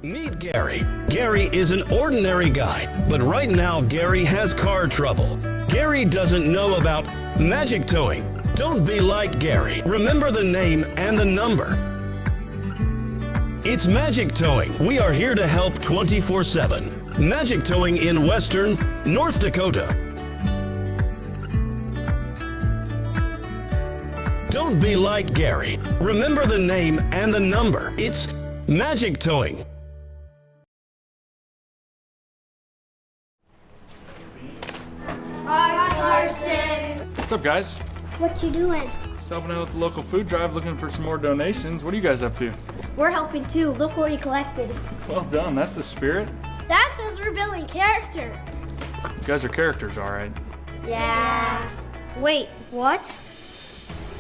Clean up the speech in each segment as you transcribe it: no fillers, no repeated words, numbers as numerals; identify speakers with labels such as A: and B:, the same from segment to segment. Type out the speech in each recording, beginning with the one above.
A: Meet Gary. Gary is an ordinary guy, but right now Gary has car trouble. Gary doesn't know about magic towing. Don't be like Gary. Remember the name and the number. It's Magic Towing. We are here to help 24/7. Magic Towing in Western North Dakota. Don't be like Gary. Remember the name and the number. It's Magic Towing.
B: Hi, Carson.
C: What's up, guys?
B: What you doing?
C: Just helping out with the local food drive, looking for some more donations. What are you guys up to?
B: We're helping too. Look what we collected.
C: Well done, that's the spirit.
B: That says we're building character.
C: You guys are characters, all right.
B: Yeah. Wait, what?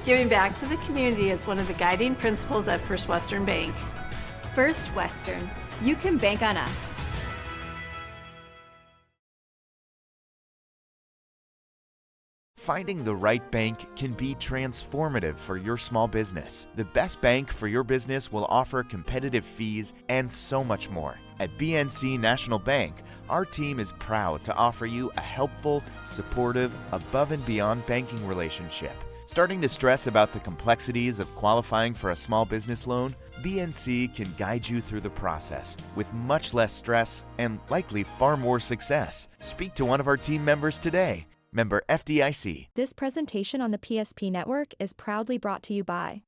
D: Giving back to the community is one of the guiding principles at First Western Bank.
E: First Western, you can bank on us.
F: Finding the right bank can be transformative for your small business. The best bank for your business will offer competitive fees and so much more. At BNC National Bank, our team is proud to offer you a helpful, supportive, above and beyond banking relationship. Starting to stress about the complexities of qualifying for a small business loan? BNC can guide you through the process with much less stress and likely far more success. Speak to one of our team members today. Member FDIC.
G: This presentation on the PSP Network is proudly brought to you by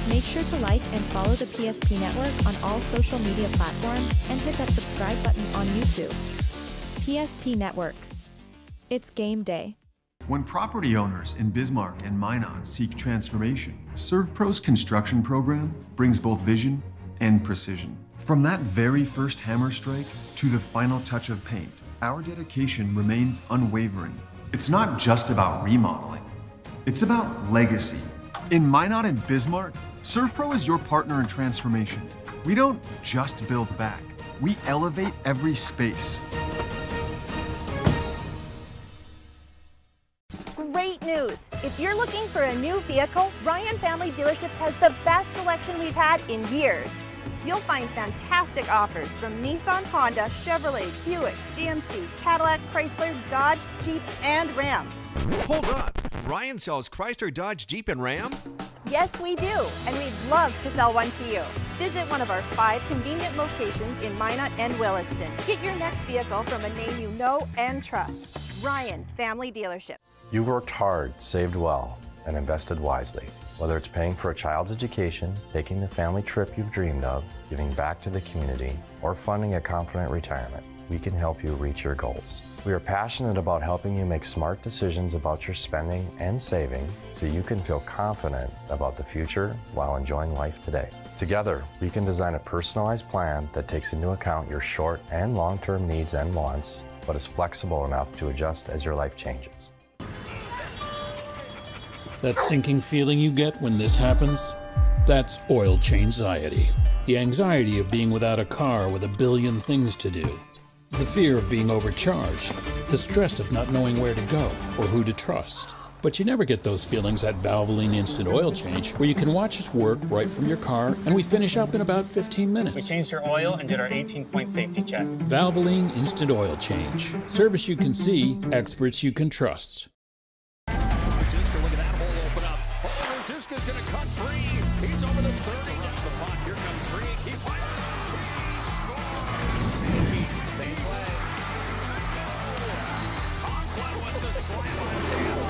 G: Make sure to like and follow the PSP Network on all social media platforms and hit that subscribe button on YouTube. PSP Network. It's game day.
H: When property owners in Bismarck and Minot seek transformation, ServPro's construction program brings both vision and precision. From that very first hammer strike to the final touch of paint, our dedication remains unwavering. It's not just about remodeling, it's about legacy. In Minot and Bismarck, ServPro is your partner in transformation. We don't just build back, we elevate every space.
I: Great news! If you're looking for a new vehicle, Ryan Family Dealerships has the best selection we've had in years. You'll find fantastic offers from Nissan, Honda, Chevrolet, Buick, GMC, Cadillac, Chrysler, Dodge, Jeep, and Ram.
J: Hold up! Ryan sells Chrysler, Dodge, Jeep, and Ram?
I: Yes, we do, and we'd love to sell one to you. Visit one of our 5 convenient locations in Minot and Williston. Get your next vehicle from a name you know and trust. Ryan Family Dealership.
K: You've worked hard, saved well, and invested wisely. Whether it's paying for a child's education, taking the family trip you've dreamed of, giving back to the community, or funding a confident retirement, we can help you reach your goals. We are passionate about helping you make smart decisions about your spending and saving so you can feel confident about the future while enjoying life today. Together, we can design a personalized plan that takes into account your short and long-term needs and wants, but is flexible enough to adjust as your life changes.
L: That sinking feeling you get when this happens? That's oil change-anxiety. The anxiety of being without a car with a billion things to do. The fear of being overcharged. The stress of not knowing where to go or who to trust. But you never get those feelings at Valvoline Instant Oil Change, where you can watch us work right from your car, and we finish up in about 15 minutes.
M: We changed your oil and did our 18-point safety check.
L: Valvoline Instant Oil Change. Service you can see, experts you can trust.
N: Ziska, look at that hole open up. Oh, Ziska's going to cut free. He's over the 30. That's the puck. Here comes free. He fires. He scores. Same play. Conklin with the slam on the channel.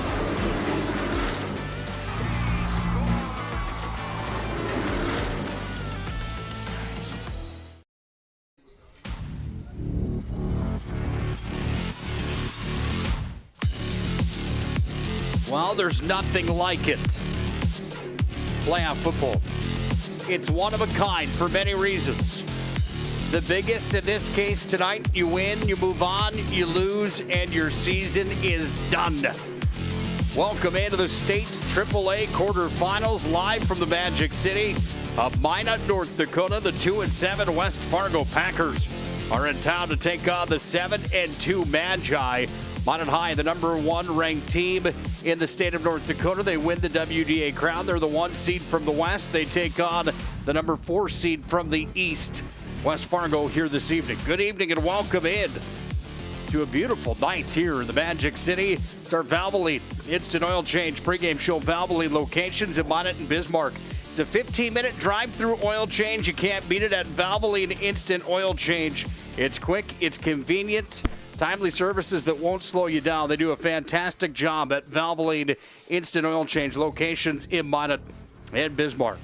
O: Well, there's nothing like it. Playoff football. It's one of a kind for many reasons. The biggest in this case tonight, you win, you move on, you lose, and your season is done. Welcome into the state AAA quarterfinals live from the Magic City of Minot, North Dakota. The 2-7 West Fargo Packers are in town to take on the 7-2 Magi. Minot High, the #1 ranked team in the state of North Dakota. They win the WDA crown. They're the 1 seed from the West. They take on the #4 seed from the East. West Fargo here this evening. Good evening and welcome in to a beautiful night here in the Magic City. It's our Valvoline Instant Oil Change pregame show. Valvoline locations in Minot and Bismarck. It's a 15-minute drive-through oil change. You can't beat it at Valvoline Instant Oil Change. It's quick, it's convenient. Timely services that won't slow you down. They do a fantastic job at Valvoline Instant Oil Change locations in Minot and Bismarck.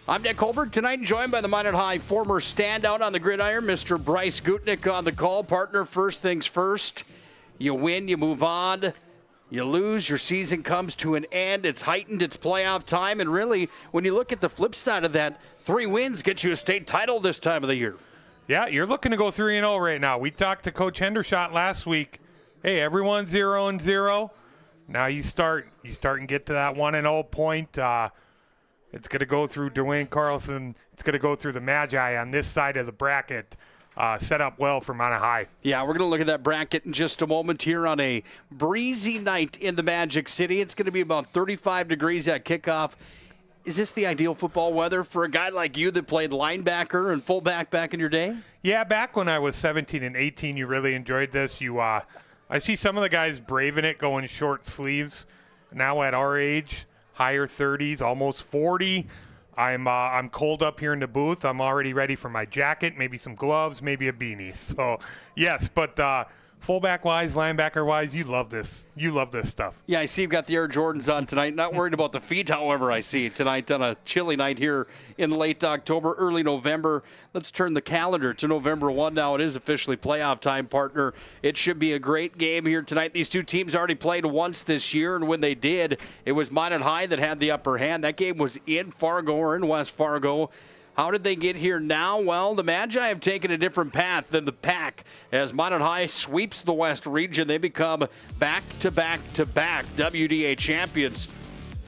O: I'm Nick Hulberg, tonight joined by the Minot High former standout on the gridiron, Mr. Bryce Gutknecht on the call. Partner, first things first. You win, you move on. You lose, your season comes to an end. It's heightened, it's playoff time. And really, when you look at the flip side of that, 3 wins get you a state title this time of the year.
P: Yeah, you're looking to go 3-0 right now. We talked to Coach Hendershot last week. Hey, everyone's 0-0. Now you start and get to that 1-0 point. It's going to go through Duane Carlson. It's going to go through the Magi on this side of the bracket. Set up well for Minot High.
O: Yeah, we're going to look at that bracket in just a moment here on a breezy night in the Magic City. It's going to be about 35 degrees at kickoff. Is this the ideal football weather for a guy like you that played linebacker and fullback back in your day?
P: Yeah, back when I was 17 and 18, you really enjoyed this. I see some of the guys braving it, going short sleeves. Now at our age, higher 30s, almost 40. I'm cold up here in the booth. I'm already ready for my jacket, maybe some gloves, maybe a beanie. So, yes, but fullback-wise, linebacker-wise, you love this. You love this stuff.
O: Yeah, I see you've got the Air Jordans on tonight. Not worried about the feet, however, I see tonight on a chilly night here in late October, early November. Let's turn the calendar to November 1 now. It is officially playoff time, partner. It should be a great game here tonight. These two teams already played once this year, and when they did, it was Minot High that had the upper hand. That game was in Fargo or in West Fargo. How did they get here now? Well, the Magi have taken a different path than the Pack. As Minot High sweeps the West region, they become back-to-back-to-back WDA champions,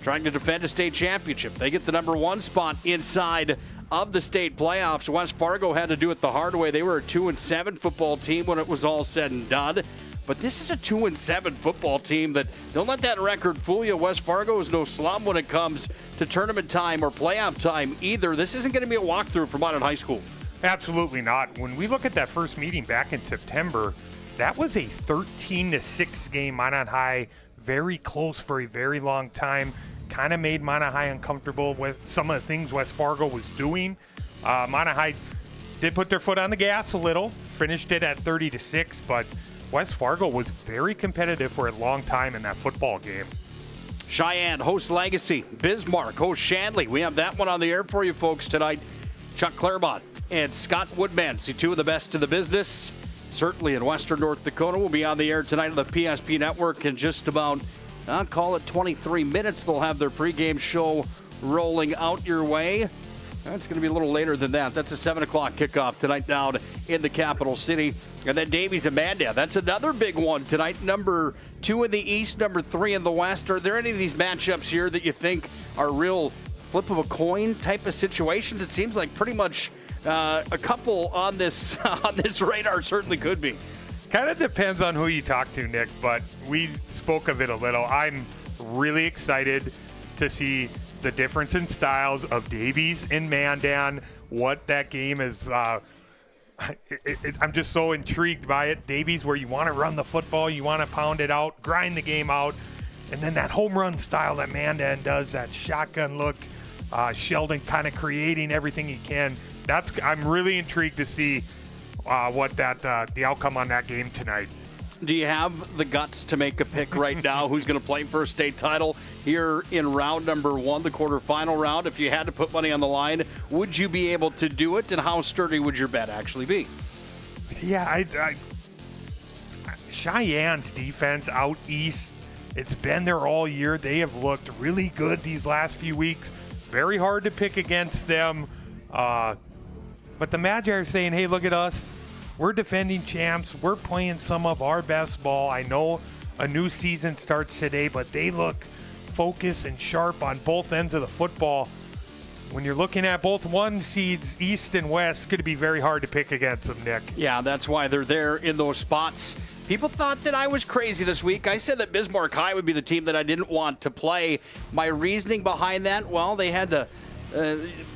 O: trying to defend a state championship. They get the #1 spot inside of the state playoffs. West Fargo had to do it the hard way. They were a 2-7 football team when it was all said and done. But this is a 2-7 football team that, don't let that record fool you. West Fargo is no slum when it comes to tournament time or playoff time either. This isn't going to be a walkthrough for Minot High School.
P: Absolutely not. When we look at that first meeting back in September, that was a 13-6 game. Minot High, very close for a very long time. Kind of made Minot High uncomfortable with some of the things West Fargo was doing. Minot High did put their foot on the gas a little, finished it at 30-6, but West Fargo was very competitive for a long time in that football game.
O: Cheyenne hosts Legacy. Bismarck hosts Shanley. We have that one on the air for you folks tonight. Chuck Claremont and Scott Woodman, see two of the best in the business. certainly in western North Dakota. We'll be on the air tonight on the PSP Network in just about, I'll call it 23 minutes. They'll have their pregame show rolling out your way. It's going to be a little later than that. That's a 7 o'clock kickoff tonight down in the capital city. And then Davies and Mandan. That's another big one tonight. Number 2 in the East, number 3 in the West. Are there any of these matchups here that you think are real flip of a coin type of situations? It seems like pretty much a couple on this radar certainly could be.
P: Kind of depends on who you talk to, Nick, but we spoke of it a little. I'm really excited to see the difference in styles of Davies and Mandan, what that game is. I'm just so intrigued by it. Davies, where you want to run the football, you want to pound it out, grind the game out, and then that home run style that Mandan does, that shotgun look, Sheldon kind of creating everything he can. I'm really intrigued to see what the outcome on that game tonight.
O: Do you have the guts to make a pick right now? Who's going to play for a state title here in round number 1, the quarterfinal round? If you had to put money on the line, would you be able to do it? And how sturdy would your bet actually be?
P: Yeah, Cheyenne's defense out east, it's been there all year. They have looked really good these last few weeks. Very hard to pick against them. But the Magi are saying, hey, look at us. We're defending champs. We're playing some of our best ball. I know a new season starts today, but they look focused and sharp on both ends of the football. When you're looking at both 1 seeds, East and West, it's going to be very hard to pick against them, Nick.
O: Yeah, that's why they're there in those spots. People thought that I was crazy this week. I said that Bismarck High would be the team that I didn't want to play. My reasoning behind that, well, they had to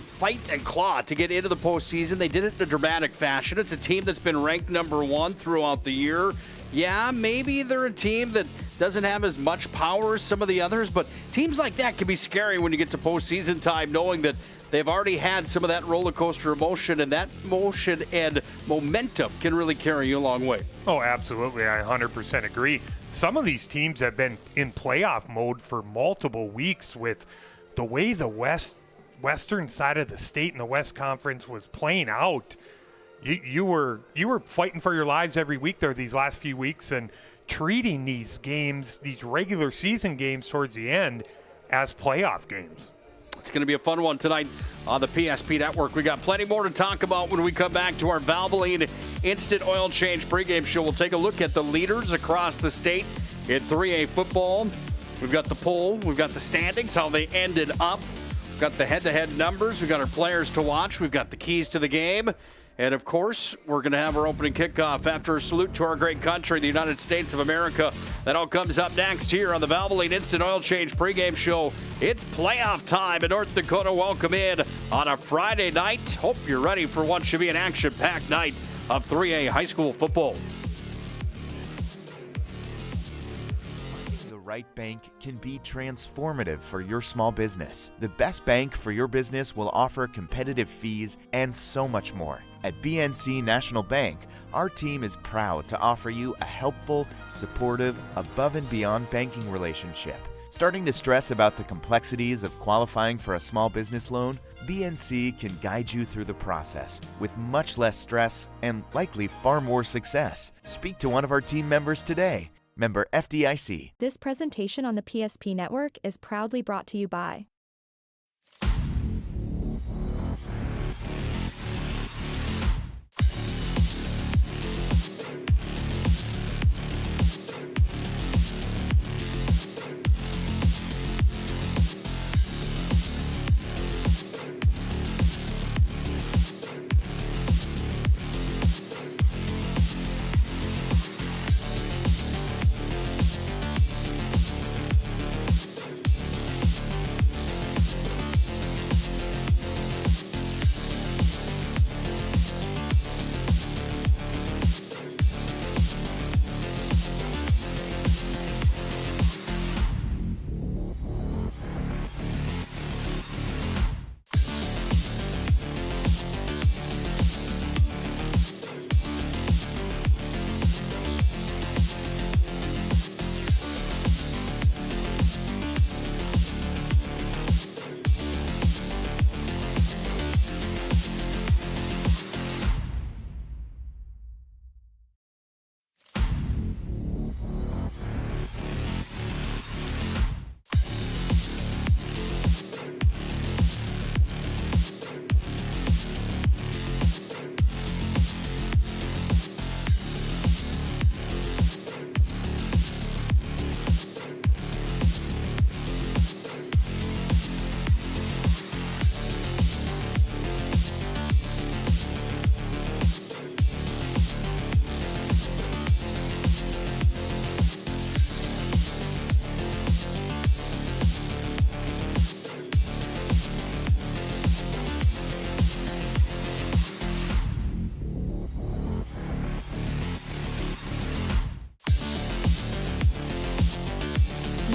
O: fight and claw to get into the postseason. They did it in a dramatic fashion. It's a team that's been ranked number 1 throughout the year. Yeah, maybe they're a team that doesn't have as much power as some of the others, but teams like that can be scary when you get to postseason time, knowing that they've already had some of that roller coaster emotion, and that motion and momentum can really carry you a long way.
P: Oh, absolutely. I 100% agree. Some of these teams have been in playoff mode for multiple weeks with the way the western side of the state in the West Conference was playing out. You were fighting for your lives every week there these last few weeks, and treating these games, these regular season games towards the end, as playoff games.
O: It's going to be a fun one tonight on the PSP Network. We got plenty more to talk about when we come back to our Valvoline Instant Oil Change pregame show. We'll take a look at the leaders across the state in 3A football. We've got the poll, we've got the standings, how they ended up. We've got the head-to-head numbers. We've got our players to watch. We've got the keys to the game. And, of course, we're going to have our opening kickoff after a salute to our great country, the United States of America. That all comes up next here on the Valvoline Instant Oil Change pregame show. It's playoff time in North Dakota. Welcome in on a Friday night. Hope you're ready for what should be an action-packed night of 3A high school football.
F: Right bank can be transformative for your small business. The best bank for your business will offer competitive fees and so much more. At BNC National Bank, our team is proud to offer you a helpful, supportive, above and beyond banking relationship. Starting to stress about the complexities of qualifying for a small business loan? BNC can guide you through the process with much less stress and likely far more success. Speak to one of our team members today. Member FDIC.
G: This presentation on the PSP Network is proudly brought to you by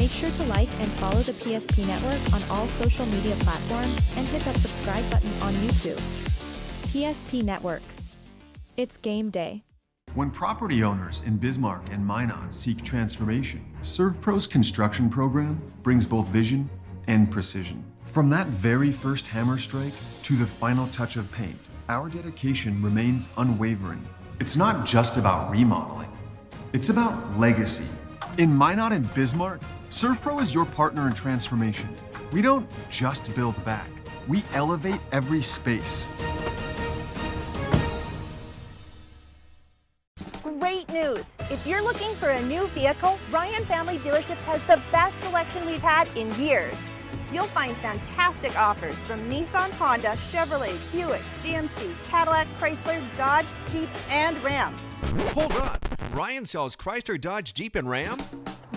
G: Make sure to like and follow the PSP Network on all social media platforms and hit that subscribe button on YouTube. PSP Network. It's game day.
H: When property owners in Bismarck and Minot seek transformation, ServPro's construction program brings both vision and precision. From that very first hammer strike to the final touch of paint, our dedication remains unwavering. It's not just about remodeling, it's about legacy. In Minot and Bismarck, ServPro is your partner in transformation. We don't just build back, we elevate every space.
I: Great news! If you're looking for a new vehicle, Ryan Family Dealerships has the best selection we've had in years. You'll find fantastic offers from Nissan, Honda, Chevrolet, Buick, GMC, Cadillac, Chrysler, Dodge, Jeep, and Ram.
J: Hold on. Ryan sells Chrysler, Dodge, Jeep, and Ram?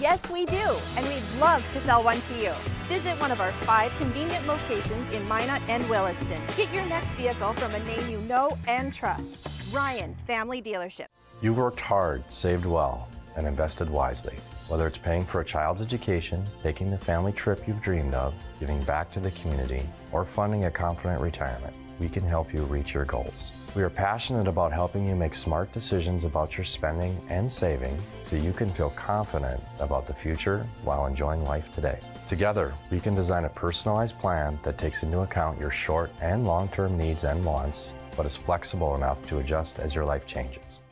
I: Yes, we do, and we'd love to sell one to you. Visit one of our 5 convenient locations in Minot and Williston. Get your next vehicle from a name you know and trust. Ryan Family Dealership.
K: You've worked hard, saved well, and invested wisely. Whether it's paying for a child's education, taking the family trip you've dreamed of, giving back to the community, or funding a confident retirement, we can help you reach your goals. We are passionate about helping you make smart decisions about your spending and saving so you can feel confident about the future while enjoying life today. Together, we can design a personalized plan that takes into account your short and long-term needs and wants, but is flexible enough to adjust as your life changes.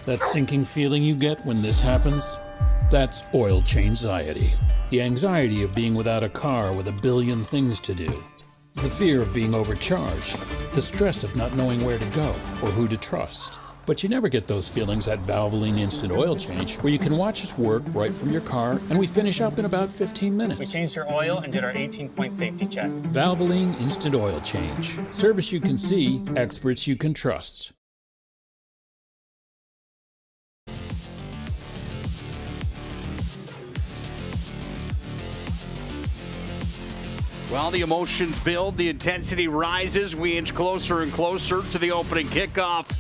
L: That sinking feeling you get when this happens? That's oil change anxiety. The anxiety of being without a car with a billion things to do. The fear of being overcharged. The stress of not knowing where to go or who to trust. But you never get those feelings at Valvoline Instant Oil Change, where you can watch us work right from your car, and we finish up in about 15 minutes.
M: We changed your oil and did our 18-point safety check.
L: Valvoline Instant Oil Change. Service you can see, experts you can trust.
O: Well, the emotions build, the intensity rises. We inch closer and closer to the opening kickoff.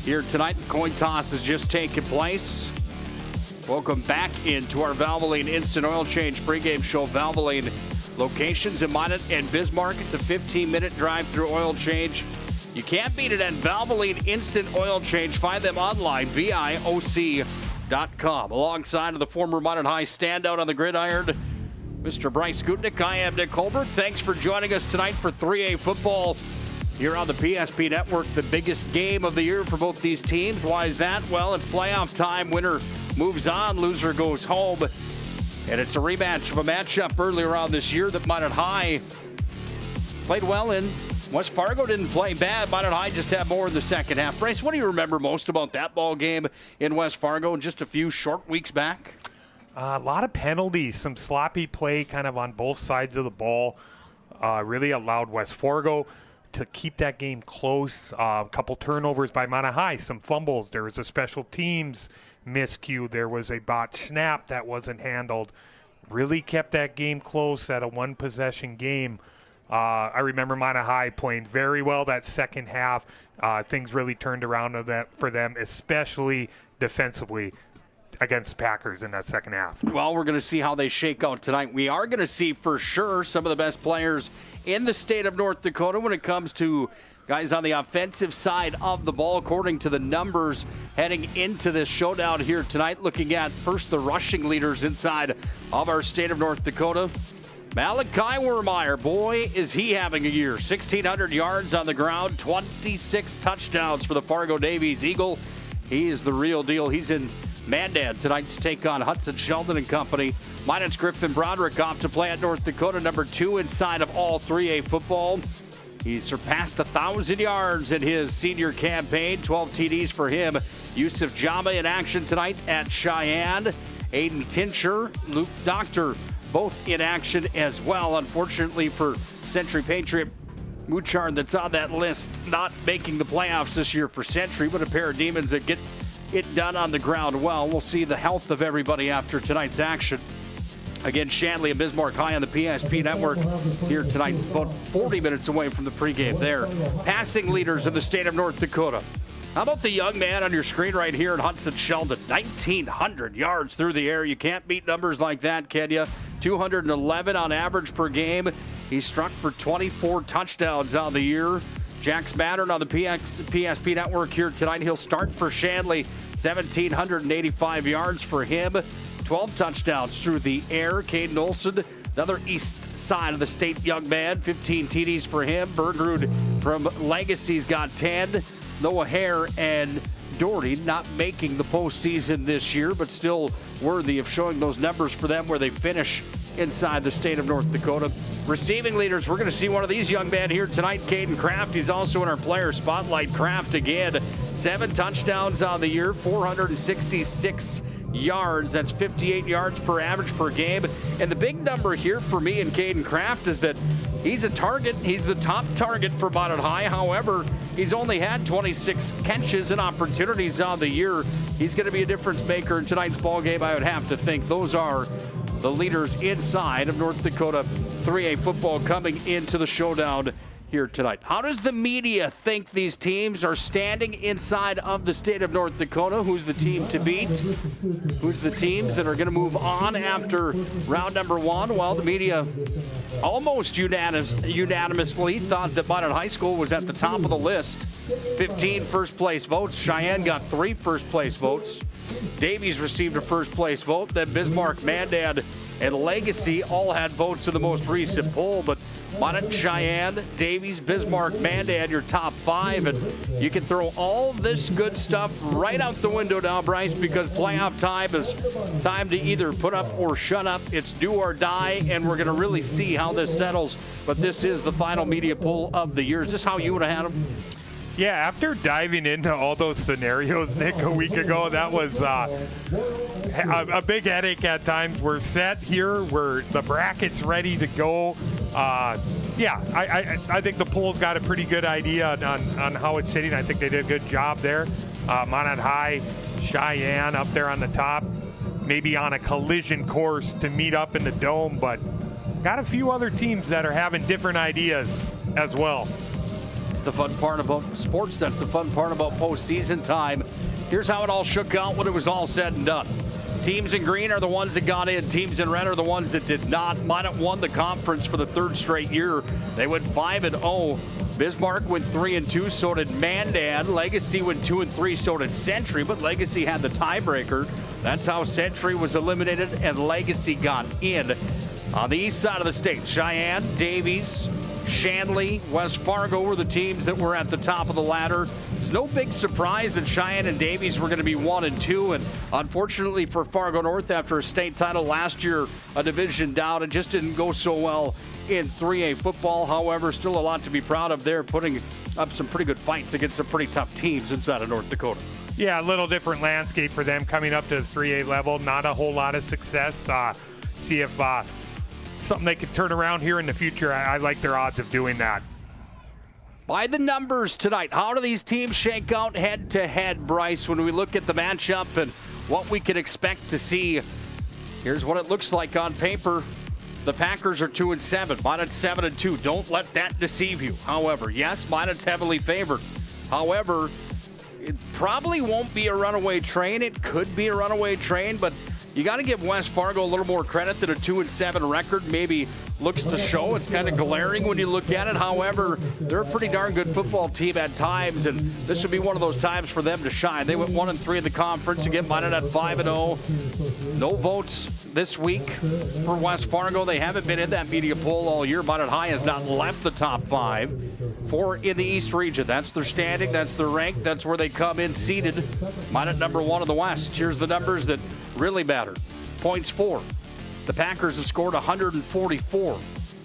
O: Here tonight, the coin toss has just taken place. Welcome back into our Valvoline Instant Oil Change pregame show. Valvoline locations in Minot and Bismarck. It's a 15-minute drive-through oil change. You can't beat it at Valvoline Instant Oil Change. Find them online, VIOC.com. Alongside of the former Minot High standout on the gridiron, Mr. Bryce Gutknecht. I am Nick Hulberg. Thanks for joining us tonight for 3A football here on the PSP Network. The biggest game of the year for both these teams. Why is that? Well, it's playoff time. Winner moves on, loser goes home. And it's a rematch of a matchup earlier on this year that Minot High played well in. West Fargo didn't play bad. Minot High just had more in the second half. Bryce, what do you remember most about that ball game in West Fargo just a few short weeks back?
P: A lot of penalties, some sloppy play kind of on both sides of the ball. Really allowed West Fargo to keep that game close. A couple turnovers by Minot High, some fumbles. There was a special teams miscue. There was a botched snap that wasn't handled. Really kept that game close at a one-possession game. I remember Minot High playing very well that second half. Things really turned around for them, especially defensively against the Packers in that second half.
O: Well, we're going to see how they shake out tonight. We are going to see for sure some of the best players in the state of North Dakota when it comes to guys on the offensive side of the ball, according to the numbers heading into this showdown here tonight. Looking at first the rushing leaders inside of our state of North Dakota. Malachi Wermeyer, boy, is he having a year. 1,600 yards on the ground, 26 touchdowns for the Fargo Davies Eagle. He is the real deal. He's in Mandan tonight to take on Hudson Sheldon and company. Minot's Griffin Broderick off to play at North Dakota, number 2 inside of all 3A football. He surpassed 1,000 yards in his senior campaign, 12 TDs for him. Yusuf Jama in action tonight at Cheyenne. Aiden Tincher, Luke Doctor, both in action as well. Unfortunately for Century Patriot Mouchard, that's on that list, not making the playoffs this year for Century, but a pair of demons that get it done on the ground well. We'll see the health of everybody after tonight's action. Again, Shanley and Bismarck High on the PSP Network here tonight, about 40 minutes away from the pregame there. Passing leaders of the state of North Dakota. How about the young man on your screen right here in Hudson Sheldon? 1,900 yards through the air. You can't beat numbers like that, can you? 211 on average per game. He struck for 24 touchdowns on the year. Jack's Mattern on the PSP network here tonight. He'll start for Shanley. 1,785 yards for him. 12 touchdowns through the air. Caden Olson, another east side of the state young man. 15 TDs for him. Bergrud from Legacy's got 10. Noah Hare and Doherty not making the postseason this year, but still worthy of showing those numbers for them where they finish inside the state of North Dakota. Receiving leaders, we're going to see one of these young men here tonight, Caden Kraft. He's also in our player spotlight. Kraft again, 7 touchdowns on the year, 466 yards. That's 58 yards per average per game. And the big number here for me and Caden Kraft is that he's a target. He's the top target for Minot High. However, he's only had 26 catches and opportunities on the year. He's going to be a difference maker in tonight's ball game, I would have to think. Those are the leaders inside of North Dakota 3A football coming into the showdown here tonight. How does the media think these teams are standing inside of the state of North Dakota? Who's the team to beat? Who's the teams that are going to move on after round number 1? Well, the media almost unanimously thought that Minot High School was at the top of the list. 15 first place votes. Cheyenne got 3 first place votes. Davies received a first place vote. Then Bismarck, Mandan, and Legacy all had votes in the most recent poll, but Minot, Cheyenne, Davies, Bismarck, Mandan, your top 5, and you can throw all this good stuff right out the window now, Bryce, because playoff time is time to either put up or shut up. It's do or die, and we're going to really see how this settles, but this is the final media poll of the year. Is this how you would have had them?
P: Yeah, after diving into all those scenarios, Nick, a week ago, that was a big headache at times. We're set here. The bracket's ready to go. I think the poll's got a pretty good idea on how it's sitting. I think they did a good job there. Minot High, Cheyenne up there on the top, maybe on a collision course to meet up in the Dome, but got a few other teams that are having different ideas as well.
O: It's the fun part about sports. That's the fun part about postseason time. Here's how it all shook out when it was all said and done. Teams in green are the ones that got in. Teams in red are the ones that did not. Minot won the conference for the 3rd straight year. They went 5-0. Bismarck went 3-2. So did Mandan. Legacy went 2-3. So did Century. But Legacy had the tiebreaker. That's how Century was eliminated and Legacy got in. On the east side of the state, Cheyenne, Davies, Shanley, West Fargo were the teams that were at the top of the ladder. It's no big surprise that Cheyenne and Davies were going to be 1 and 2, and unfortunately for Fargo North, after a state title last year, a division down, it just didn't go so well in 3A football. However, still a lot to be proud of there, putting up some pretty good fights against some pretty tough teams inside of North Dakota.
P: Yeah, a little different landscape for them coming up to the 3A level. Not a whole lot of success. See if something they could turn around here in the future. I like their odds of doing that.
O: By the numbers tonight, how do these teams shake out head-to-head, Bryce, when we look at the matchup and what we can expect to see? Here's what it looks like on paper. The Packers are 2-7. Minot's 7-2. Don't let that deceive you. However, yes, Minot's heavily favored. However, it probably won't be a runaway train. It could be a runaway train, but you got to give West Fargo a little more credit that a 2-7 record maybe looks to show. It's kind of glaring when you look at it. However, they're a pretty darn good football team at times, and this would be one of those times for them to shine. They went 1-3 in the conference. Again, Minot at 5-0. No votes this week for West Fargo. They haven't been in that media poll all year. Minot High has not left the top 5. 4 in the East region. That's their standing. That's their rank. That's where they come in seated. Minot number 1 in the West. Here's the numbers that really matter. Points for. The Packers have scored 144.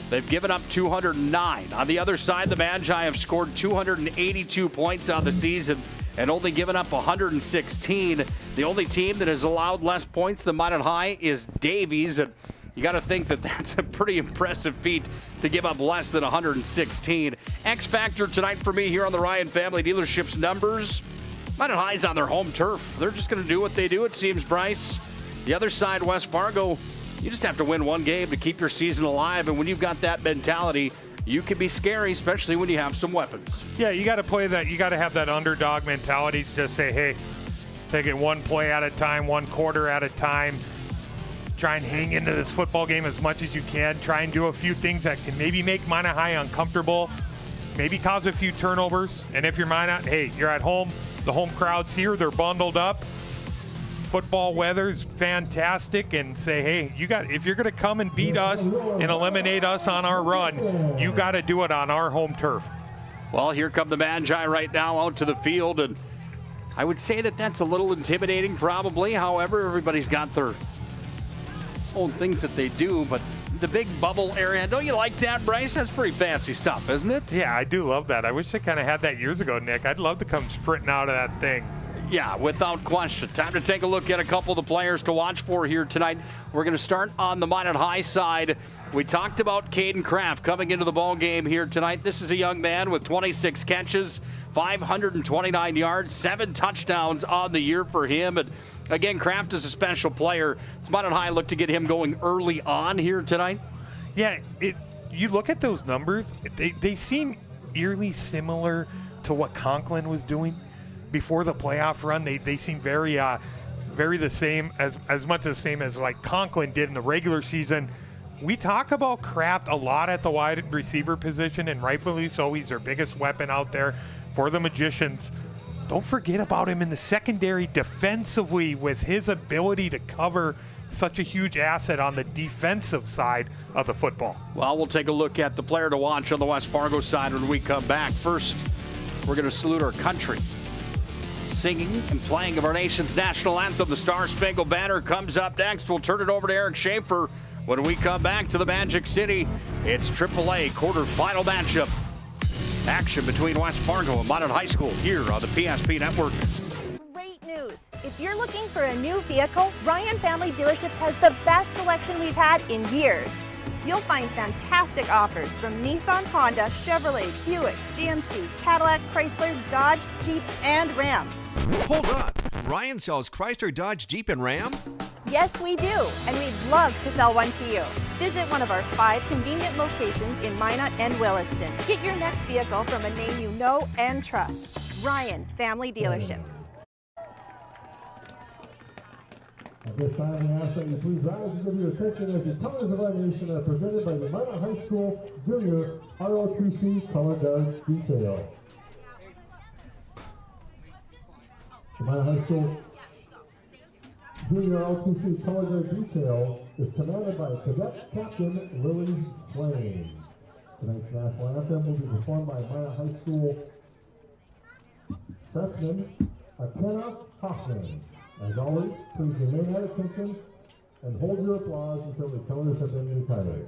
O: They've given up 209. On the other side, the Magi have scored 282 points on the season and only given up 116. The only team that has allowed less points than Minot High is Davies. And you got to think that that's a pretty impressive feat to give up less than 116. X factor tonight for me here on the Ryan Family Dealerships numbers. Minot High's on their home turf. They're just going to do what they do, it seems, Bryce. The other side, West Fargo, you just have to win one game to keep your season alive. And when you've got that mentality, you can be scary, especially when you have some weapons.
P: Yeah, you got to play that. You got to have that underdog mentality to just say, hey, take it one play at a time, one quarter at a time. Try and hang into this football game as much as you can. Try and do a few things that can maybe make Minot High uncomfortable, maybe cause a few turnovers. And if you're Minot, hey, you're at home. The home crowd's here. They're bundled up. Football weather's fantastic, and say, hey, if you're going to come and beat us and eliminate us on our run, you got to do it on our home turf.
O: Well, here come the Magi right now out to the field, and I would say that that's a little intimidating probably. However, everybody's got their own things that they do, but the big bubble area, don't you like that, Bryce? That's pretty fancy stuff, isn't it?
P: Yeah, I do love that. I wish I kind of had that years ago, Nick. I'd love to come sprinting out of that thing.
O: Yeah, without question. Time to take a look at a couple of the players to watch for here tonight. We're going to start on the Minot High side. We talked about Caden Kraft coming into the ball game here tonight. This is a young man with 26 catches, 529 yards, 7 touchdowns on the year for him. And again, Kraft is a special player. Does Minot High look to get him going early on here tonight?
P: Yeah, you look at those numbers, they seem eerily similar to what Conklin was doing before the playoff run. They seem very the same, as much the same as like Conklin did in the regular season. We talk about Kraft a lot at the wide receiver position, and rightfully so. He's their biggest weapon out there for the Magicians. Don't forget about him in the secondary defensively with his ability to cover such a huge asset on the defensive side of the football.
O: Well, we'll take a look at the player to watch on the West Fargo side when we come back. First, we're going to salute our country. Singing and playing of our nation's national anthem, the Star Spangled Banner, comes up next. We'll turn it over to Eric Schaefer when we come back to the Magic City. It's AAA quarterfinal matchup. Action between West Fargo and Minot High School here on the PSP Network.
I: Great news! If you're looking for a new vehicle, Ryan Family Dealerships has the best selection we've had in years. You'll find fantastic offers from Nissan, Honda, Chevrolet, Buick, GMC, Cadillac, Chrysler, Dodge, Jeep, and Ram.
J: Hold up. Ryan sells Chrysler, Dodge, Jeep, and Ram?
I: Yes, we do, and we'd love to sell one to you. Visit one of our 5 convenient locations in Minot and Williston. Get your next vehicle from a name you know and trust. Ryan Family Dealerships.
Q: At this time, we ask that you please rise and give your attention as the colors of our nation are presented by the Minot High School Junior ROTC Color Guard Detail. The Minot High School Junior ROTC Color Guard Detail is commanded by Cadet Captain Lily Swain. Tonight's national anthem will be performed by Minot High School freshman Akenna Hoffman. As always, please remain at attention and hold your applause until the colors have been retired.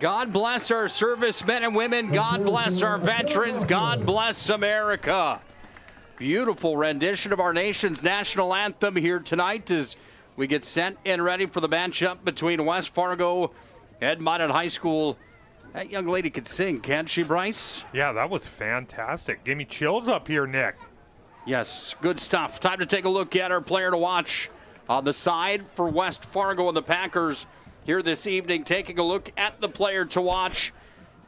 O: God bless our servicemen and women. God bless our veterans. God bless America. Beautiful rendition of our nation's national anthem here tonight as we get set and ready for the matchup between West Fargo and Minot High School. That young lady could sing, can't she, Bryce?
P: Yeah, that was fantastic. Give me chills up here, Nick.
O: Yes, good stuff. Time to take a look at our player to watch on the side for West Fargo and the Packers here this evening. Taking a look at the player to watch,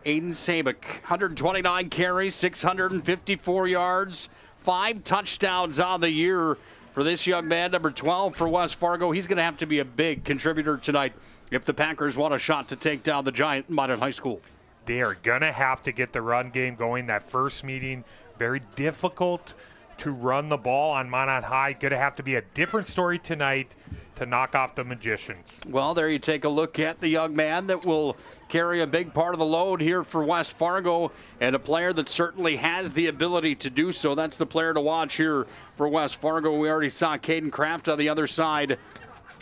O: Aiden Sabick, 129 carries, 654 yards, 5 touchdowns on the year for this young man, number 12 for West Fargo. He's going to have to be a big contributor tonight if the Packers want a shot to take down the giant Minot High School.
P: They are going to have to get the run game going. That first meeting, very difficult to run the ball on Minot High. Going to have to be a different story tonight to knock off the Magicians.
O: Well, there you take a look at the young man that will carry a big part of the load here for West Fargo, and a player that certainly has the ability to do so. That's the player to watch here for West Fargo. We already saw Caden Kraft on the other side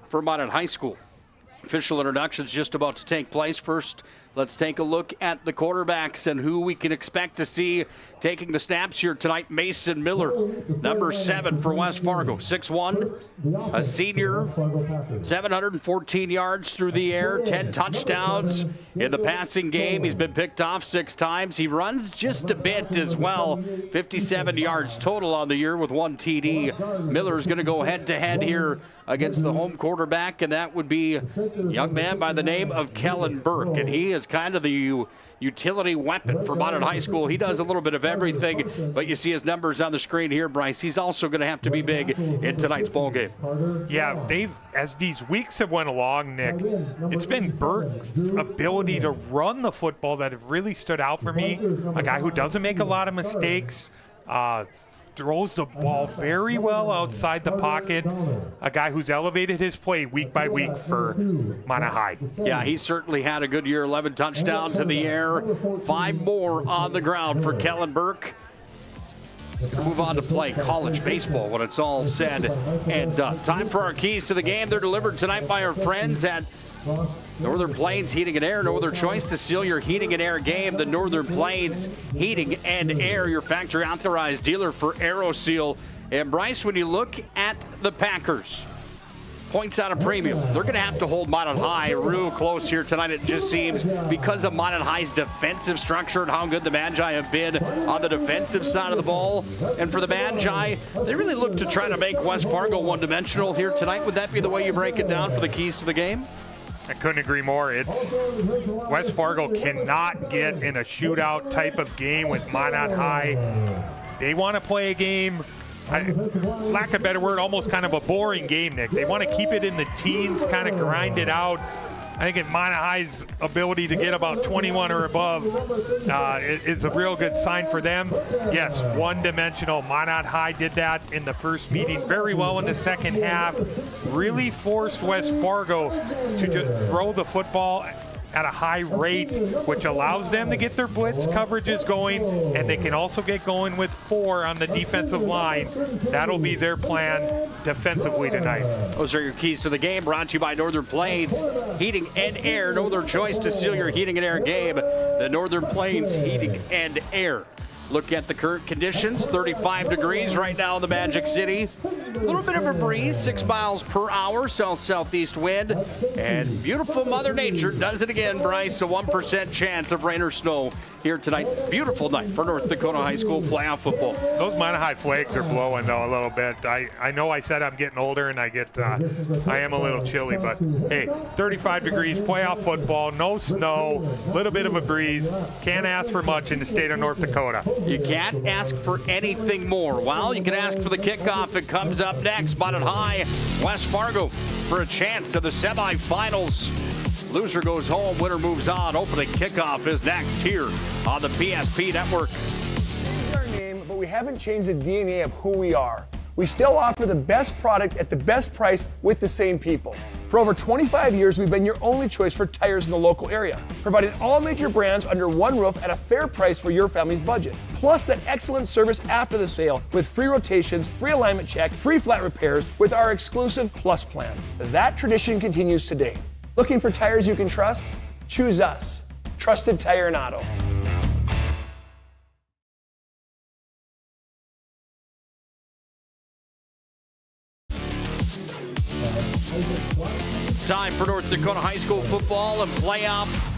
O: for Minot High School. Official introductions just about to take place. First, let's take a look at the quarterbacks and who we can expect to see taking the snaps here tonight. Mason Miller, number 7 for West Fargo, 6'1", a senior, 714 yards through the air, 10 touchdowns in the passing game. He's been picked off 6 times. He runs just a bit as well, 57 yards total on the year with 1 TD. Miller's going to go head-to-head here against the home quarterback, and that would be a young man by the name of Kellen Burke, and he is kind of the utility weapon for Minot High School. He does a little bit of everything, but you see his numbers on the screen here, Bryce. He's also going to have to be big in tonight's ball game.
P: Yeah, as these weeks have went along, Nick, it's been Burke's ability to run the football that have really stood out for me. A guy who doesn't make a lot of mistakes, throws the ball very well outside the pocket. A guy who's elevated his play week by week for Minot High.
O: Yeah, he certainly had a good year. 11 touchdowns in the air, 5 more on the ground for Kellen Burke. Move on to play college baseball when it's all said and done. Time for our keys to the game. They're delivered tonight by our friends at Northern Plains Heating and Air. No other choice to seal your heating and air game than Northern Plains Heating and Air, your factory authorized dealer for AeroSeal. And Bryce, when you look at the Packers, points out a premium. They're going to have to hold Minot High real close here tonight, it just seems, because of Minot High's defensive structure and how good the Magi have been on the defensive side of the ball. And for the Magi, they really look to try to make West Fargo one-dimensional here tonight. Would that be the way you break it down for the keys to the game?
P: I couldn't agree more. It's West Fargo cannot get in a shootout type of game with Minot High. They want to play a game, lack of a better word, almost kind of a boring game, Nick. They want to keep it in the teens, kind of grind it out. I think Minot High's ability to get about 21 or above is a real good sign for them. Yes, one-dimensional. Minot High did that in the first meeting very well in the second half. Really forced West Fargo to just throw the football at a high rate, which allows them to get their blitz coverages going, and they can also get going with 4 on the defensive line. That'll be their plan defensively tonight.
O: Those are your keys to the game, brought to you by Northern Plains Heating and Air. No other choice to seal your heating and air game than Northern Plains Heating and Air. Look at the current conditions, 35 degrees right now in the Magic City. A little bit of a breeze, 6 miles per hour, south-southeast wind. And beautiful Mother Nature does it again, Bryce. A 1% chance of rain or snow here tonight. Beautiful night for North Dakota High School playoff football.
P: Those Minot High flags are blowing, though, a little bit. I know I said I'm getting older and I am a little chilly, but hey, 35 degrees, playoff football, no snow, little bit of a breeze. Can't ask for much in the state of North Dakota.
O: You can't ask for anything more. Well, you can ask for the kickoff. It comes up next. Minot High, West Fargo for a chance to the semifinals. Loser goes home, winner moves on. Opening kickoff is next here on the PSP Network.
R: Change our name, but we haven't changed the DNA of who we are. We still offer the best product at the best price with the same people. For over 25 years, we've been your only choice for tires in the local area, providing all major brands under one roof at a fair price for your family's budget. Plus that excellent service after the sale with free rotations, free alignment check, free flat repairs with our exclusive Plus plan. That tradition continues today. Looking for tires you can trust? Choose us. Trusted Tire and Auto.
O: Time for North Dakota high school football and playoff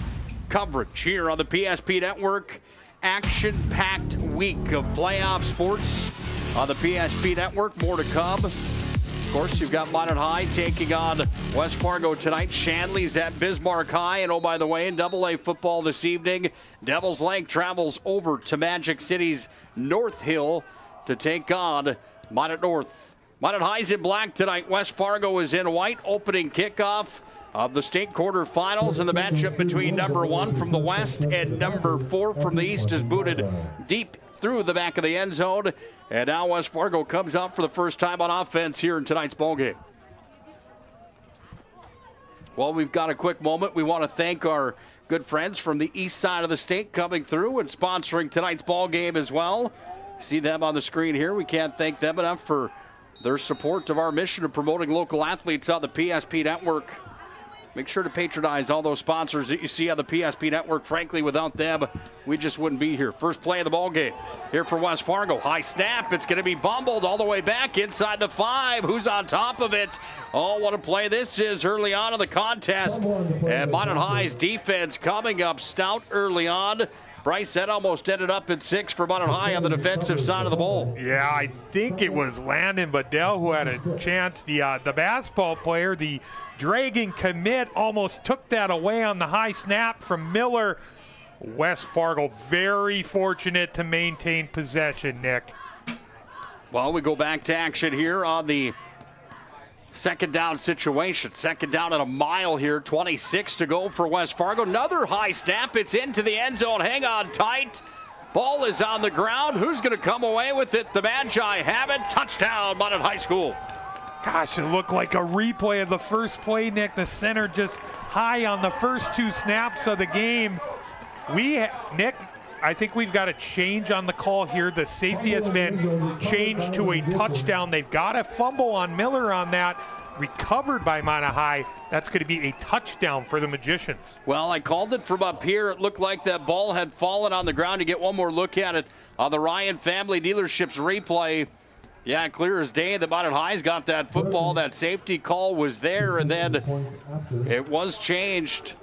O: coverage here on the PSP Network. Action-packed week of playoff sports on the PSP Network. More to come. Of course, you've got Minot High taking on West Fargo tonight. Shanley's at Bismarck High. And oh, by the way, in AA football this evening, Devil's Lake travels over to Magic City's North Hill to take on Minot North. Minot High's in black tonight. West Fargo is in white. Opening kickoff of the state quarterfinals, and the matchup between number 1 from the west and number 4 from the east is booted deep through the back of the end zone. And now West Fargo comes out for the first time on offense here in tonight's ballgame. Well, we've got a quick moment. We want to thank our good friends from the east side of the state coming through and sponsoring tonight's ballgame as well. See them on the screen here. We can't thank them enough for their support of our mission of promoting local athletes on the PSP Network. Make sure to patronize all those sponsors that you see on the PSP Network. Frankly, without them, we just wouldn't be here. First play of the ball game here for West Fargo. High snap. It's going to be bumbled all the way back inside the 5. Who's on top of it? Oh, what a play this is early on in the contest. And Minot High's defense coming up stout early on. Bryce, that almost ended up at 6 for Minot High on the defensive side of the ball.
P: Yeah, I think it was Landon Bedell who had a chance. The basketball player, the Dragon commit, almost took that away on the high snap from Miller. West Fargo very fortunate to maintain possession, Nick.
O: Well, we go back to action here on the second down situation. Second down at a mile here. 26 to go for West Fargo. Another high snap. It's into the end zone. Hang on tight. Ball is on the ground. Who's going to come away with it? The Magi have it. Touchdown, Minot High School.
P: Gosh, it looked like a replay of the first play, Nick. The center just high on the first 2 snaps of the game. Nick, I think we've got a change on the call here. The safety has been changed to a touchdown. They've got a fumble on Miller on that. Recovered by Minot High. That's going to be a touchdown for the Magicians.
O: Well, I called it from up here. It looked like that ball had fallen on the ground. You get one more look at it on the Ryan Family Dealerships replay. Yeah, clear as day that Minot High's got that football. That safety call was there, and then it was changed.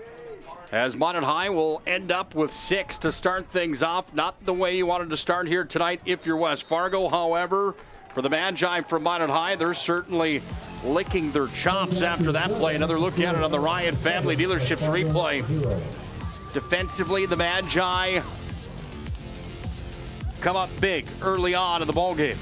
O: As Minot High will end up with 6 to start things off. Not the way you wanted to start here tonight if you're West Fargo. However, for the Magi from Minot High, they're certainly licking their chops after that play. Another look at it on the Ryan Family Dealerships replay. Defensively, the Magi come up big early on in the ballgame.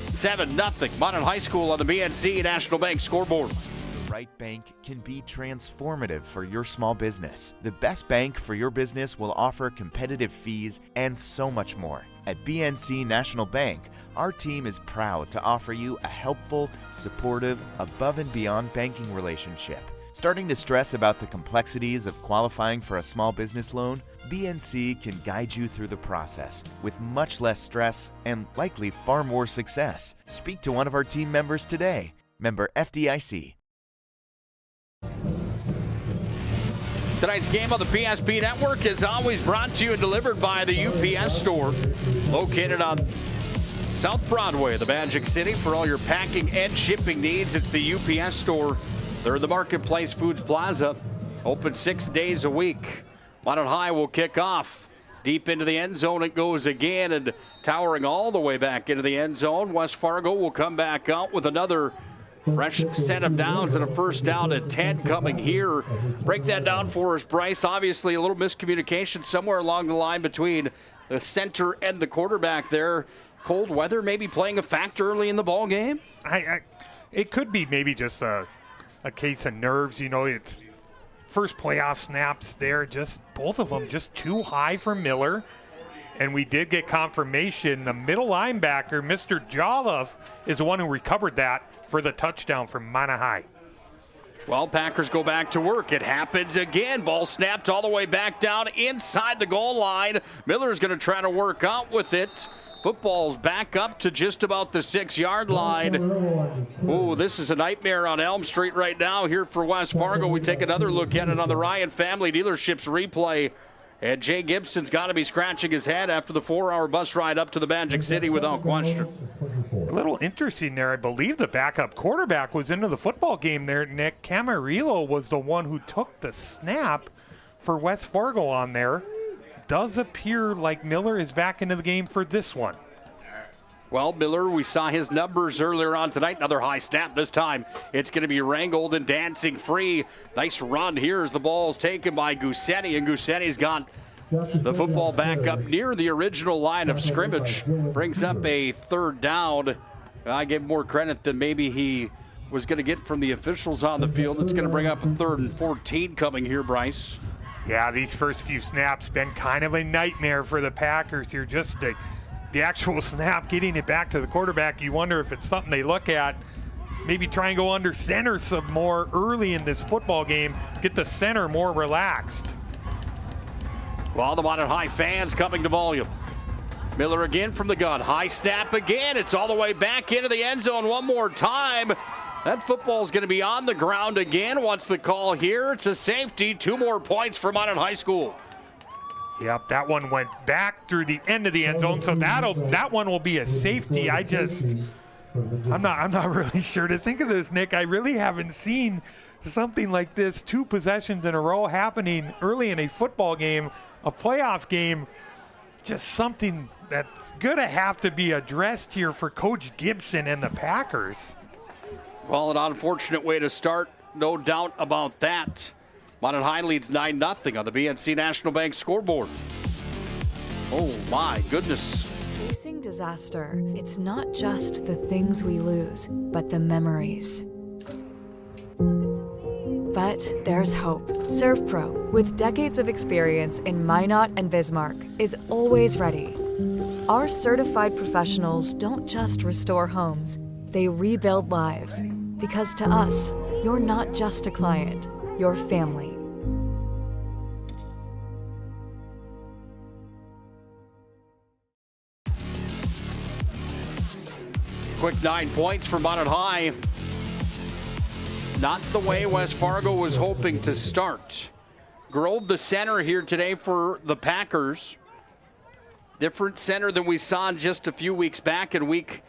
O: 7-0, Minot High School on the BNC National Bank scoreboard.
F: The right bank can be transformative for your small business. The best bank for your business will offer competitive fees and so much more. At BNC National Bank, our team is proud to offer you a helpful, supportive, above and beyond banking relationship. Starting to stress about the complexities of qualifying for a small business loan? BNC can guide you through the process with much less stress and likely far more success. Speak to one of our team members today. Member FDIC.
O: Tonight's game on the PSP Network is always brought to you and delivered by the UPS store, located on South Broadway, the Magic City. For all your packing and shipping needs, it's the UPS store. They're in the Marketplace Foods Plaza, open 6 days a week. Minot High will kick off. Deep into the end zone it goes again, and towering all the way back into the end zone. West Fargo will come back out with another fresh set of downs and a first down at 10 coming here. Break that down for us, Bryce. Obviously a little miscommunication somewhere along the line between the center and the quarterback there. Cold weather maybe playing a factor early in the ball game?
P: It could be maybe just a case of nerves. You know, it's first playoff snaps there, just both of them just too high for Miller. And we did get confirmation. The middle linebacker, Mr. Jolliffe, is the one who recovered that for the touchdown from Minot High.
O: Well, Packers go back to work. It happens again. Ball snapped all the way back down inside the goal line. Miller's going to try to work out with it. Football's back up to just about the 6-yard line. Oh, this is a nightmare on Elm Street right now here for West Fargo. We take another look at it on the Ryan Family Dealerships replay. And Jay Gibson's got to be scratching his head after the 4-hour bus ride up to the Magic City without question.
P: A little interesting there. I believe the backup quarterback was into the football game there, Nick. Camarillo was the one who took the snap for West Fargo on there. Does appear like Miller is back into the game for this one.
O: Well, Miller, we saw his numbers earlier on tonight. Another high snap. This time it's going to be wrangled and dancing free. Nice run here as the ball's taken by Gusetti, and Gusetti's got the football back up near the original line of scrimmage. Brings up a 3rd down. I give more credit than maybe he was going to get from the officials on the field. It's going to bring up a 3rd and 14 coming here, Bryce.
P: Yeah, these first few snaps been kind of a nightmare for the Packers here. Just the actual snap, getting it back to the quarterback, you wonder if it's something they look at. Maybe try and go under center some more early in this football game, get the center more relaxed.
O: Well, the Minot High fans coming to volume. Miller again from the gun. High snap again. It's all the way back into the end zone one more time. That football's going to be on the ground again. What's the call here? It's a safety. 2 more points for Minot High School.
P: Yep, that one went back through the end of the end zone, so that one will be a safety. I'm not really sure to think of this, Nick. I really haven't seen something like this, 2 possessions in a row happening early in a football game, a playoff game. Just something that's gonna have to be addressed here for Coach Gibson and the Packers.
O: Well, an unfortunate way to start, no doubt about that. Minot High leads 9-0 on the BNC National Bank scoreboard. Oh my goodness.
S: Facing disaster, it's not just the things we lose, but the memories. But there's hope. ServPro, with decades of experience in Minot and Bismarck, is always ready. Our certified professionals don't just restore homes, they rebuild lives. Because to us, you're not just a client, you're family.
O: Quick 9 points for Minot High. Not the way West Fargo was hoping to start. Grove, the center here today for the Packers. Different center than we saw just a few weeks back in week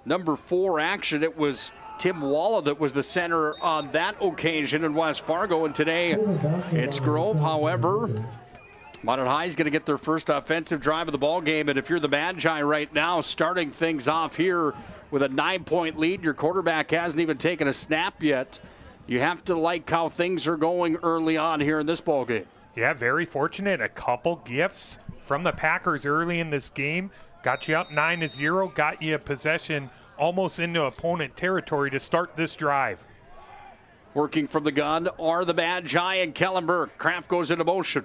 O: number 4 action. It was Tim Walla that was the center on that occasion in West Fargo, and today it's Grove. However, Minot High is going to get their first offensive drive of the ball game, and if you're the Magi right now, starting things off here with a 9-point lead, your quarterback hasn't even taken a snap yet. You have to like how things are going early on here in this ball game.
P: Yeah, very fortunate. A couple gifts from the Packers early in this game. Got you up 9-0, got you a possession almost into opponent territory to start this drive.
O: Working from the gun are the Magi and Kellenberg. Kraft goes into motion.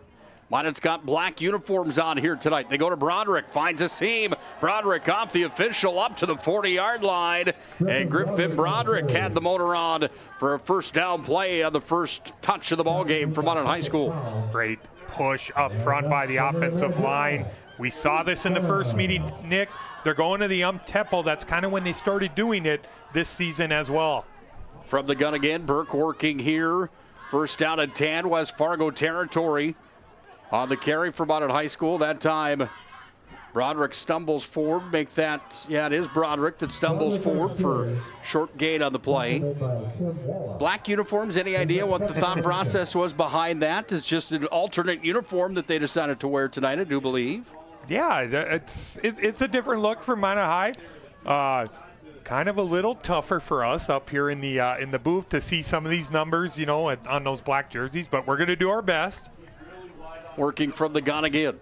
O: Minot's got black uniforms on here tonight. They go to Broderick, finds a seam. Broderick off the official up to the 40-yard line. And Griffin Broderick had the motor on for a first down play on the first touch of the ball game for Minot High School.
P: Great push up front by the offensive line. We saw this in the first meeting, Nick. They're going to the tempo. That's kind of when they started doing it this season as well.
O: From the gun again, Burke working here. First down and 10, West Fargo territory. On the carry for Minot High School, that time Broderick stumbles forward. Make that, yeah, it is Broderick that stumbles forward for short gain on the play. Black uniforms, any idea what the thought process was behind that? It's just an alternate uniform that they decided to wear tonight, I do believe.
P: Yeah, it's a different look for Minot High. Kind of a little tougher for us up here in the booth to see some of these numbers, on those black jerseys, but we're going to do our best.
O: Working from the gun again.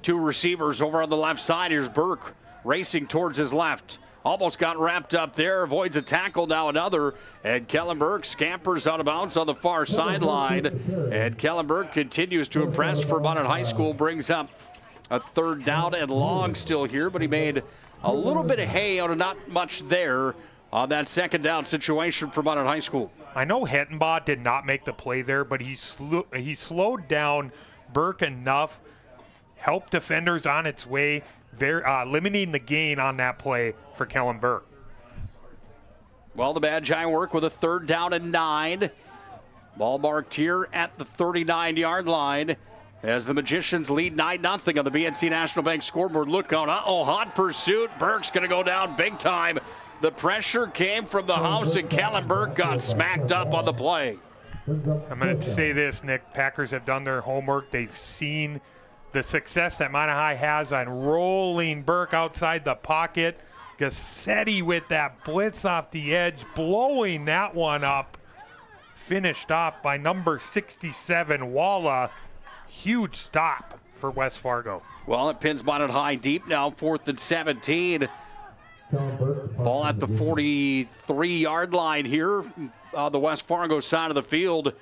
O: 2 receivers over on the left side. Here's Burke racing towards his left. Almost got wrapped up there. Avoids a tackle, now another. And Kellenberg scampers out of bounds on the far sideline. And Kellenberg continues to impress for Minot High School. Brings up a 3rd down and long still here, but he made a little bit of hay out of not much there on that 2nd down situation for Minot High School.
P: I know Hettenbaugh did not make the play there, but he slowed down Burke enough, helped defenders on its way, limiting the gain on that play for Kellen Burke.
O: Well, the Magi work with a 3rd down and 9. Ball marked here at the 39-yard line. as the Magicians lead 9-0 on the BNC National Bank scoreboard. Look out. hot pursuit. Burke's going to go down big time. The pressure came from the house, and Kellen Burke got smacked up on the play.
P: I'm going to say this, Nick. Packers have done their homework. They've seen the success that Minot High has on rolling Burke outside the pocket. Gassetti with that blitz off the edge, blowing that one up. Finished off by number 67, Walla. Huge stop for West Fargo.
O: Well, it pins Minot High deep now, 4th and 17. Ball at the 43-yard line here, the West Fargo side of the field.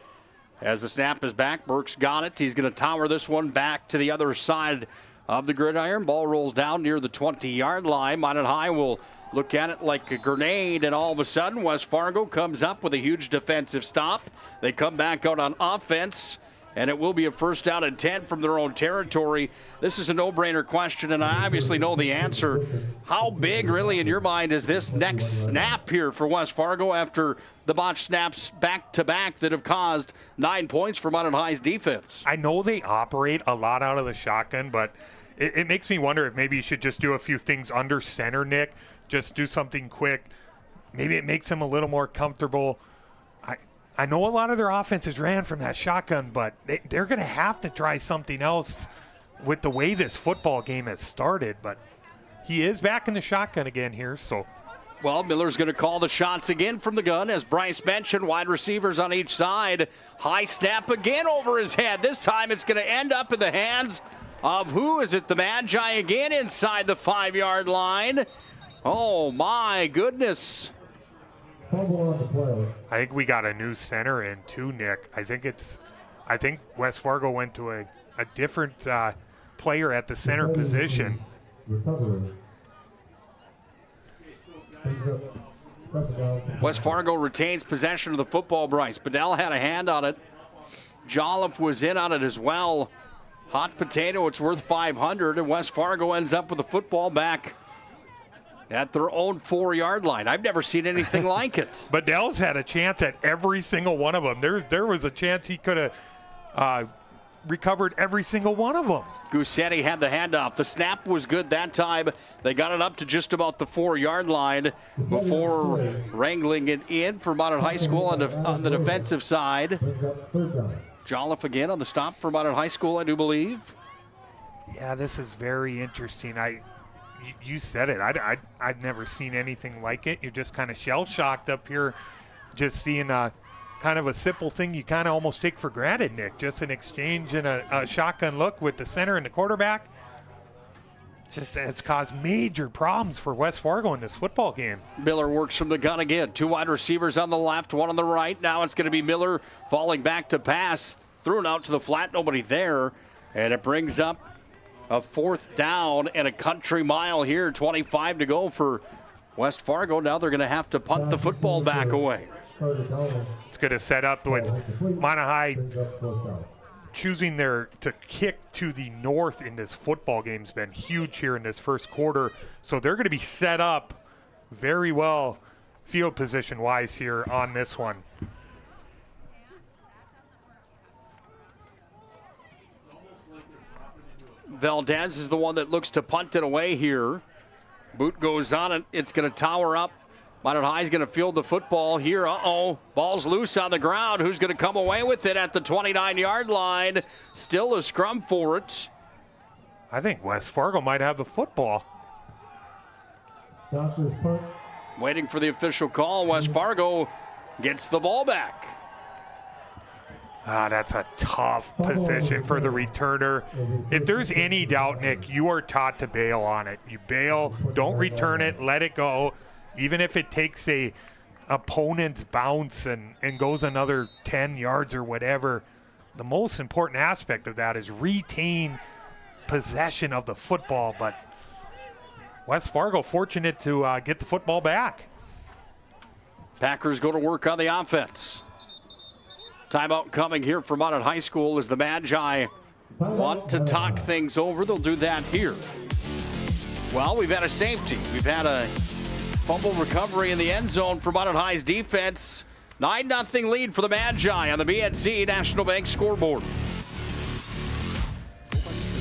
O: As the snap is back, Burke's got it. He's going to tower this one back to the other side of the gridiron. Ball rolls down near the 20-yard line. Minot High will look at it like a grenade, and all of a sudden, West Fargo comes up with a huge defensive stop. They come back out on offense, and it will be a 1st down and 10 from their own territory. This is a no-brainer question, and I obviously know the answer. How big, really, in your mind, is this next snap here for West Fargo after the botched snaps back-to-back that have caused 9 points for Minot High's defense?
P: I know they operate a lot out of the shotgun, but it makes me wonder if maybe you should just do a few things under center, Nick. Just do something quick. Maybe it makes them a little more comfortable. I know a lot of their offenses ran from that shotgun, but they're going to have to try something else with the way this football game has started. But he is back in the shotgun again here, so.
O: Well, Miller's going to call the shots again from the gun. As Bryce mentioned, wide receivers on each side. High snap again over his head. This time it's going to end up in the hands of who is it? The Magi again inside the 5-yard line. Oh, my goodness.
P: I think we got a new center in too, Nick. I think West Fargo went to a different player at the center position.
O: West Fargo retains possession of the football, Bryce. Bedell had a hand on it. Jolliffe was in on it as well. Hot potato, it's worth $500, and West Fargo ends up with the football back at their own 4-yard line. I've never seen anything like it.
P: Bedell's had a chance at every single one of them. There was a chance he could have recovered every single one of them.
O: Gussetti had the handoff. The snap was good that time. They got it up to just about the 4-yard line before wrangling it in for Minot High School on the defensive side. Jolliffe again on the stop for Minot High School, I do believe.
P: Yeah, this is very interesting. You said it. I've never seen anything like it. You're just kind of shell-shocked up here, just seeing kind of a simple thing you kind of almost take for granted, Nick. Just an exchange and a shotgun look with the center and the quarterback. It's caused major problems for West Fargo in this football game.
O: Miller works from the gun again. 2 wide receivers on the left, 1 on the right. Now it's going to be Miller falling back to pass. Threw it out to the flat, nobody there. And it brings up a 4th down and a country mile here. 25 to go for West Fargo. Now they're going to have to punt the football back away.
P: It's going to set up with Minot High choosing to kick to the north in this football game has been huge here in this first quarter. So they're going to be set up very well field position-wise here on this one.
O: Valdez is the one that looks to punt it away here. Boot goes on it. It's going to tower up. Minot High's going to field the football here. Ball's loose on the ground. Who's going to come away with it at the 29-yard line? Still a scrum for it.
P: I think West Fargo might have the football.
O: Waiting for the official call. West Fargo gets the ball back.
P: That's a tough position for the returner. If there's any doubt, Nick, you are taught to bail on it. You bail, don't return it, let it go. Even if it takes a opponent's bounce and goes another 10 yards or whatever, the most important aspect of that is retain possession of the football. But West Fargo fortunate to get the football back.
O: Packers go to work on the offense. Timeout coming here from Minot High School as the Magi want to talk things over. They'll do that here. Well, we've had a safety. We've had a fumble recovery in the end zone for Minot High's defense. 9-0 lead for the Magi on the BNC National Bank scoreboard.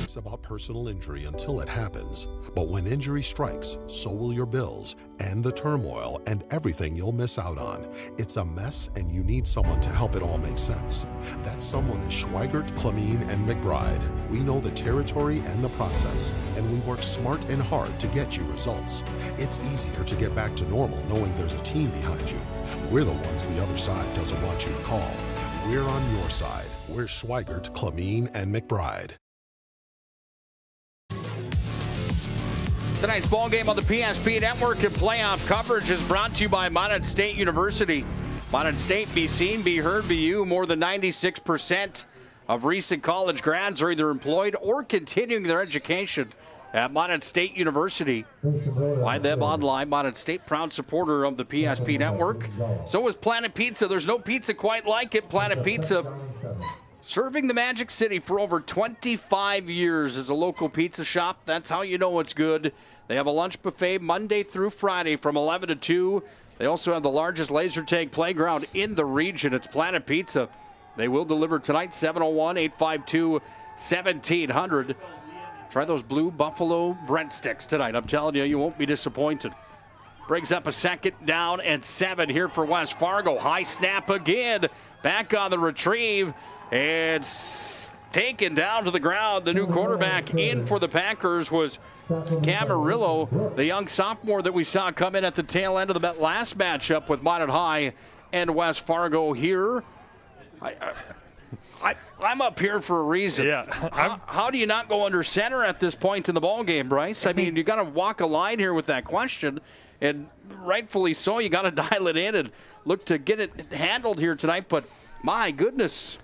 T: thinks about personal injury until it happens. But when injury strikes, so will your bills and the turmoil and everything you'll miss out on. It's a mess and you need someone to help it all make sense. That someone is Schweigert, Clemene, and McBride. We know the territory and the process, and we work smart and hard to get you results. It's easier to get back to normal knowing there's a team behind you. We're the ones the other side doesn't want you to call. We're on your side. We're Schweigert, Clemene, and McBride.
O: Tonight's ball game on the PSP Network and playoff coverage is brought to you by Minot State University. Minot State, be seen, be heard, be you. More than 96% of recent college grads are either employed or continuing their education at Minot State University. Find them online. Minot State, proud supporter of the PSP Network. So is Planet Pizza. There's no pizza quite like it. Planet Pizza, serving the Magic City for over 25 years as a local pizza shop. That's how you know it's good. They have a lunch buffet Monday through Friday from 11 to 2. They also have the largest laser tag playground in the region. It's Planet Pizza. They will deliver tonight, 701-852-1700. Try those blue buffalo breadsticks tonight. I'm telling you, you won't be disappointed. Brings up a 2nd down and 7 here for West Fargo. High snap again. Back on the retrieve. It's taken down to the ground. The new quarterback in for the Packers was Camarillo, the young sophomore that we saw come in at the tail end of the last matchup with Minot High and West Fargo here. I'm up here for a reason.
P: Yeah.
O: How do you not go under center at this point in the ball game, Bryce? I mean, you got to walk a line here with that question, and rightfully so. You got to dial it in and look to get it handled here tonight. But my goodness.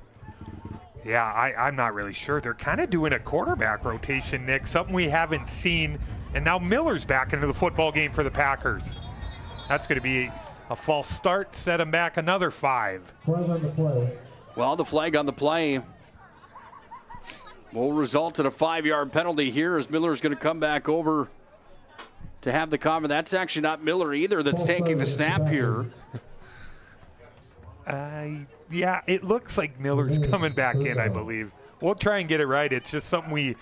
P: Yeah, I'm not really sure. They're kind of doing a quarterback rotation, Nick, something we haven't seen. And now Miller's back into the football game for the Packers. That's going to be a false start, set him back another 5.
O: Well, the flag on the play will result in a 5-yard penalty here as Miller's going to come back over to have the cover. That's actually not Miller either that's taking the snap here.
P: Yeah, it looks like Miller's coming back in, I believe. We'll try and get it right. It's just something we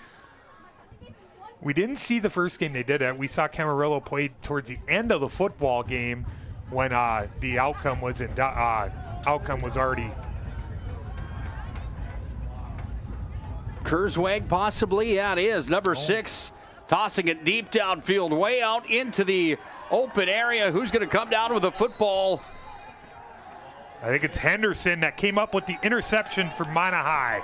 P: didn't see the first game they did it. We saw Camarillo play towards the end of the football game when the outcome was already.
O: Kurzweg possibly, yeah, it is. Number 6, tossing it deep downfield, way out into the open area. Who's going to come down with a football?
P: I think it's Henderson that came up with the interception for Minot High.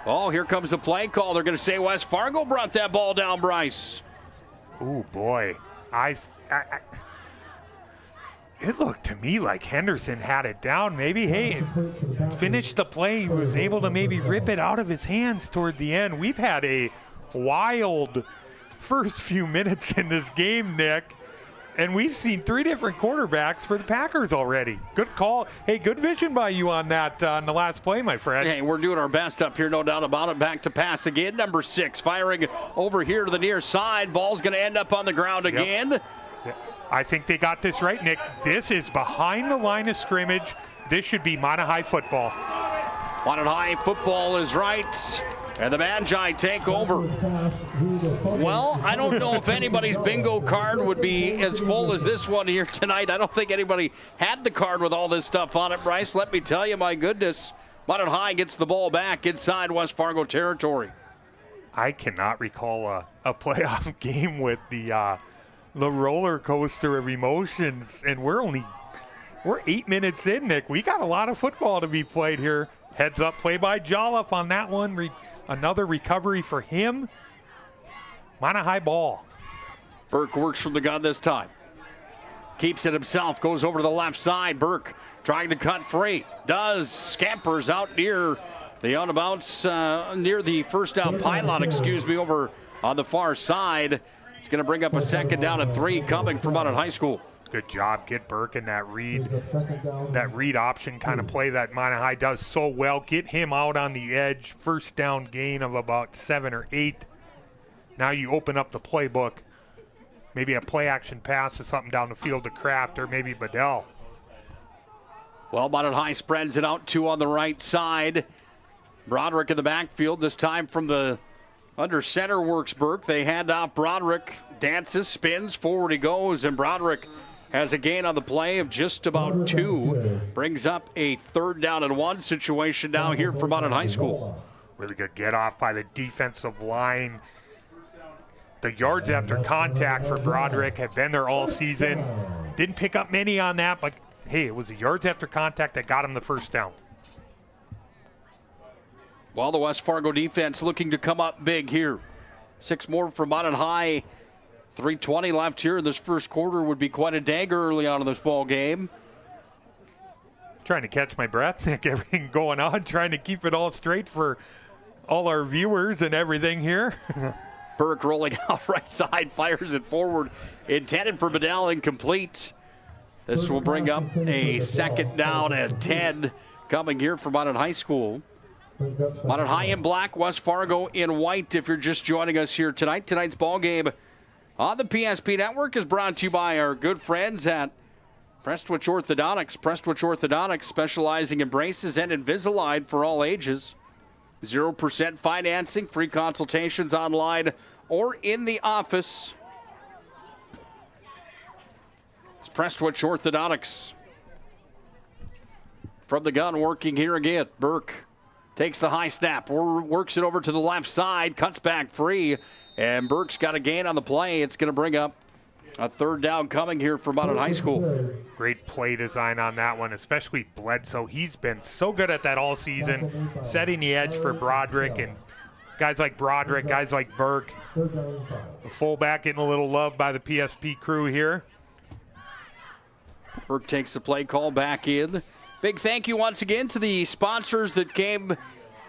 O: Oh, here comes the play call. They're going to say West Fargo brought that ball down, Bryce.
P: Oh, boy. It looked to me like Henderson had it down. Maybe, hey, finished the play. He was able to maybe rip it out of his hands toward the end. We've had a wild first few minutes in this game, Nick, and we've seen 3 different quarterbacks for the Packers already. Good call. Hey, good vision by you on that on the last play, my friend.
O: Hey, we're doing our best up here, no doubt about it. Back to pass again. Number 6 firing over here to the near side. Ball's going to end up on the ground again.
P: Yep. I think they got this right, Nick. This is behind the line of scrimmage. This should be Minot High football.
O: Minot High football is right. And the Magi take over. Well, I don't know if anybody's bingo card would be as full as this one here tonight. I don't think anybody had the card with all this stuff on it, Bryce. Let me tell you, my goodness. Minot High gets the ball back inside West Fargo territory.
P: I cannot recall a playoff game with the roller coaster of emotions, and we're 8 minutes in, Nick. We got a lot of football to be played here. Heads up play by Jolliffe on that one. Another recovery for him. Minot High ball.
O: Burke works from the gun this time. Keeps it himself, goes over to the left side. Burke trying to cut free. Does. Scampers out near the out of bounds, near the first down pylon, over on the far side. It's going to bring up a 2nd down and 3 coming from Minot High School.
P: Good job. Get Burke in that read option kind of play that Minot High does so well. Get him out on the edge. First down gain of about 7 or 8. Now you open up the playbook. Maybe a play action pass or something down the field to Kraft or maybe Bedell.
O: Well, Minot High spreads it out 2 on the right side. Broderick in the backfield, this time from the under center works Burke. They hand off Broderick, dances, spins, forward he goes, and Broderick has a gain on the play of just about 2. Brings up a 3rd down and 1 situation now here for Minot High School.
P: Really good get off by the defensive line. The yards after contact for Broderick have been there all season. Didn't pick up many on that, but hey, it was the yards after contact that got him the 1st down.
O: Well, the West Fargo defense looking to come up big here. 6 more for Minot High. 3:20 left here in this first quarter. Would be quite a dagger early on in this ball game.
P: Trying to catch my breath, Nick. Everything going on, trying to keep it all straight for all our viewers and everything here.
O: Burke rolling out right side, fires it forward. Intended for Bedell, incomplete. This will bring up a 2nd down and 10 coming here for Minot High School. Minot High in black, West Fargo in white. If you're just joining us here tonight, tonight's ball game on the PSP Network is brought to you by our good friends at Prestwich Orthodontics. Prestwich Orthodontics, specializing in braces and Invisalign for all ages. 0% financing, free consultations online or in the office. It's Prestwich Orthodontics. From the gun, working here again. Burke takes the high snap, works it over to the left side, cuts back free, and Burke's got a gain on the play. It's going to bring up a 3rd down coming here for Minot High School.
P: Great play design on that one, especially Bledsoe. He's been so good at that all season, setting the edge for Broderick, and guys like Broderick, guys like Burke. The fullback getting a little love by the PSP crew here.
O: Burke takes the play call back in. Big thank you once again to the sponsors that came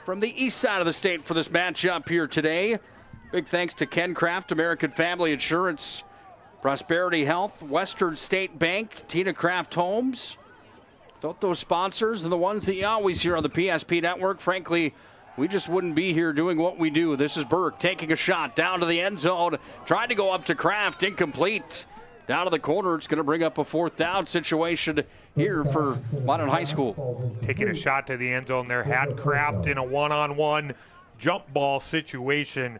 O: from the east side of the state for this matchup here today. Big thanks to Ken Kraft, American Family Insurance, Prosperity Health, Western State Bank, Tina Kraft Homes. Without those sponsors and the ones that you always hear on the PSP Network, frankly, we just wouldn't be here doing what we do. This is Burke taking a shot down to the end zone, trying to go up to Kraft, incomplete. Down to the corner, it's going to bring up a 4th down situation here for Minot High School.
P: Taking a shot to the end zone there, had Kraft in a one-on-one jump ball situation.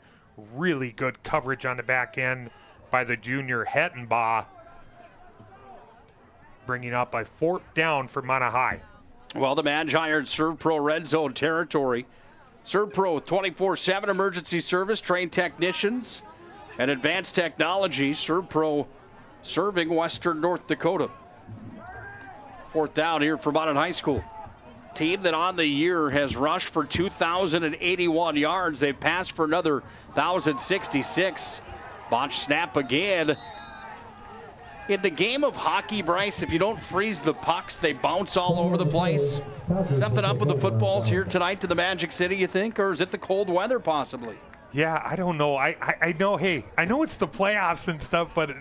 P: Really good coverage on the back end by the junior Hettenbaugh, bringing up a 4th down for Minot High.
O: Well, the Magi are in ServPro red zone territory. ServPro 24/7 emergency service, trained technicians, and advanced technology. ServPro serving Western North Dakota. 4th down here for Minot High School. Team that on the year has rushed for 2,081 yards. They've passed for another 1,066. Botch snap again. In the game of hockey, Bryce, if you don't freeze the pucks, they bounce all over the place. Something up with the footballs here tonight to the Magic City, you think? Or is it the cold weather possibly?
P: Yeah, I don't know. I know, hey, I know it's the playoffs and stuff, but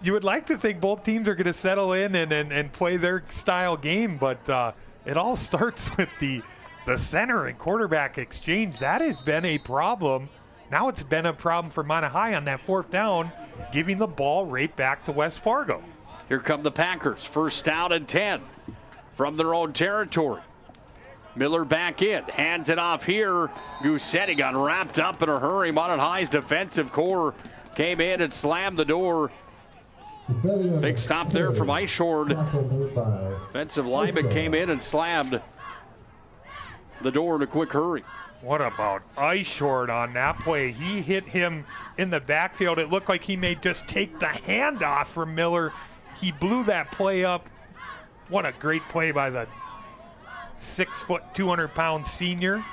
P: you would like to think both teams are going to settle in and play their style game, but it all starts with the center and quarterback exchange. That has been a problem. Now it's been a problem for Minot High on that 4th down, giving the ball right back to West Fargo.
O: Here come the Packers, 1st down and 10 from their own territory. Miller back in, hands it off here. Gussetti got wrapped up in a hurry. Minot High's defensive core came in and slammed the door. Big stop there from Eichhorn. Defensive lineman came in and slammed the door in a quick hurry.
P: What about Eichhorn on that play? He hit him in the backfield. It looked like he may just take the handoff from Miller. He blew that play up. What a great play by the 6', 200-pound senior.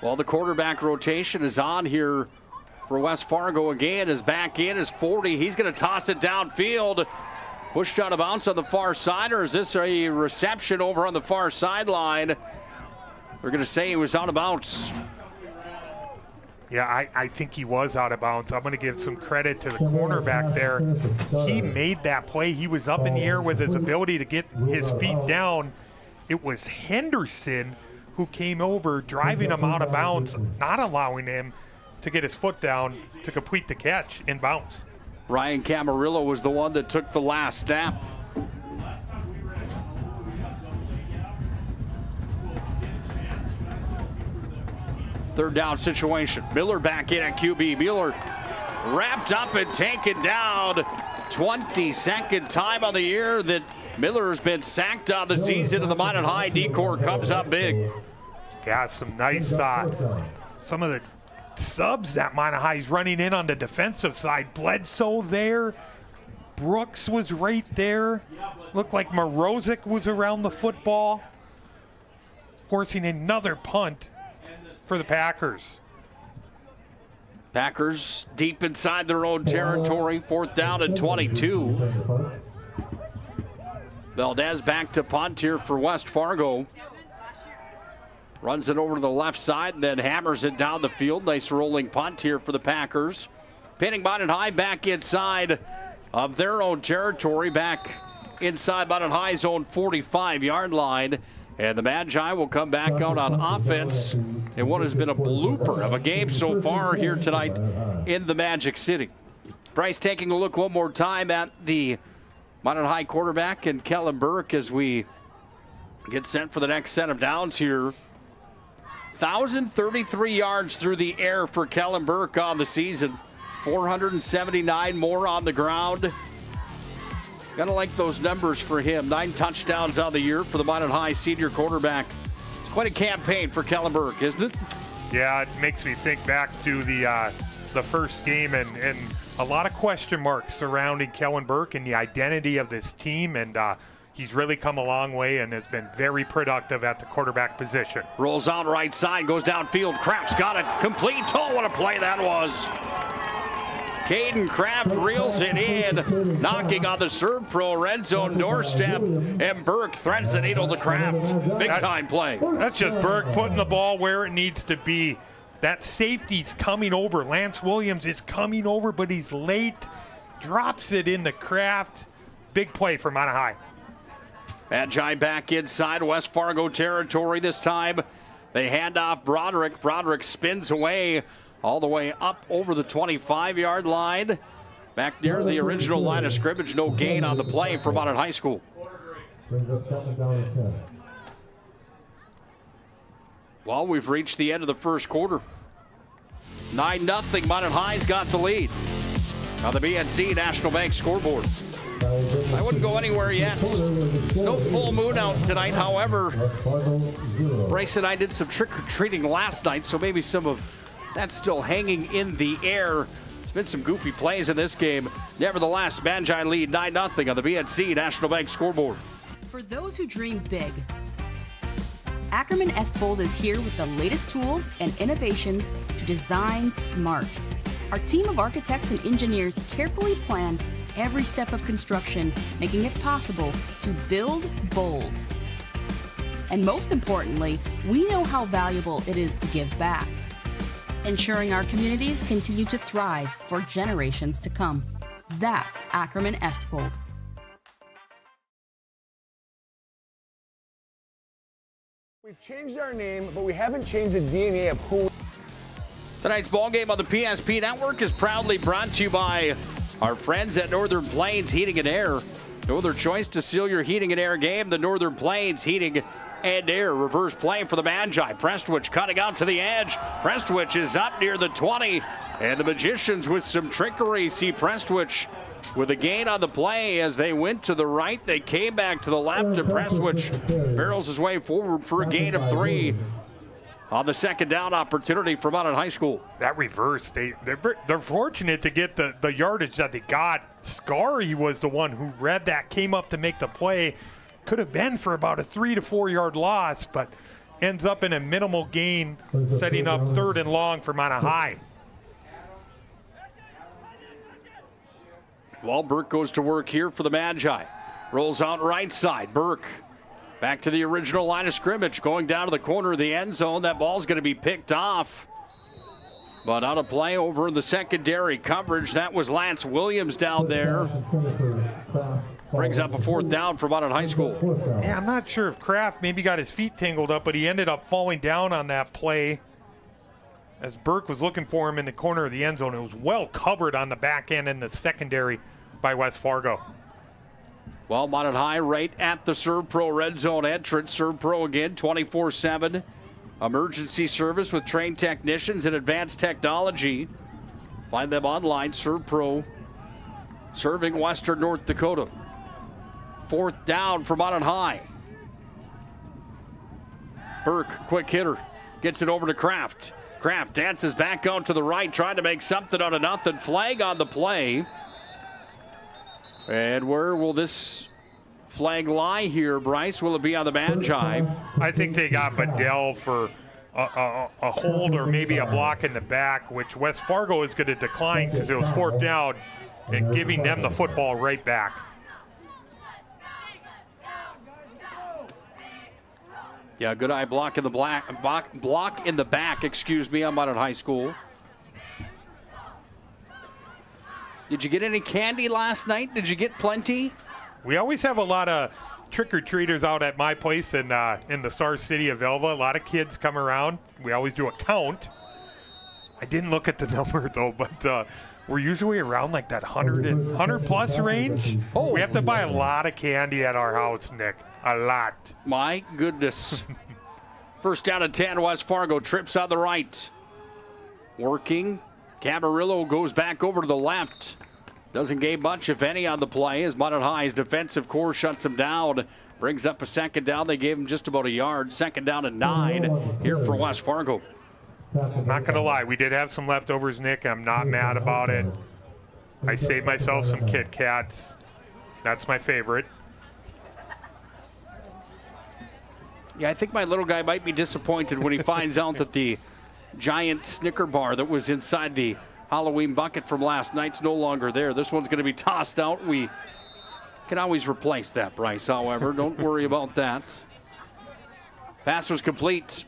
O: Well, the quarterback rotation is on here for West Fargo again. Is back in, is 40. He's going to toss it downfield. Pushed out of bounds on the far side, or is this a reception over on the far sideline? We're going to say he was out of bounds.
P: Yeah, I think he was out of bounds. I'm going to give some credit to the cornerback there. He made that play. He was up in the air with his ability to get his feet down. It was Henderson who came over, driving him out of bounds, not allowing him to get his foot down to complete the catch in bounds.
O: Ryan Camarillo was the one that took the last snap. Third down situation. Miller back in at QB. Miller wrapped up and taken down. 22nd time on the year that Miller has been sacked on the season, and the Minot High D-Corps comes up big.
P: Yeah, some nice, some of the subs that Minot High is running in on the defensive side. Bledsoe there. Brooks was right there. Looked like Morozic was around the football. Forcing another punt for the Packers.
O: Packers deep inside their own territory. 4th down and 22. Valdez back to punt here for West Fargo. Runs it over to the left side and then hammers it down the field. Nice rolling punt here for the Packers. Pinning Minot High back inside of their own territory, back inside Minot High's own 45-yard line. And the Magi will come back out on offense in what has been a blooper of a game so far here tonight in the Magic City. Bryce taking a look one more time at the Minot High quarterback and Kellen Burke as we get set for the next set of downs here. 1,033 yards through the air for Kellen Burke on the season. 479 more on the ground. Gotta like those numbers for him. 9 touchdowns on the year for the Minot High senior quarterback. It's quite a campaign for Kellen Burke, isn't it?
P: Yeah, it makes me think back to the first game and a lot of question marks surrounding Kellen Burke and the identity of this team, and he's really come a long way and has been very productive at the quarterback position.
O: Rolls out right side, goes downfield. Kraft's got it complete. Oh, what a play that was. Caden Kraft reels it in, knocking on the Serve Pro red zone doorstep, and Burke threads the needle to Kraft. Big time play.
P: That's just Burke putting the ball where it needs to be. That safety's coming over. Lance Williams is coming over, but he's late. Drops it into Kraft. Big play for Minot High.
O: Magi back inside West Fargo territory this time. They hand off Broderick. Broderick spins away all the way up over the 25-yard line. Back near the original line of scrimmage. No gain on the play for Minot High School. Well, we've reached the end of the first quarter. 9-0, Minot High's got the lead on the BNC National Bank scoreboard. I wouldn't go anywhere yet. No full moon out tonight. However, Bryce and I did some trick-or-treating last night, so maybe some of that's still hanging in the air. There's been some goofy plays in this game. Nevertheless, Magi lead 9-0 on the BNC National Bank scoreboard.
U: For those who dream big, Ackerman Estvold is here with the latest tools and innovations to design smart. Our team of architects and engineers carefully plan every step of construction, making it possible to build bold. And most importantly, we know how valuable it is to give back, ensuring our communities continue to thrive for generations to come. That's Ackerman Estvold.
R: We've changed our name, but we haven't changed the DNA of who.
O: Tonight's ballgame on the PSP Network is proudly brought to you by our friends at Northern Plains Heating and Air. No other choice to seal your heating and air game than Northern Plains Heating and Air. Reverse play for the Magi. Prestwich cutting out to the edge. Prestwich is up near the 20. And the Magicians with some trickery. See Prestwich with a gain on the play as they went to the right. They came back to the left, and Prestwich barrels his way forward for a gain of 3 on the second down opportunity for Minot High School.
P: That reverse, they're fortunate to get the yardage that they got. Scary was the one who read that, came up to make the play. Could have been for about a 3 to 4 yard loss, but ends up in a minimal gain, setting up 3rd and long for Minot High.
O: Well, Burke goes to work here for the Magi. Rolls out right side. Burke back to the original line of scrimmage, going down to the corner of the end zone. That ball's going to be picked off. But out of play over in the secondary coverage. That was Lance Williams down there. Brings up a 4th down for Minot High School.
P: Yeah, I'm not sure if Kraft maybe got his feet tangled up, but he ended up falling down on that play. as Burke was looking for him in the corner of the end zone. It was well covered on the back end and the secondary by West Fargo.
O: Well, Minot High right at the ServPro red zone entrance. ServPro again, 24/7 emergency service with trained technicians and advanced technology. Find them online, ServPro, serving Western North Dakota. 4th down for Minot High. Burke, quick hitter, gets it over to Kraft. Kraft dances back out to the right, trying to make something out of nothing. Flag on the play. And where will this flag lie here, Bryce? Will it be on the Magi?
P: I think they got Bedell for a hold or maybe a block in the back, which West Fargo is going to decline because it was 4th down and giving them the football right back.
O: Yeah, good eye block in the block in the back, excuse me, I'm out at high school. Did you get any candy last night? Did you get plenty?
P: We always have a lot of trick-or-treaters out at my place in the Star City of Elva. A lot of kids come around. We always do a count. I didn't look at the number, though, but we're usually around like that 100-plus range.
O: Oh.
P: We have to buy a lot of candy at our house, Nick. A lot.
O: My goodness. 1st down and 10, West Fargo trips on the right. Working. Camarillo goes back over to the left. Doesn't gain much, if any, on the play as Minot High's defensive core shuts him down. Brings up a 2nd down. They gave him just about a yard. 2nd down and 9 here for West Fargo.
P: Not going to lie, we did have some leftovers, Nick. I'm not mad about it. I saved myself some Kit Kats. That's my favorite.
O: Yeah, I think my little guy might be disappointed when he finds out that the giant Snicker bar that was inside the Halloween bucket from last night's no longer there. This one's going to be tossed out. We can always replace that, Bryce, however. Don't worry about that. Pass was complete.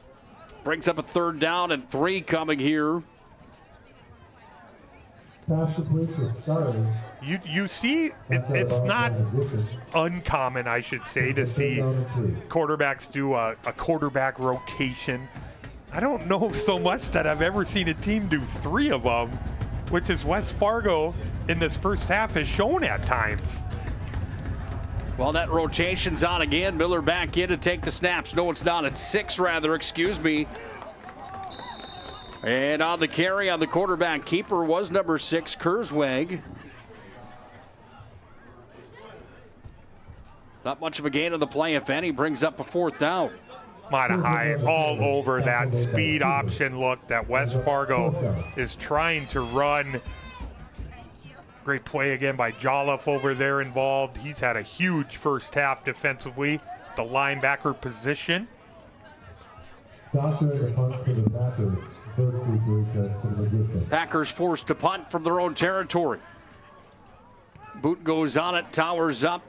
O: Brings up a 3rd down and 3 coming here.
P: You see, it's not uncommon, I should say, to see quarterbacks do a quarterback rotation. I don't know so much that I've ever seen a team do 3 of them, which is West Fargo in this first half has shown at times.
O: Well, that rotation's on again. Miller back in to take the snaps. No, it's not. It's 6 rather, excuse me. And on the carry on the quarterback keeper was number 6, Kurzweg. Not much of a gain on the play, if any. Brings up a 4th down.
P: Minot High all over that speed option look that West Fargo is trying to run. Great play again by Jolliffe over there involved. He's had a huge first half defensively. The linebacker position.
O: Packers forced to punt from their own territory. Boot goes on it, towers up,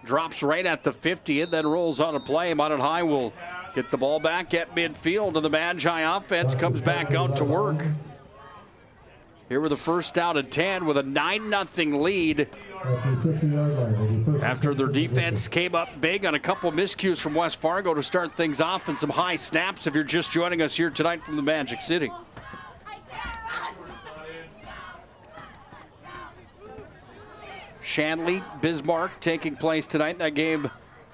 O: drops right at the 50 and then rolls on a play. Minot High will get the ball back at midfield and the Magi offense comes back out to work. Here with a 1st down and 10 with a 9-0 lead. After their defense came up big on a couple miscues from West Fargo to start things off and some high snaps if you're just joining us here tonight from the Magic City. Shanley, Bismarck taking place tonight. That game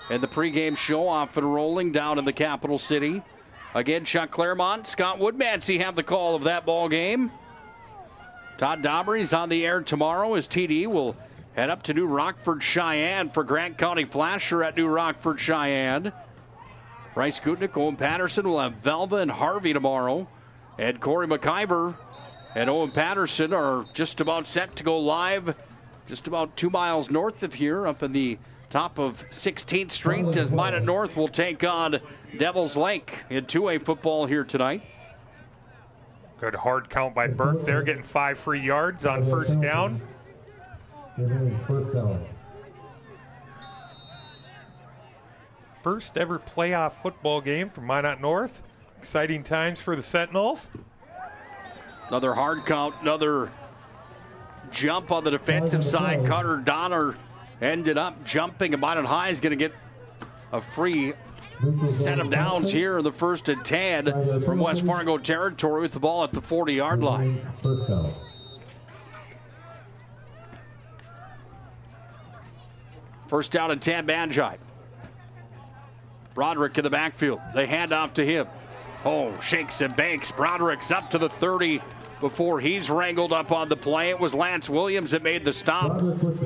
O: and the pregame show off and rolling down in the capital city. Again, Chuck Claremont, Scott Woodmansey have the call of that ball game. Todd Dobry's on the air tomorrow as TD will head up to New Rockford, Cheyenne for Grant County Flasher at New Rockford, Cheyenne. Bryce Gutknecht, Owen Patterson will have Velva and Harvey tomorrow. And Corey McIver and Owen Patterson are just about set to go live just about 2 miles north of here up in the top of 16th Street as Minot North will take on Devils Lake in 2A football here tonight.
P: Good hard count by Burke there, getting 5 free yards on 1st down. First ever playoff football game for Minot North. Exciting times for the Sentinels.
O: Another hard count, another jump on the defensive side. Carter Donner ended up jumping, and Minot High is going to get a free set of downs here in the 1st and 10 from West Fargo territory with the ball at the 40-yard line. First down and 10, Magi. Broderick in the backfield. They hand off to him. Oh, shakes and bakes. Broderick's up to the 30 before he's wrangled up on the play. It was Lance Williams that made the stop,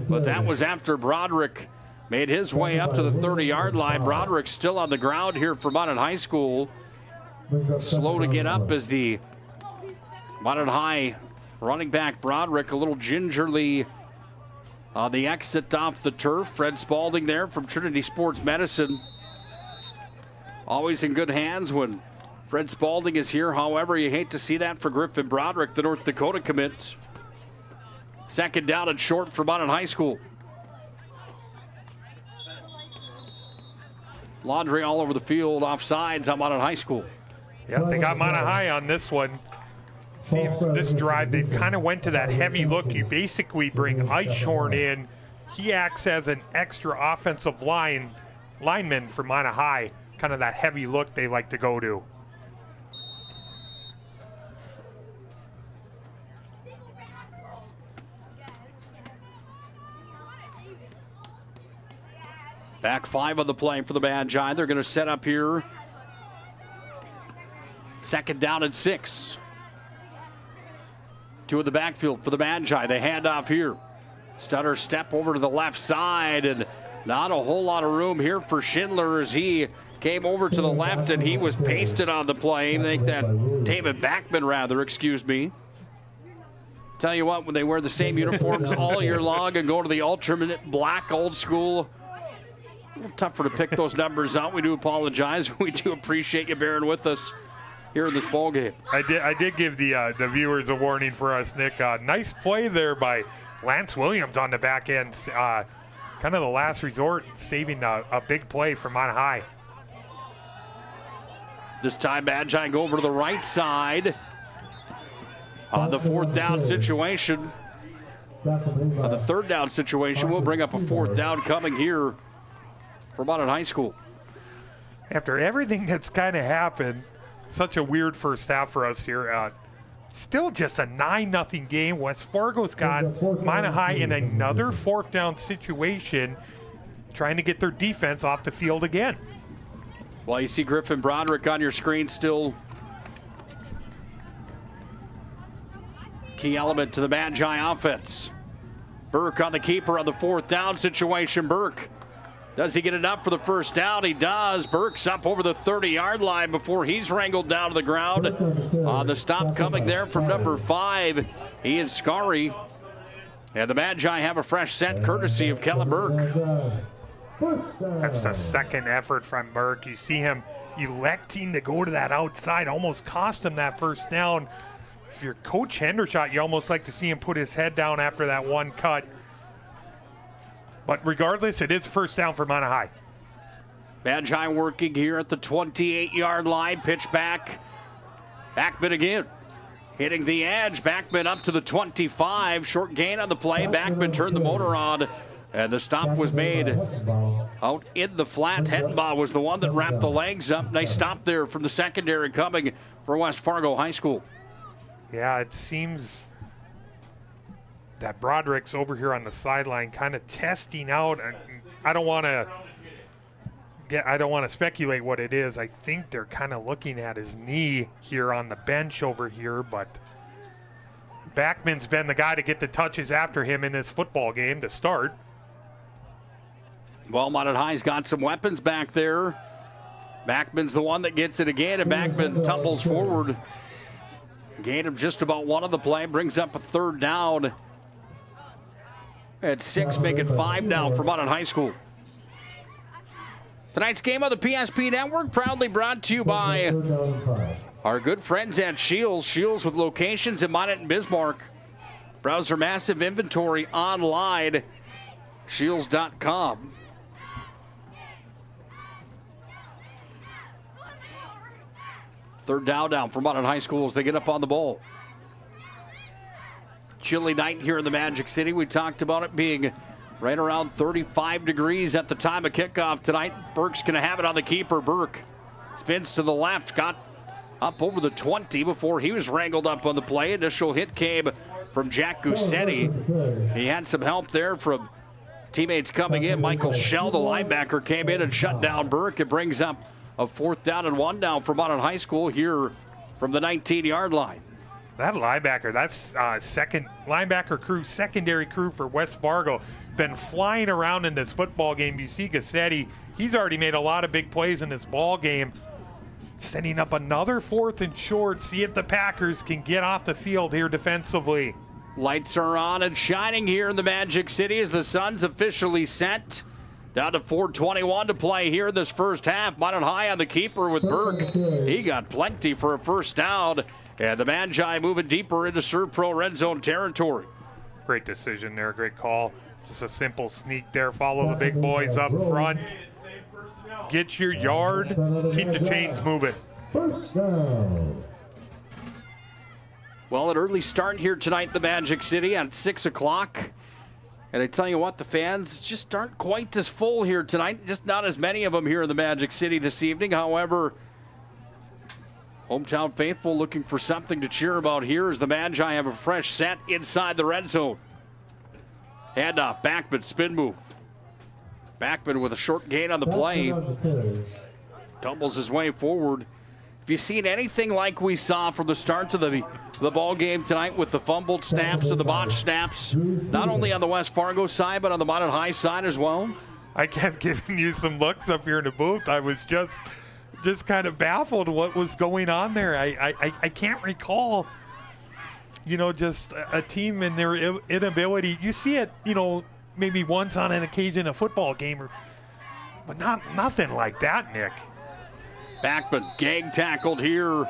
O: but that was after Broderick made his way up to the 30-yard line. Broderick's still on the ground here for Minot High School. Slow to get up as the Minot High running back Broderick a little gingerly on the exit off the turf. Fred Spalding there from Trinity Sports Medicine. Always in good hands when Fred Spalding is here. However, you hate to see that for Griffin Broderick, the North Dakota commit. Second down and short for Minot High School. Laundry all over the field, offsides on Minot High School.
P: Yeah, they got Minot High on this one. See, this drive, they've kind of went to that heavy look. You basically bring Eichhorn in. He acts as an extra offensive lineman for Minot High. Kind of that heavy look they like to go to.
O: Back 5 on the play for the Magi. They're going to set up here. Second down and 6. 2 in the backfield for the Magi. They hand off here. Stutter step over to the left side, and not a whole lot of room here for Schindler as he came over to the left and he was pasted on the play. I think that David Backman, excuse me. Tell you what, when they wear the same uniforms all year long and go to the alternate black old school, a little tougher to pick those numbers out. We do apologize. We do appreciate you bearing with us here in this ball game.
P: I did give the viewers a warning for us, Nick. Nice play there by Lance Williams on the back end. Kind of the last resort, saving a big play for Minot High.
O: This time, Magi go over to the right side on the 4th down situation. On the 3rd down situation, we'll bring up a 4th down coming here for Minot High School.
P: After everything that's kind of happened, such a weird first half for us here. Still just a 9-0 game. West Fargo's got Minot High in another 4th down situation, trying to get their defense off the field again.
O: Well, you see Griffin Broderick on your screen still. Key element to the Magi offense. Burke on the keeper on the 4th down situation. Burke, does he get enough for the first down? He does. Burke's up over the 30-yard line before he's wrangled down to the ground. The stop coming there from number 5, Ian Scary. And the Magi have a fresh set courtesy of Kellen Burke.
P: That's the second effort from Burke. You see him electing to go to that outside, almost cost him that first down. If you're Coach Hendershot, you almost like to see him put his head down after that one cut. But regardless, it is first down for Minot High.
O: Magi working here at the 28-yard line. Pitch back. Backman again. Hitting the edge. Backman up to the 25. Short gain on the play. Backman turned the motor on. And the stop was made out in the flat. Hettenbaugh was the one that wrapped the legs up. Nice stop there from the secondary coming for West Fargo High School.
P: Yeah, it seems that Broderick's over here on the sideline kind of testing out. I don't want to speculate what it is. I think they're kind of looking at his knee here on the bench over here, but Backman's been the guy to get the touches after him in this football game to start.
O: Well, Minot High's got some weapons back there. Backman's the one that gets it again, and Backman tumbles forward. Gain of just about one on the play, brings up a 3rd down. At 6, make it 5 now for Minot High School. Tonight's game on the PSP Network proudly brought to you by our good friends at Shields. Shields with locations in Minot and Bismarck. Browse their massive inventory online, shields.com. Third down for Minot High School as they get up on the ball. Chilly night here in the Magic City. We talked about it being right around 35 degrees at the time of kickoff tonight. Burke's going to have it on the keeper. Burke spins to the left, got up over the 20 before he was wrangled up on the play. Initial hit came from Jack Gussetti. He had some help there from teammates coming in. Michael Schell, the linebacker, came in and shut down Burke. It brings up a 4th down and 1 down for Minot High School here from the 19-yard line.
P: That linebacker, that's second linebacker crew, secondary crew for West Fargo, been flying around in this football game. You see Gussetti, he's already made a lot of big plays in this ball game. Setting up another 4th and short. See if the Packers can get off the field here defensively.
O: Lights are on and shining here in the Magic City as the sun's officially set. Down to 4:21 to play here in this first half. Minot High on the keeper with Burke. He got plenty for a first down. And the Magi moving deeper into Serve Pro red zone territory.
P: Great decision there, great call. Just a simple sneak there. Follow the big boys up front. Get your yard. Keep the chains moving.
O: Well, an early start here tonight in the Magic City at 6 o'clock. And I tell you what, the fans just aren't quite as full here tonight. Just not as many of them here in the Magic City this evening. However, hometown faithful looking for something to cheer about here as the Magi have a fresh set inside the red zone. Handoff, Backman, spin move. Backman with a short gain on the play. Tumbles his way forward. Have you seen anything like we saw from the start of the ball game tonight with the fumbled snaps and the botched snaps, not only on the West Fargo side, but on the Minot High side as well?
P: I kept giving you some looks up here in the booth. I was just kind of baffled what was going on there. I can't recall, just a team and their inability. You see it, maybe once on an occasion, a football game, but nothing like that, Nick.
O: Backman gang tackled here.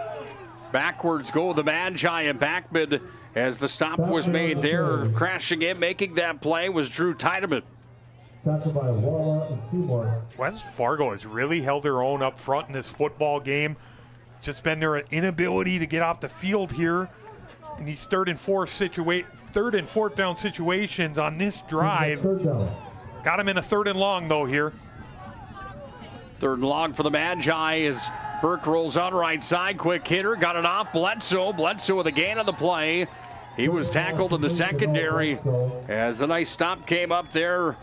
O: Backwards go the Magi, and Backman, as the stop was made there, crashing in, making that play was Drew Tiedemann.
P: West Fargo has really held their own up front in this football game. Just been their inability to get off the field here in these third and fourth down situations on this drive. Got him in a 3rd and long though here.
O: 3rd and long for the Magi as Burke rolls on right side. Quick hitter, got it off. Bledsoe with a gain on the play. He was tackled in the secondary as a nice stop came up there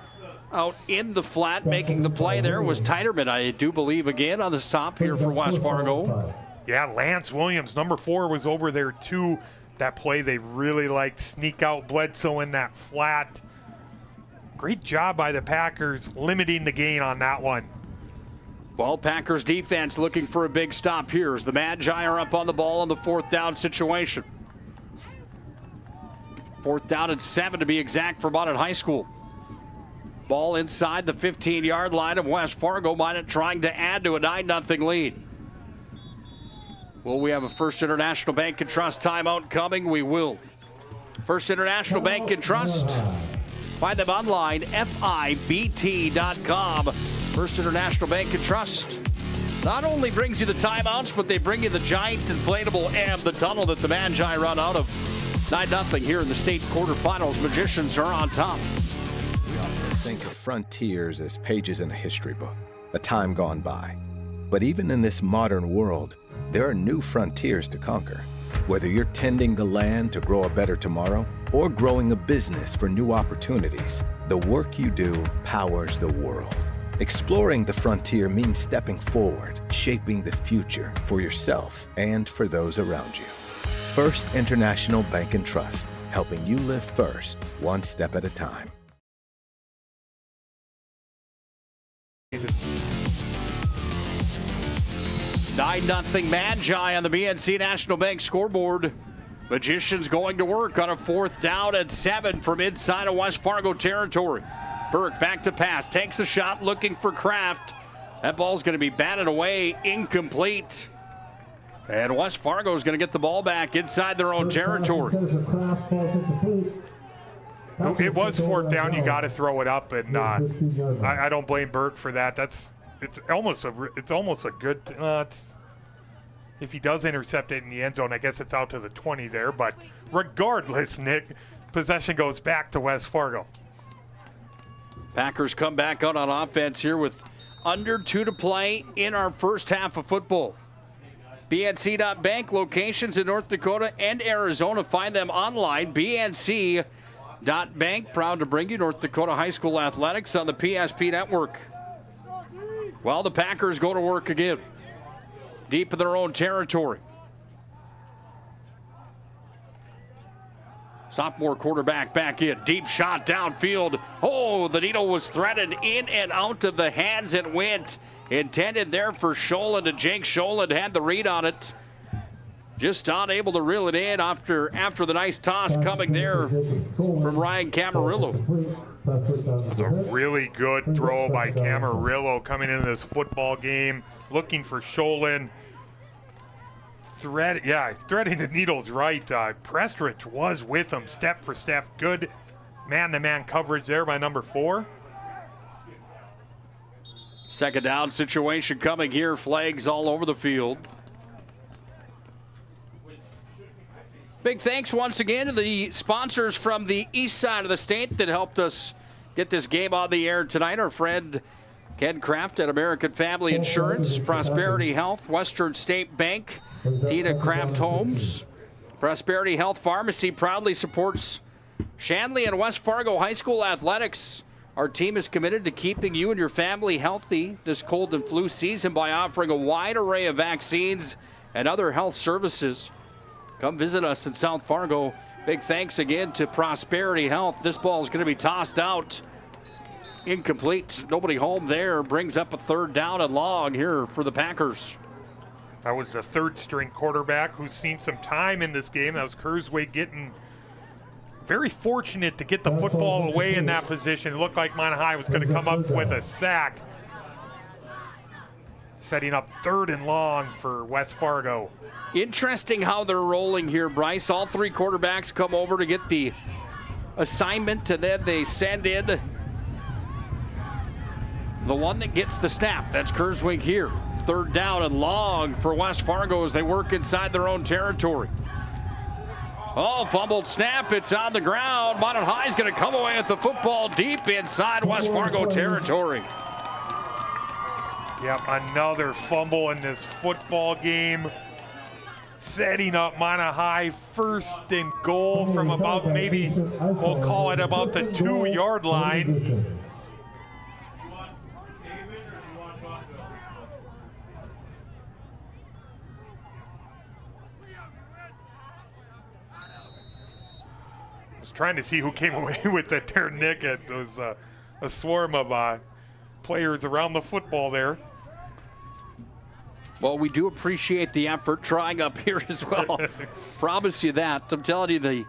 O: out in the flat. Making the play there was Tiedemann, I do believe, again on the stop here for West Fargo.
P: Yeah, Lance Williams, number 4, was over there too. That play they really liked. Sneak out Bledsoe in that flat. Great job by the Packers limiting the gain on that one.
O: Well, Packers defense looking for a big stop here as the Magi are up on the ball in the 4th down situation. 4th down and 7 to be exact for Minot High School. Ball inside the 15-yard line of West Fargo. Minot trying to add to a 9-0 lead. Will we have a First International Bank and Trust timeout coming? We will. First International Bank and Trust. Find them online, FIBT.com. First International Bank and Trust not only brings you the timeouts, but they bring you the giant inflatable M, the tunnel that the Magi run out of. 9-0 here in the state quarterfinals. Magicians are on top.
A: We often think of frontiers as pages in a history book, a time gone by. But even in this modern world, there are new frontiers to conquer. Whether you're tending the land to grow a better tomorrow or growing a business for new opportunities, the work you do powers the world. Exploring the frontier means stepping forward, shaping the future for yourself and for those around you. First International Bank and Trust, helping you live first, one step at a time.
O: Nine 9-0 Magi on the BNC National Bank scoreboard. Magicians going to work on a 4th down and 7 from inside of West Fargo territory. Burke back to pass, takes a shot, looking for Kraft. That ball's going to be batted away, incomplete. And West Fargo is going to get the ball back inside their own territory.
P: It was 4th down. You got to throw it up, and I don't blame Burke for that. It's almost a good. If he does intercept it in the end zone, I guess it's out to the 20 there. But regardless, Nick, possession goes back to West Fargo.
O: Packers come back out on offense here with under 2 to play in our first half of football. BNC.bank locations in North Dakota and Arizona. Find them online, BNC.bank. Proud to bring you North Dakota High School Athletics on the PSP Network. Well, the Packers go to work again, deep in their own territory. Sophomore quarterback back in. Deep shot downfield. Oh, the needle was threaded in and out of the hands. It went. Intended there for Scholand, and Jake Scholand had the read on it. Just not able to reel it in after the nice toss coming there from Ryan Camarillo.
P: It was a really good throw by Camarillo coming into this football game, looking for Scholand. Threading the needles right. Prestrich was with him step for step. Good man-to-man coverage there by number 4.
O: Second down situation coming here. Flags all over the field. Big thanks once again to the sponsors from the east side of the state that helped us get this game on the air tonight. Our friend Ken Kraft at American Family Insurance, Prosperity Health, Western State Bank, Tina Kraft Homes. Prosperity Health Pharmacy proudly supports Shanley and West Fargo High School athletics. Our team is committed to keeping you and your family healthy this cold and flu season by offering a wide array of vaccines and other health services. Come visit us in South Fargo. Big thanks again to Prosperity Health. This ball is going to be tossed out. Incomplete. Nobody home there. Brings up a 3rd down and long here for the Packers.
P: That was the 3rd-string quarterback who's seen some time in this game. That was Kurzweig getting very fortunate to get the football away in that position. It looked like Minot High was going to come up with a sack. Setting up 3rd and long for West Fargo.
O: Interesting how they're rolling here, Bryce. All 3 quarterbacks come over to get the assignment, and then they send in the one that gets the snap. That's Kurzweig here. 3rd down and long for West Fargo as they work inside their own territory. Oh, fumbled snap. It's on the ground. Minot High is going to come away with the football deep inside West Fargo territory.
P: Yep, another fumble in this football game. Setting up Minot High 1st and goal from about maybe, we'll call it about the 2-yard line. Trying to see who came away with it there, Nick. It was a swarm of players around the football there.
O: Well, we do appreciate the effort trying up here as well. Promise you that. I'm telling you, the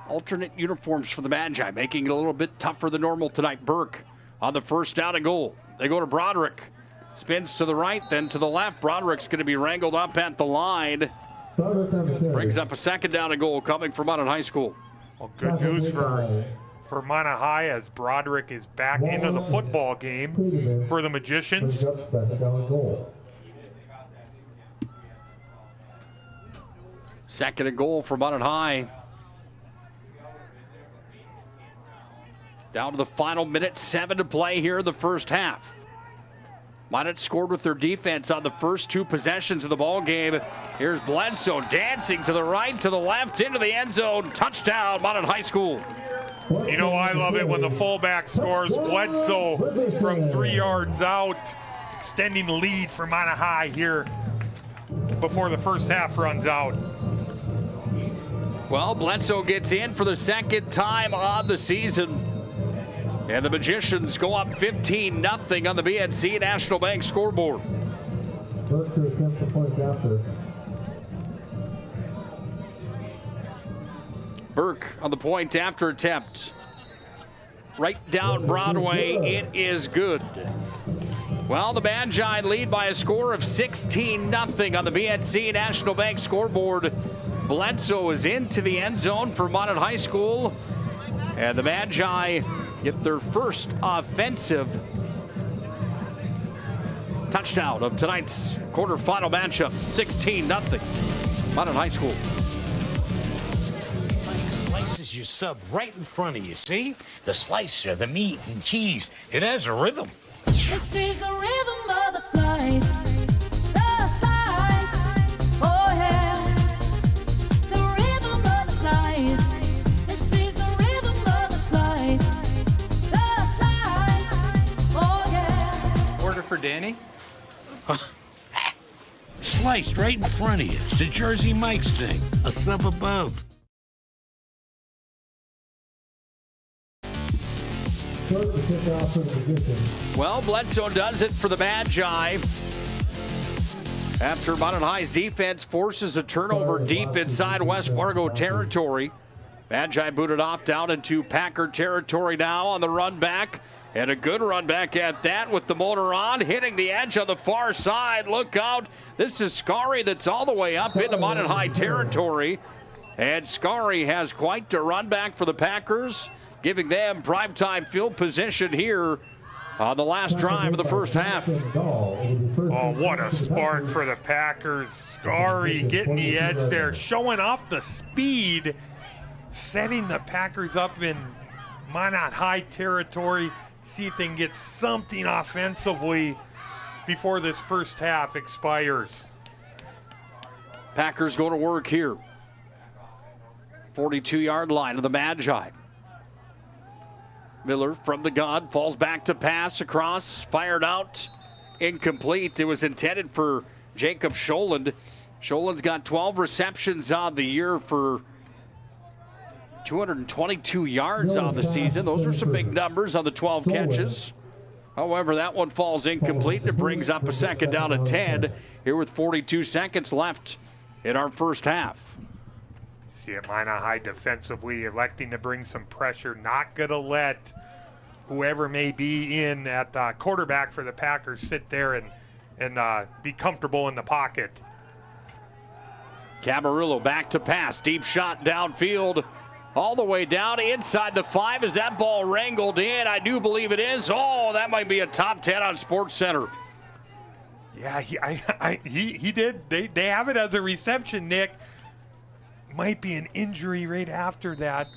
O: alternate uniforms for the Magi making it a little bit tougher than normal tonight. Burke on the 1st down and goal. They go to Broderick. Spins to the right, then to the left. Broderick's going to be wrangled up at the line. Brings up a 2nd down and goal coming from Minot High School.
P: Well, good news for Minot High as Broderick is back into the football game for the Magicians.
O: 2nd and goal for Minot High. Down to the final minute, 7 to play here in the first half. Minot scored with their defense on the first 2 possessions of the ball game. Here's Bledsoe dancing to the right, to the left, into the end zone. Touchdown, Minot High School.
P: You know, I love it when the fullback scores. Bledsoe from 3 yards out, extending the lead for Minot High here before the first half runs out.
O: Well, Bledsoe gets in for the 2nd time on the season. And the Magicians go up 15-0 on the BNC National Bank scoreboard. Burke on the point after attempt. Right down Broadway, it is good. Well, the Magi lead by a score of 16-0 on the BNC National Bank scoreboard. Bledsoe is into the end zone for Minot High School. And the Magi get their first offensive touchdown of tonight's quarterfinal matchup. 16-0. Minot High School.
C: Slices your sub right in front of you, see? The slicer, the meat and cheese, it has a rhythm.
V: This is the rhythm of the slice. The slice. Oh, yeah. The rhythm of the slice. This is the rhythm of the slice. The slice. Oh, yeah.
M: Order for Danny?
C: Sliced right in front of you. It's a Jersey Mike's thing. A sub above.
O: Well, Bledsoe does it for the Magi. After Minot High's defense forces a turnover deep inside West Fargo territory. Magi booted off down into Packer territory now on the run back. And a good run back at that with the motor on, hitting the edge on the far side. Look out. This is Scary that's all the way up into Minot High territory. And Scary has quite a run back for the Packers, giving them primetime field position here on the last drive of the first half.
P: Oh, what a spark for the Packers. Scary getting the edge there, showing off the speed, setting the Packers up in Minot High territory. See if they can get something offensively before this first half expires.
O: Packers go to work here. 42-yard line of the Magi. Miller from the gun, falls back to pass across, fired out, incomplete. It was intended for Jacob Scholand. Scholand's got 12 receptions on the year for 222 yards on the season. Those are some big numbers on the 12 catches. However, that one falls incomplete, and it brings up a second down and 10 here with 42 seconds left in our first half.
P: See it, Minot High defensively electing to bring some pressure, not going to let whoever may be in at quarterback for the Packers sit there and be comfortable in the pocket.
O: Camarillo back to pass, deep shot downfield, all the way down inside the 5. Is that ball wrangled in? I do believe it is. Oh, that might be a top 10 on SportsCenter.
P: Yeah, he did. They have it as a reception, Nick. Might be an injury right after that.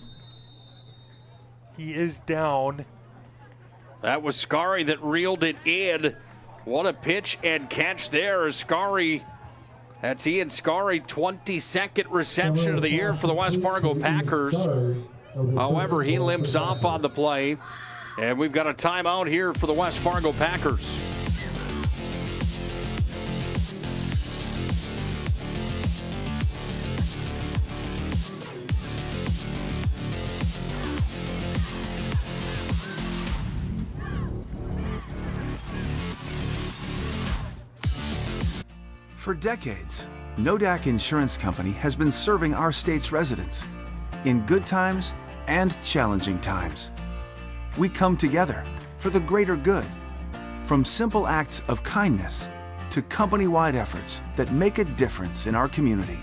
P: He is down.
O: That was Scary that reeled it in. What a pitch and catch there. Scary, that's Ian Scary, 22nd reception of the year for the West Fargo Packers. However, he limps off on the play. And we've got a timeout here for the West Fargo Packers.
W: For decades, Nodak Insurance Company has been serving our state's residents in good times and challenging times. We come together for the greater good, from simple acts of kindness to company-wide efforts that make a difference in our community.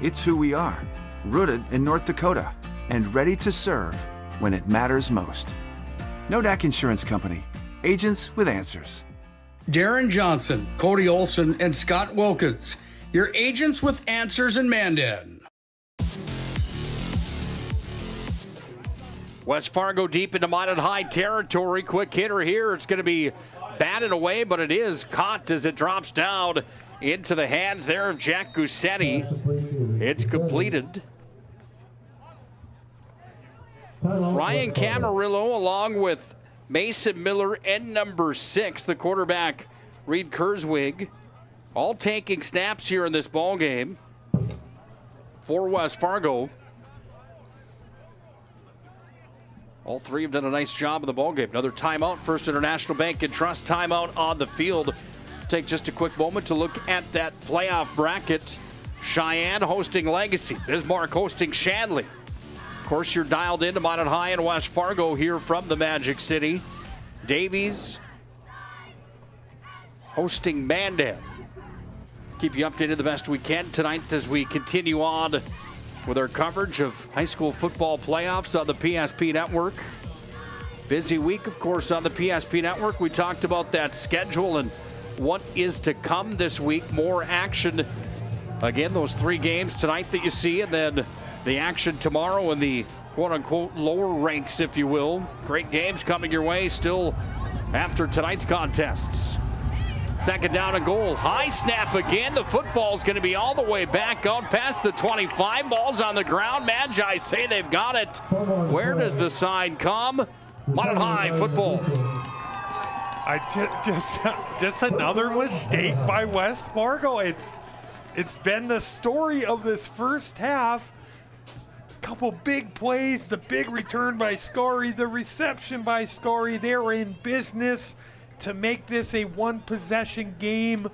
W: It's who we are, rooted in North Dakota and ready to serve when it matters most. Nodak Insurance Company, agents with answers.
X: Darren Johnson, Cody Olson, and Scott Wilkins, your agents with answers in Mandan.
O: West Fargo deep into Minot High territory. Quick hitter here. It's going to be batted away, but it is caught as it drops down into the hands there of Jack Gussetti. It's completed. Ryan Camarillo along with Mason Miller and number 6, the quarterback, Reed Kurzwig, all taking snaps here in this ball game for West Fargo. All three have done a nice job in the ball game. Another timeout. First International Bank and Trust timeout on the field. Take just a quick moment to look at that playoff bracket. Cheyenne hosting Legacy. Bismarck hosting Shanley. Of course, you're dialed into Minot High and West Fargo here from the Magic City. Davies hosting Mandan. Keep you updated the best we can tonight as we continue on with our coverage of high school football playoffs on the PSP Network. Busy week, of course, on the PSP Network. We talked about that schedule and what is to come this week. More action. Again, those 3 games tonight that you see, and then the action tomorrow in the quote-unquote lower ranks, if you will. Great games coming your way still after tonight's contests. Second down and goal. High snap again. The football's going to be all the way back out past the 25. Ball's on the ground. Magi say they've got it. Where does the sign come? Minot High football.
P: Just another mistake by West Fargo. It's been the story of this first half. Couple big plays, the big return by Scorey, the reception by Scorey. They're in business to make this a one-possession game.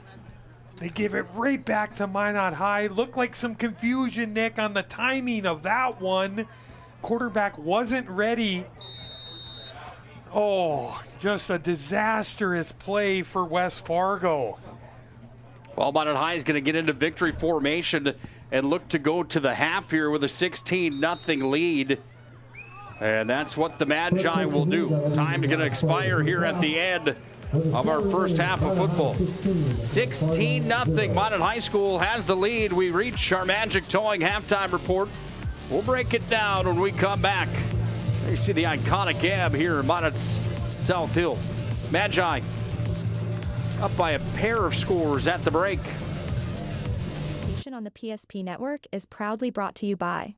P: They give it right back to Minot High. Looked like some confusion, Nick, on the timing of that one. Quarterback wasn't ready. Oh, just a disastrous play for West Fargo.
O: Well, Minot High is going to get into victory formation and look to go to the half here with a 16-0 lead. And that's what the Magi will do. Time's going to expire here at the end of our first half of football. 16-0. Minot High School has the lead. We reach our Magic Towing halftime report. We'll break it down when we come back. You see the iconic Gab here in Minot's South Hill. Magi up by a pair of scores at the break.
G: On the PSP Network is proudly brought to you by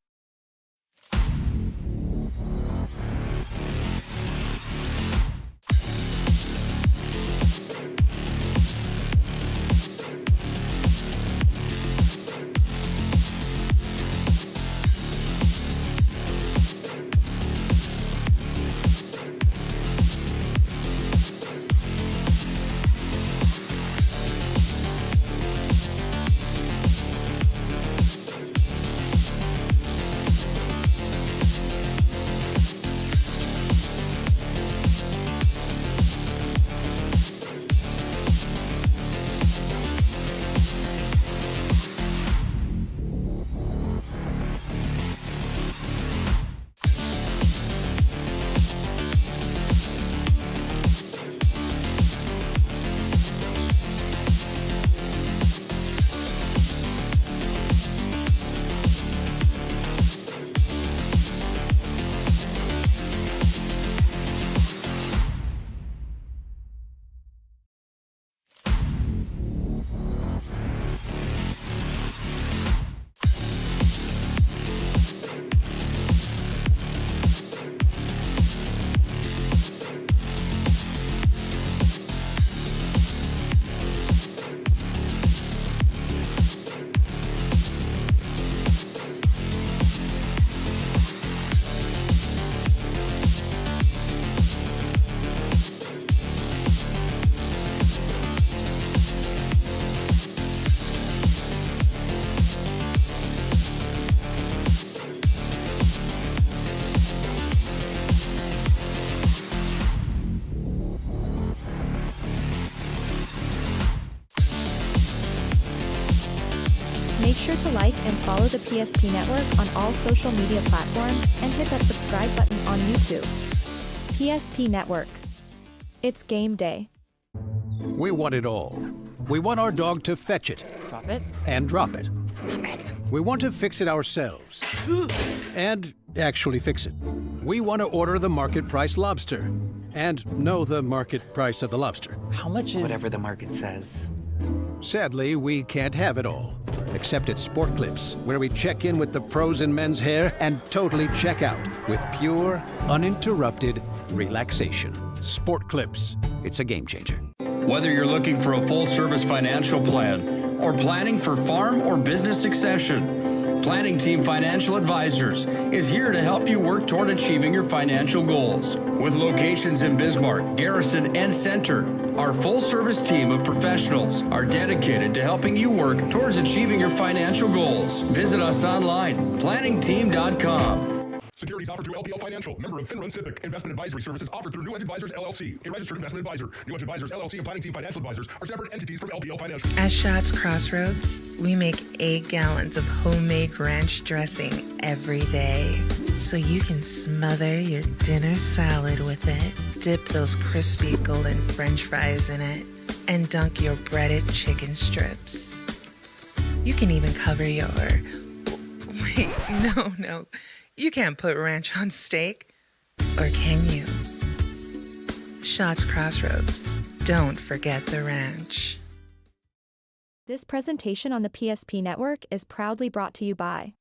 G: Make sure to like and follow the PSP Network on all social media platforms and hit that subscribe button on YouTube. PSP Network. It's game day.
B: We want it all. We want our dog to fetch it.
D: Drop it.
B: And drop it.
D: Damn it.
B: We want to fix it ourselves. And actually fix it. We want to order the market price lobster. And know the market price of the lobster.
D: How much is... Whatever the market says.
B: Sadly, we can't have it all. Except at Sport Clips, where we check in with the pros in men's hair and totally check out with pure, uninterrupted relaxation. Sport Clips. It's a game changer.
X: Whether you're looking for a full-service financial plan or planning for farm or business succession, Planning Team Financial Advisors is here to help you work toward achieving your financial goals. With locations in Bismarck, Garrison, and Center, our full-service team of professionals are dedicated to helping you work towards achieving your financial goals. Visit us online, planningteam.com.
E: Securities offered through LPL Financial, member of FINRA SIPC. Investment advisory services offered through New Edge Advisors, LLC, a registered investment advisor. New Edge Advisors, LLC, and Planning Team Financial Advisors are separate entities from LPL Financial.
N: At Schatz Crossroads, we make 8 gallons of homemade ranch dressing every day. So you can smother your dinner salad with it, dip those crispy golden French fries in it, and dunk your breaded chicken strips. You can even cover your... Wait, no. You can't put ranch on steak. Or can you? Schatz Crossroads. Don't forget the ranch.
G: This presentation on the PSP Network is proudly brought to you by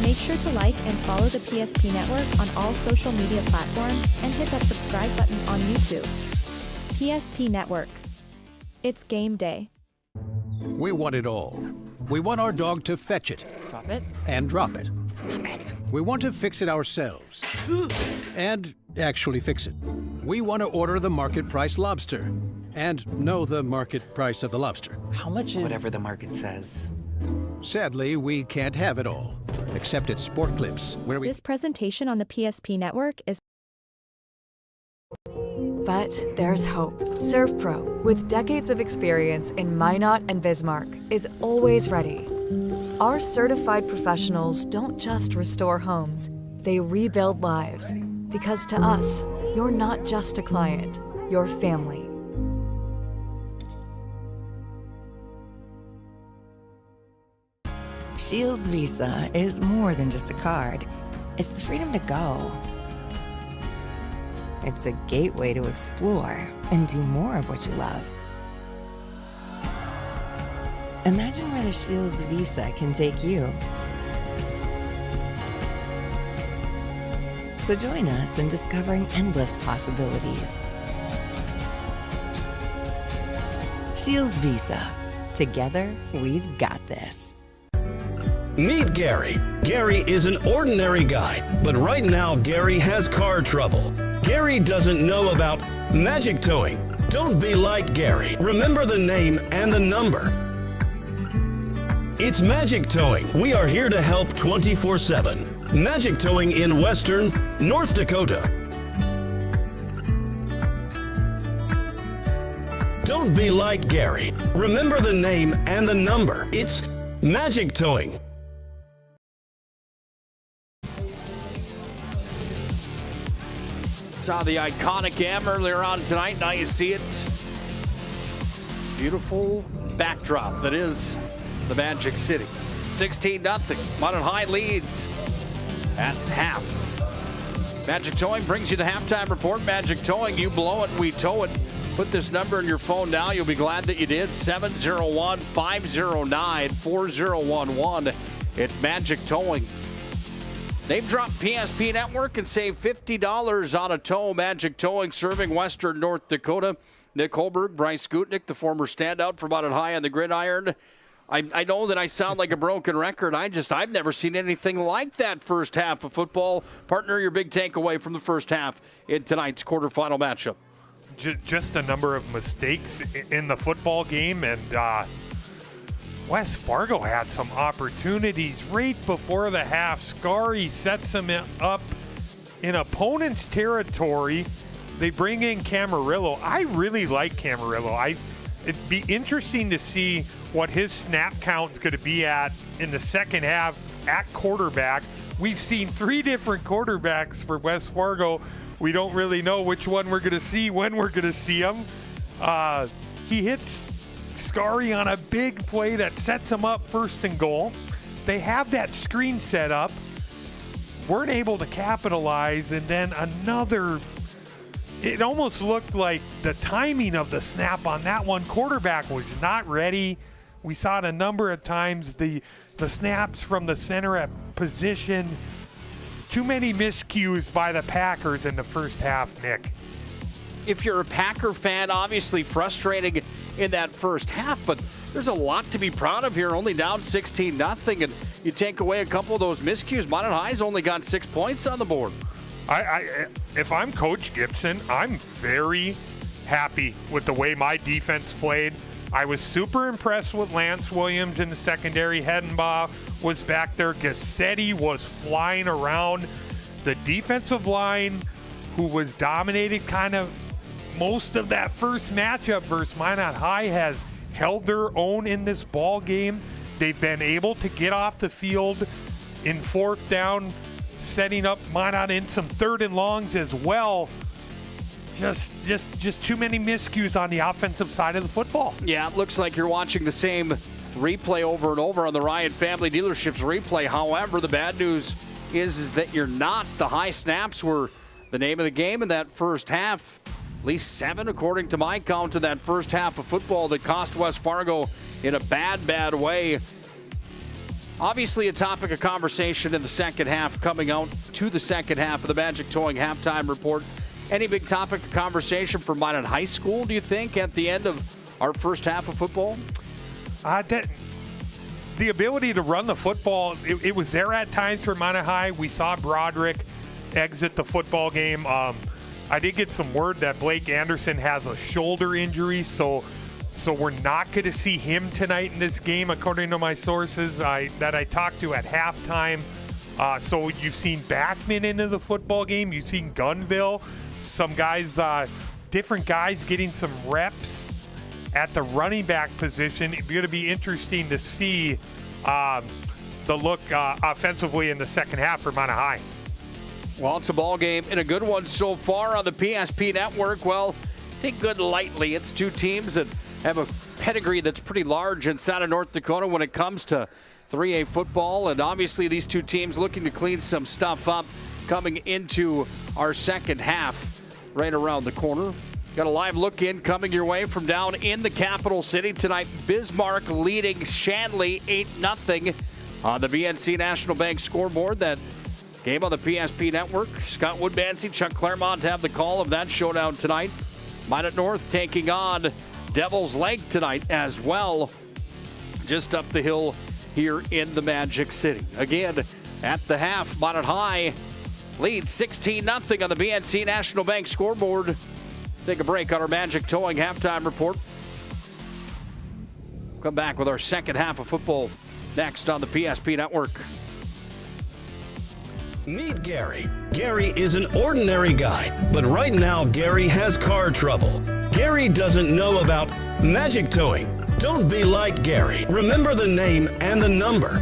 G: Make sure to like and follow the PSP Network on all social media platforms and hit that subscribe button on YouTube. PSP Network. It's game day.
B: We want it all. We want our dog to fetch it.
D: Drop it.
B: And drop it.
D: Drop it.
B: We want to fix it ourselves. And actually fix it. We want to order the market price lobster. And know the market price of the lobster.
D: How much is... Whatever the market says.
B: Sadly, we can't have it all. Except at Sport Clips, where we...
G: This presentation on the PSP Network is...
S: But there's hope. ServPro, with decades of experience in Minot and Bismarck, is always ready. Our certified professionals don't just restore homes, they rebuild lives. Because to us, you're not just a client, you're family.
H: Shields Visa is more than just a card. It's the freedom to go. It's a gateway to explore and do more of what you love. Imagine where the Shields Visa can take you. So join us in discovering endless possibilities. Shields Visa. Together, we've got this.
J: Meet Gary. Gary is an ordinary guy, but right now Gary has car trouble. Gary doesn't know about magic towing. Don't be like Gary. Remember the name and the number. It's Magic Towing. We are here to help 24/7. Magic Towing in Western North Dakota. Don't be like Gary. Remember the name and the number. It's Magic Towing.
O: Saw the iconic M earlier on tonight. Now you see it. Beautiful backdrop that is the Magic City. 16-0. Minot High leads at half. Magic Towing brings you the halftime report. Magic Towing, you blow it, we tow it. Put this number in your phone now. You'll be glad that you did. 701-509-4011. It's Magic Towing. They've dropped PSP Network and saved $50 on a tow. Magic Towing serving Western North Dakota. Nick Hulberg, Bryce Gutknecht, the former standout for Minot High on the gridiron. I know that I sound like a broken record. I've never seen anything like that first half of football. Partner, your big takeaway from the first half in tonight's quarterfinal matchup.
P: Just a number of mistakes in the football game, and West Fargo had some opportunities right before the half. Scary sets them up in opponent's territory. They bring in Camarillo. I really like Camarillo. It'd be interesting to see what his snap count's going to be at in the second half at quarterback. We've seen 3 different quarterbacks for West Fargo. We don't really know which one we're going to see, when we're going to see him. He hits Scary on a big play that sets him up first and goal. They have that screen set up, weren't able to capitalize, and then another. It almost looked like the timing of the snap on that one quarterback was not ready. We saw it a number of times, the snaps from the center at position. Too many miscues by the Packers in the first half, Nick.
O: If you're a Packer fan, obviously frustrating in that first half, but there's a lot to be proud of here. Only down 16-0, and you take away a couple of those miscues. Minot High's only got 6 points on the board.
P: If I'm Coach Gibson, I'm very happy with the way my defense played. I was super impressed with Lance Williams in the secondary. Hedenbaugh was back there. Gassetti was flying around. The defensive line, who was dominated kind of most of that first matchup versus Minot High, has held their own in this ball game. They've been able to get off the field in fourth down, setting up Minot in some third and longs as well. Just too many miscues on the offensive side of the football.
O: Yeah, it looks like you're watching the same replay over and over on the Ryan Family Dealerships replay. However, the bad news is that you're not. The high snaps were the name of the game in that first half. At least 7, according to my count, in that first half of football that cost West Fargo in a bad way. Obviously a topic of conversation in the second half, coming out to the second half of the Magic Towing halftime report. Any big topic of conversation for Minot High School, do you think, at the end of our first half of football?
P: The ability to run the football, it was there at times for Minot High. We saw Broderick exit the football game. I did get some word that Blake Anderson has a shoulder injury, so we're not going to see him tonight in this game, according to my sources that I talked to at halftime. So you've seen Backman into the football game. You've seen Gunville. Some guys, different guys getting some reps at the running back position. It's going to be interesting to see the look offensively in the second half for Minot High.
O: Well, it's a ball game and a good one so far on the PSP network. Well, take good lightly. It's two teams that have a pedigree that's pretty large inside of North Dakota when it comes to 3A football. And obviously these two teams looking to clean some stuff up coming into our second half right around the corner. Got a live look in coming your way from down in the capital city tonight. Bismarck leading Shanley 8-0 on the BNC National Bank scoreboard. That game on the PSP network. Scott Woodmansey, Chuck Claremont have the call of that showdown tonight. Minot North taking on Devil's Lake tonight as well, just up the hill here in the Magic City. Again, at the half, Minot High leads 16-0 on the BNC National Bank scoreboard. Take a break on our Magic Towing halftime report. Come back with our second half of football next on the PSP network.
J: Meet Gary. Gary is an ordinary guy, but right now Gary has car trouble. Gary doesn't know about magic towing. Don't be like Gary. Remember the name and the number.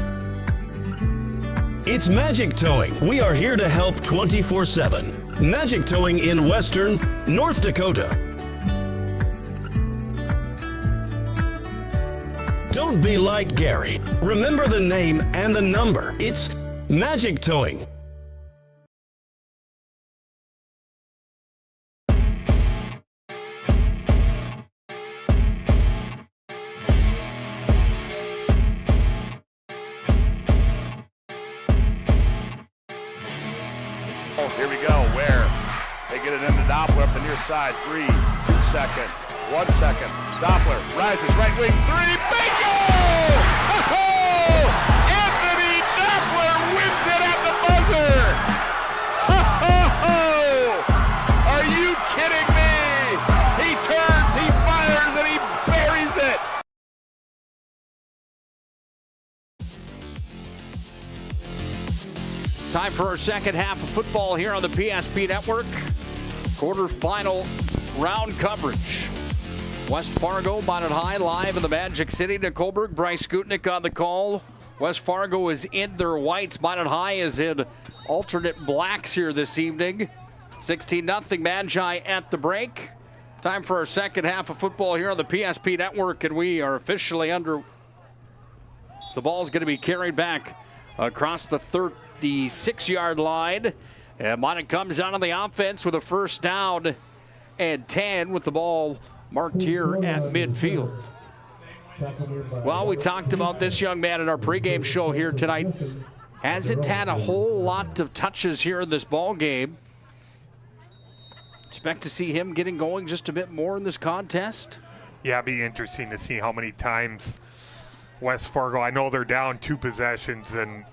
J: It's Magic Towing. We are here to help 24/7. Magic Towing in Western North Dakota. Don't be like Gary. Remember the name and the number. It's Magic Towing.
I: Here we go, Ware. They get it into Doppler up the near side. 3, 2 seconds. 1 second. Doppler rises, right wing three. Bingo! Oh! Anthony Doppler wins it at the buzzer. Are you kidding me? He turns, he fires, and he buries it.
O: Time for our second half of football here on the PSP Network. Quarterfinal round coverage. West Fargo, Minot High, live in the Magic City. Hulberg, Bryce Gutknecht on the call. West Fargo is in their whites. Minot High is in alternate blacks here this evening. 16-0 Magi at the break. Time for our second half of football here on the PSP Network, and we are officially under. The ball's going to be carried back across the 36-yard line. And Minot comes out on the offense with a first down and 10 with the ball marked here at midfield. Well, we talked about this young man in our pregame show here tonight. Hasn't had a whole lot of touches here in this ball game. Expect to see him getting going just a bit more in this contest.
P: Yeah, it'd be interesting to see how many times West Fargo, I know they're down 2 possessions and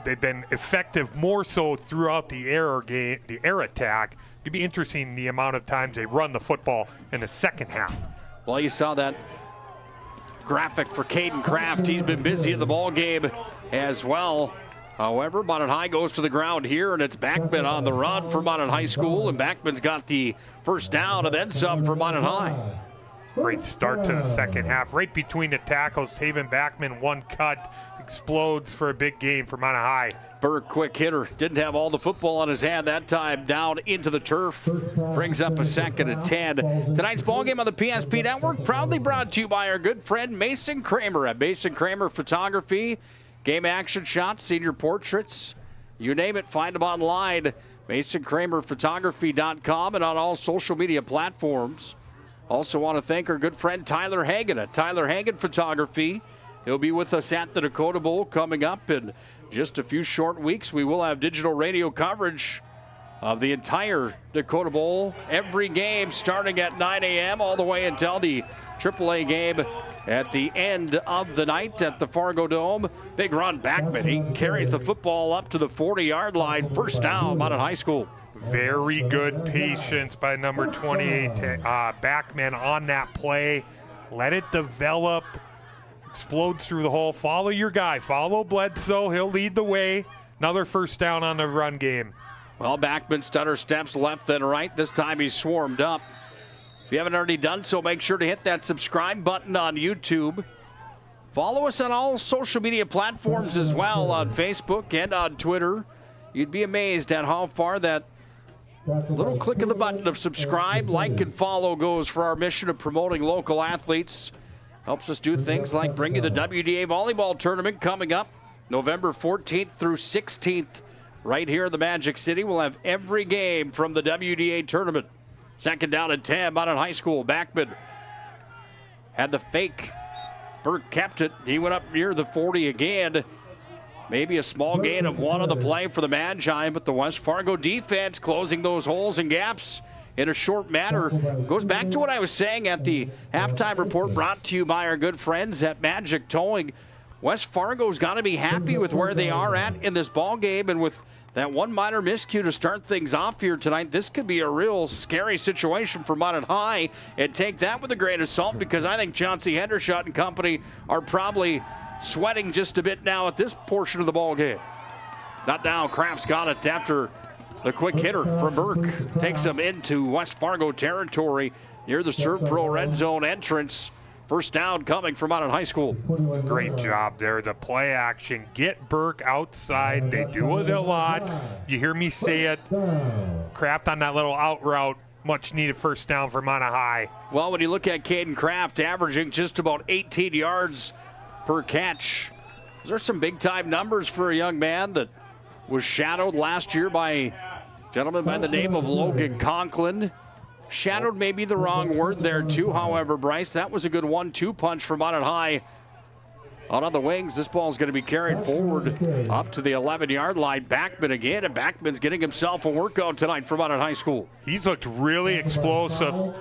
P: they've been effective more so throughout the air attack. It'd be interesting the amount of times they run the football in the second half.
O: Well, you saw that graphic for Caden Kraft. He's been busy in the ball game as well. However, Minot High goes to the ground here, and it's Backman on the run for Minot High School, and Backman's got the first down and then some for Minot High.
P: Great start to the second half. Right between the tackles, Taven Backman, one cut, explodes for a big game for Minot High.
O: Burke, quick hitter, didn't have all the football on his hand that time, down into the turf. Brings up a second and 10. Tonight's ballgame on the PSP Network, proudly brought to you by our good friend Mason Kramer at Mason Kramer Photography. Game action shots, senior portraits, you name it, find them online. MasonKramerPhotography.com and on all social media platforms. Also want to thank our good friend Tyler Hagan at Tyler Hagan Photography. He'll be with us at the Dakota Bowl coming up in just a few short weeks. We will have digital radio coverage of the entire Dakota Bowl. Every game starting at 9 a.m. all the way until the AAA game at the end of the night at the Fargo Dome. Big run, Backman. He carries the football up to the 40-yard line. First down, Minot High School.
P: Very good patience by number 28, Backman on that play. Let it develop. Explodes through the hole. Follow your guy. Follow Bledsoe. He'll lead the way. Another first down on the run game.
O: Well, Backman stutter steps left and right. This time he's swarmed up. If you haven't already done so, make sure to hit that subscribe button on YouTube. Follow us on all social media platforms as well, on Facebook and on Twitter. You'd be amazed at how far that little click of the button of subscribe, like, and follow goes for our mission of promoting local athletes. Helps us do things like bring you the WDA Volleyball Tournament coming up November 14th through 16th right here in the Magic City. We'll have every game from the WDA Tournament. Second down and 10, Minot High School. Backman had the fake. Burke kept it. He went up near the 40 again. Maybe a small gain of 1 on the play for the Magi, but the West Fargo defense closing those holes and gaps in a short manner. Goes back to what I was saying at the halftime report brought to you by our good friends at Magic Towing. West Fargo's got to be happy with where they are at in this ball game, and with that one minor miscue to start things off here tonight, this could be a real scary situation for Minot High. And take that with a grain of salt, because I think Chauncey Hendershot and company are probably sweating just a bit now at this portion of the ball game. Not now. Kraft's got it after the quick hitter from Burke. Takes him into West Fargo territory near the Serve Pro red zone entrance. First down coming from Minot High School.
P: Great job there. The play action. Get Burke outside. They do it a lot. You hear me say it. Kraft on that little out route. Much needed first down for Minot High.
O: Well, when you look at Caden Kraft averaging just about 18 yards per catch, those are some big-time numbers for a young man that was shadowed last year by a gentleman by the name of Logan Conklin. Shadowed may be the wrong word there, too, however, Bryce. That was a good 1-2 punch from Minot High. Out on the wings, this ball is going to be carried forward up to the 11-yard line. Backman again, and Backman's getting himself a workout tonight for Minot High School.
P: He's looked really explosive.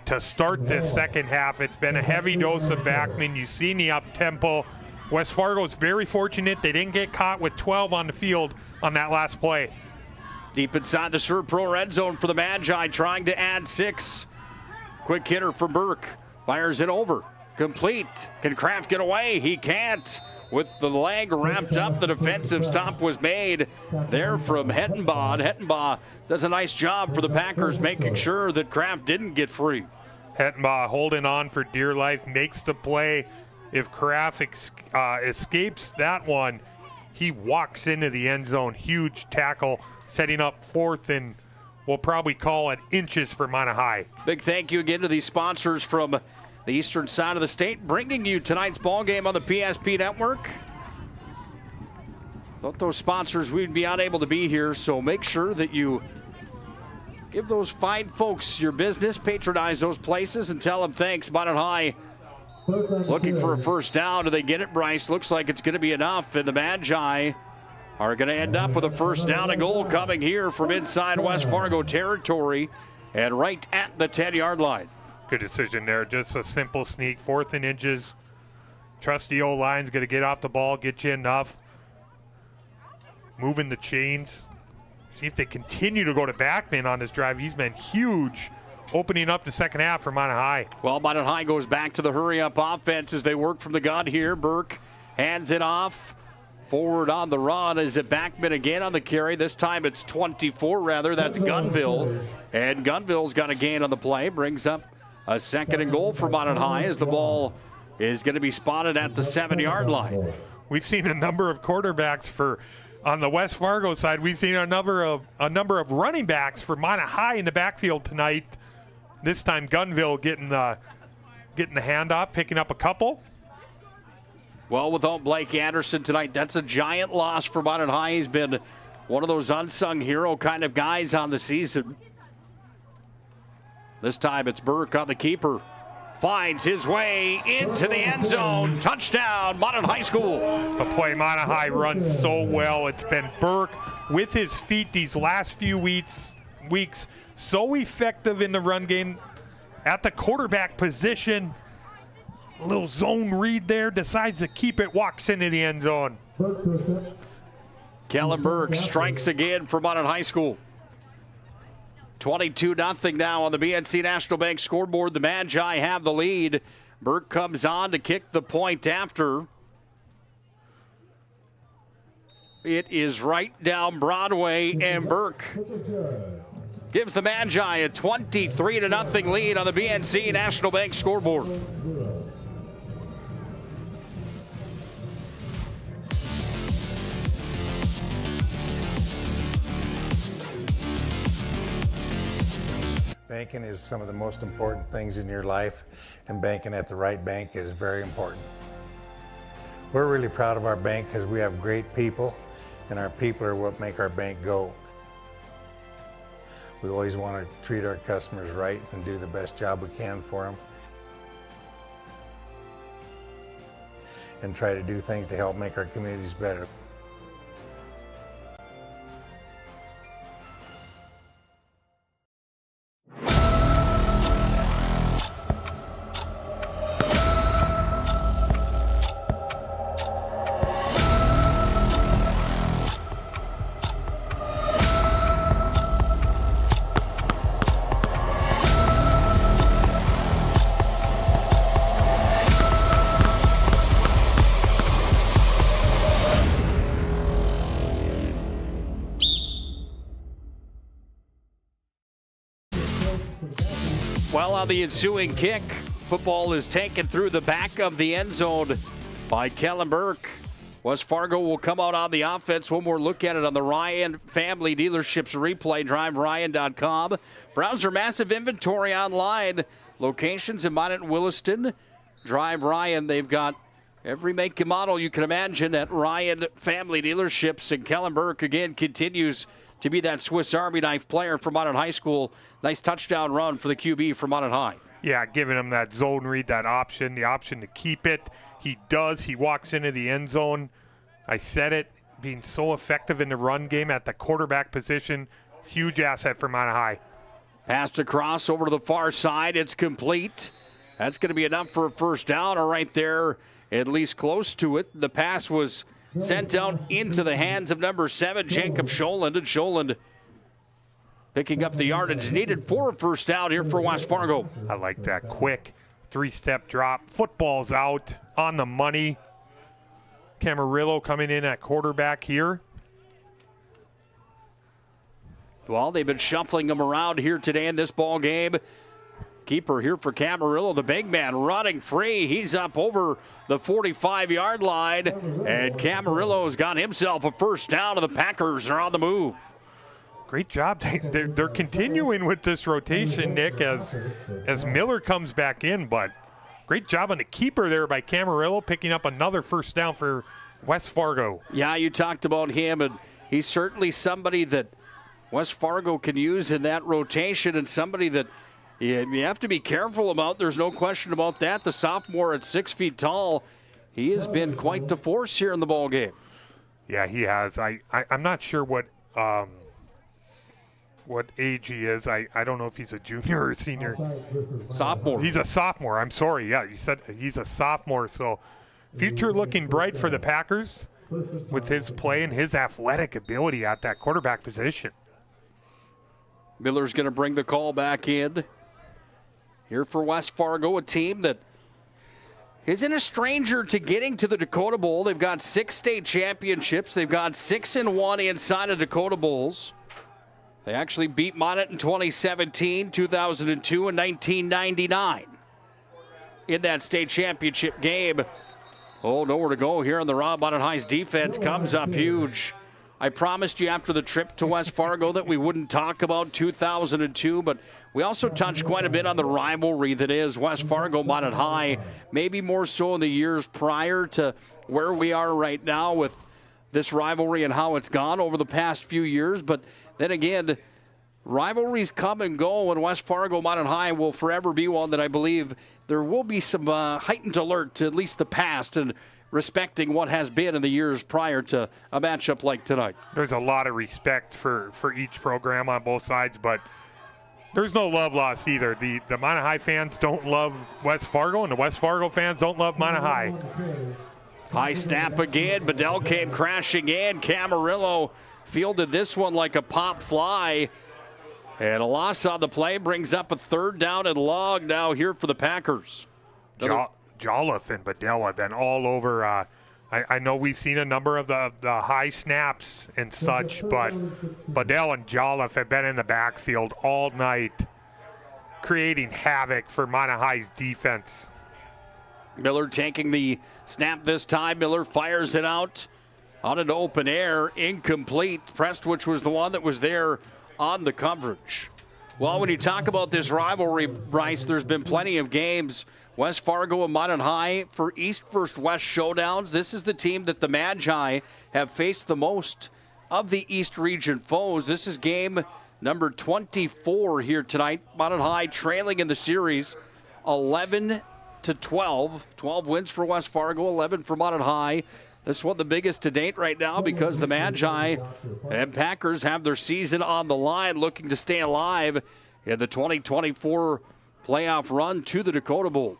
P: to start this second half. It's been a heavy dose of backman. You've seen the up-tempo. West Fargo's very fortunate they didn't get caught with 12 on the field on that last play.
O: Deep inside the ServPro red zone for the Magi, trying to add 6. Quick hitter for Burke. Fires it over. Complete. Can Kraft get away? He can't. With the leg wrapped up, the defensive stop was made there from Hettenbaugh. Hettenbaugh does a nice job for the Packers, making sure that Kraft didn't get free.
P: Hettenbaugh holding on for dear life, makes the play. If Kraft escapes that one, he walks into the end zone. Huge tackle, setting up 4th and we'll probably call it inches for Minot High.
O: Big thank you again to these sponsors from the eastern side of the state, bringing you tonight's ball game on the PSP Network. Thought those sponsors, we'd be unable to be here, so make sure that you give those fine folks your business, patronize those places, and tell them thanks. Minot High looking for a first down. Do they get it, Bryce? Looks like it's going to be enough, and the Magi are going to end up with a first down and goal coming here from inside West Fargo territory and right at the 10-yard line.
P: Good decision there. Just a simple sneak, 4th and inches. Trust the O-line's going to get off the ball, get you enough. Moving the chains. See if they continue to go to backman on this drive. He's been huge, opening up the second half for Minot High.
O: Well, Minot High goes back to the hurry-up offense as they work from the gun here. Burke hands it off. Forward on the run. Is it backman again on the carry? This time it's 24 rather. That's Gunville. And Gunville's got a gain on the play. Brings up a 2nd and goal for Minot High as the ball is going to be spotted at the 7-yard line.
P: We've seen a number of quarterbacks on the West Fargo side. We've seen a number of running backs for Minot High in the backfield tonight. This time Gunville getting the handoff, picking up a couple.
O: Well, without Blake Anderson tonight, that's a giant loss for Minot High. He's been one of those unsung hero kind of guys on the season. This time it's Burke on the keeper. Finds his way into the end zone. Touchdown, Minot High School.
P: The play Minot High runs so well. It's been Burke with his feet these last few weeks so effective in the run game at the quarterback position. A little zone read there, decides to keep it, walks into the end zone.
O: Kellen Burke strikes again for Minot High School. 22-0 now on the BNC National Bank scoreboard. The Magi have the lead. Burke comes on to kick the point after. It is right down Broadway, and Burke gives the Magi a 23-0 lead on the BNC National Bank scoreboard.
F: Banking is some of the most important things in your life, and banking at the right bank is very important. We're really proud of our bank because we have great people, and our people are what make our bank go. We always want to treat our customers right and do the best job we can for them, and try to do things to help make our communities better.
O: Well, on the ensuing kick, football is taken through the back of the end zone by Kellen Burke. West Fargo will come out on the offense. One more look at it on the Ryan Family Dealerships replay, driveryan.com. Browse their massive inventory online. Locations in Minot and Williston. Drive Ryan. They've got every make and model you can imagine at Ryan Family Dealerships. And Kellen Burke, again, continues to be that Swiss Army knife player for Minot High School. Nice touchdown run for the QB for Minot High.
P: Yeah, giving him that zone read, the option to keep it. He does. He walks into the end zone. I said it, being so effective in the run game at the quarterback position. Huge asset for Minot High.
O: Passed across over to the far side. It's complete. That's going to be enough for a first down, or right there, at least close to it. The pass was sent down into the hands of number 7, Jacob Scholand. And Scholand picking up the yardage needed for a first down here for West Fargo.
P: I like that quick 3-step drop. Football's out on the money. Camarillo coming in at quarterback here.
O: Well, they've been shuffling him around here today in this ball game. Keeper here for Camarillo, the big man running free. He's up over the 45-yard line, and Camarillo's got himself a first down, and the Packers are on the move.
P: Great job. They're continuing with this rotation, Nick, as Miller comes back in, but great job on the keeper there by Camarillo, picking up another first down for West Fargo.
O: Yeah, you talked about him, and he's certainly somebody that West Fargo can use in that rotation, and somebody that you have to be careful about. There's no question about that. The sophomore at 6 feet tall, he has been quite the force here in the ball game.
P: Yeah, he has. I'm not sure what age he is. I don't know if he's a junior or a senior.
O: Sophomore.
P: He's a sophomore. I'm sorry. Yeah, you said he's a sophomore. So future looking bright for the Packers with his play and his athletic ability at that quarterback position.
O: Miller's going to bring the call back in. Here for West Fargo, a team that isn't a stranger to getting to the Dakota Bowl. They've got 6 state championships. They've got 6-1 inside of Dakota Bowls. They actually beat Minot in 2017, 2002, and 1999 in that state championship game. Oh, nowhere to go here, and the Rob Minot High's defense comes up huge. I promised you after the trip to West Fargo that we wouldn't talk about 2002, but we also touched quite a bit on the rivalry that is West Fargo Minot High, maybe more so in the years prior to where we are right now with this rivalry and how it's gone over the past few years. But then again, rivalries come and go, and West Fargo Minot High will forever be one that I believe there will be some heightened alert to at least the past and respecting what has been in the years prior to a matchup like tonight.
P: There's a lot of respect for each program on both sides, but there's no love lost either. The Minot High fans don't love West Fargo, and the West Fargo fans don't love Minot High.
O: High snap again. Bedell came crashing in. Camarillo fielded this one like a pop fly. And a loss on the play brings up a third down and long now here for the Packers.
P: Jolliffe and Bedell have been all over. I know we've seen a number of the high snaps and such, but Bedell and Jolliffe have been in the backfield all night, creating havoc for Minot High's defense.
O: Miller taking the snap this time. Miller fires it out on an open air, incomplete. Prestwich was the one that was there on the coverage. Well, when you talk about this rivalry, Bryce, there's been plenty of games. West Fargo and Minot High for East versus West showdowns. This is the team that the Magi have faced the most of the East region foes. This is game number 24 here tonight. Minot High trailing in the series 11-12. 12 wins for West Fargo, 11 for Minot High. This one the biggest to date right now because the Magi and Packers have their season on the line, looking to stay alive in the 2024 playoff run to the Dakota Bowl.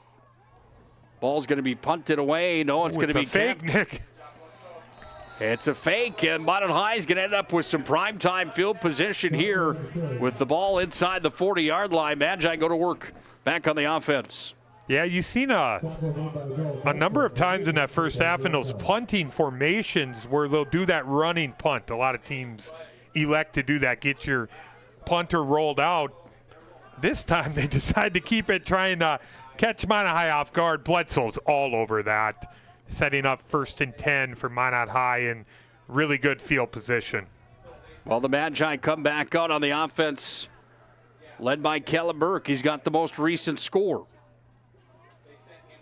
O: Ball's going to be punted away. No, it's going to be
P: fake, Nick.
O: It's a fake, and Minot High is going to end up with some primetime field position here with the ball inside the 40-yard line. Magi go to work back on the offense.
P: Yeah, you've seen a number of times in that first half in those punting formations where they'll do that running punt. A lot of teams elect to do that, get your punter rolled out. This time they decide to keep it, trying to catch Minot High off guard. Bledsoe's all over that, setting up 1st and 10 for Minot High in really good field position.
O: Well, the Magi come back out on the offense, led by Kellen Burke. He's got the most recent score.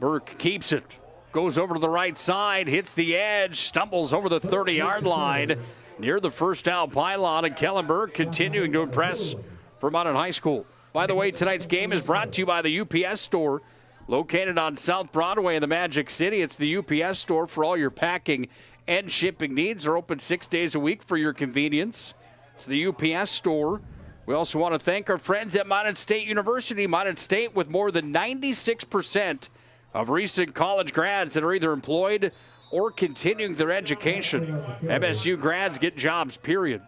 O: Burke keeps it, goes over to the right side, hits the edge, stumbles over the 30-yard line near the first down pylon, and Kellen Burke continuing to impress for Minot High School. By the way, tonight's game is brought to you by the UPS store, located on South Broadway in the Magic City. It's the UPS store for all your packing and shipping needs. They're open 6 days a week for your convenience. It's the UPS store, We also want to thank our friends at Minot State University. Minot State with more than 96% of recent college grads that are either employed or continuing their education. MSU grads get jobs, period.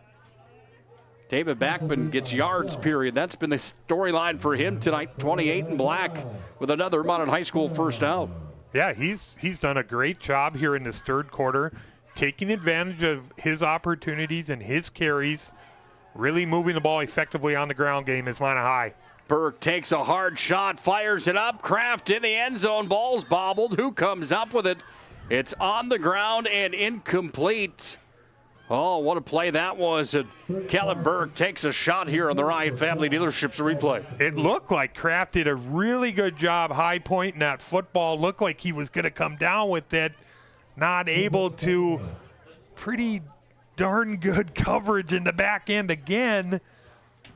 O: David Backman gets yards, period. That's been the storyline for him tonight, 28 in black with another Minot High School first out.
P: Yeah, he's done a great job here in this third quarter, taking advantage of his opportunities and his carries, really moving the ball effectively on the ground game is Minot High.
O: Burke takes a hard shot, fires it up. Kraft in the end zone. Ball's bobbled. Who comes up with it? It's on the ground and incomplete. Oh, what a play that was. And Kellen Burke takes a shot here on the Ryan Family Dealerships replay.
P: It looked like Kraft did a really good job high pointing that football. Looked like he was going to come down with it. Not able to. Pretty darn good coverage in the back end again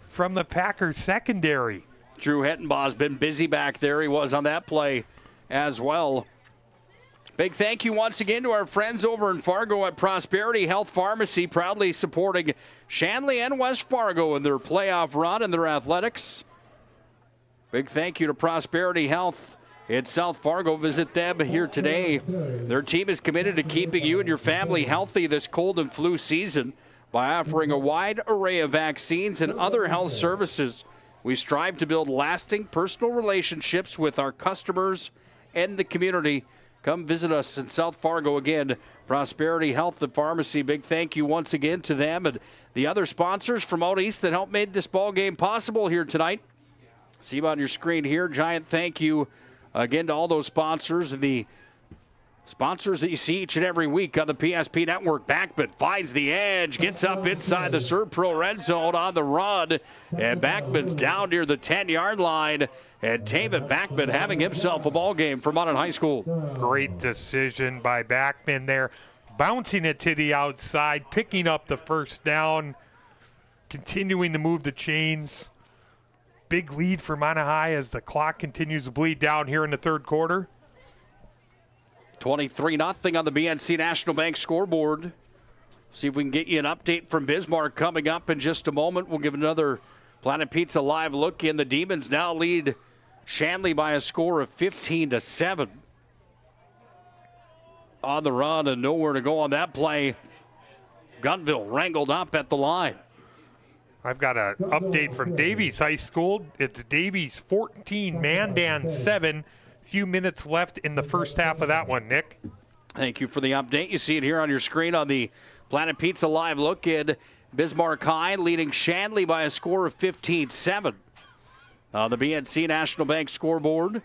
P: from the Packers secondary.
O: Drew Hettenbaugh's been busy back there. He was on that play as well. Big thank you once again to our friends over in Fargo at Prosperity Health Pharmacy, proudly supporting Shanley and West Fargo in their playoff run and their athletics. Big thank you to Prosperity Health in South Fargo. Visit them here today. Their team is committed to keeping you and your family healthy this cold and flu season by offering a wide array of vaccines and other health services. We strive to build lasting personal relationships with our customers and the community. Come visit us in South Fargo again. Prosperity Health and Pharmacy. Big thank you once again to them and the other sponsors from out east that helped make this ball game possible here tonight. See them on your screen here. Giant thank you again to all those sponsors, the sponsors that you see each and every week on the PSP Network. Backman finds the edge, gets up inside the Serve Pro red zone on the run, and Backman's down near the 10-yard line, and David Backman having himself a ball game for Minot High School.
P: Great decision by Backman there, bouncing it to the outside, picking up the first down, continuing to move the chains. Big lead for Minot High as the clock continues to bleed down here in the third quarter.
O: 23-0 on the BNC National Bank scoreboard. See if we can get you an update from Bismarck coming up in just a moment. We'll give another Planet Pizza live look in. The Demons now lead Shanley by a score of 15-7. On the run and nowhere to go on that play. Gunville wrangled up at the line.
P: I've got an update from Davies High School. It's Davies 14, Mandan 7. Few minutes left in the first half of that one, Nick.
O: Thank you for the update. You see it here on your screen on the Planet Pizza live look in. Bismarck High leading Shanley by a score of 15-7 on the BNC National Bank scoreboard.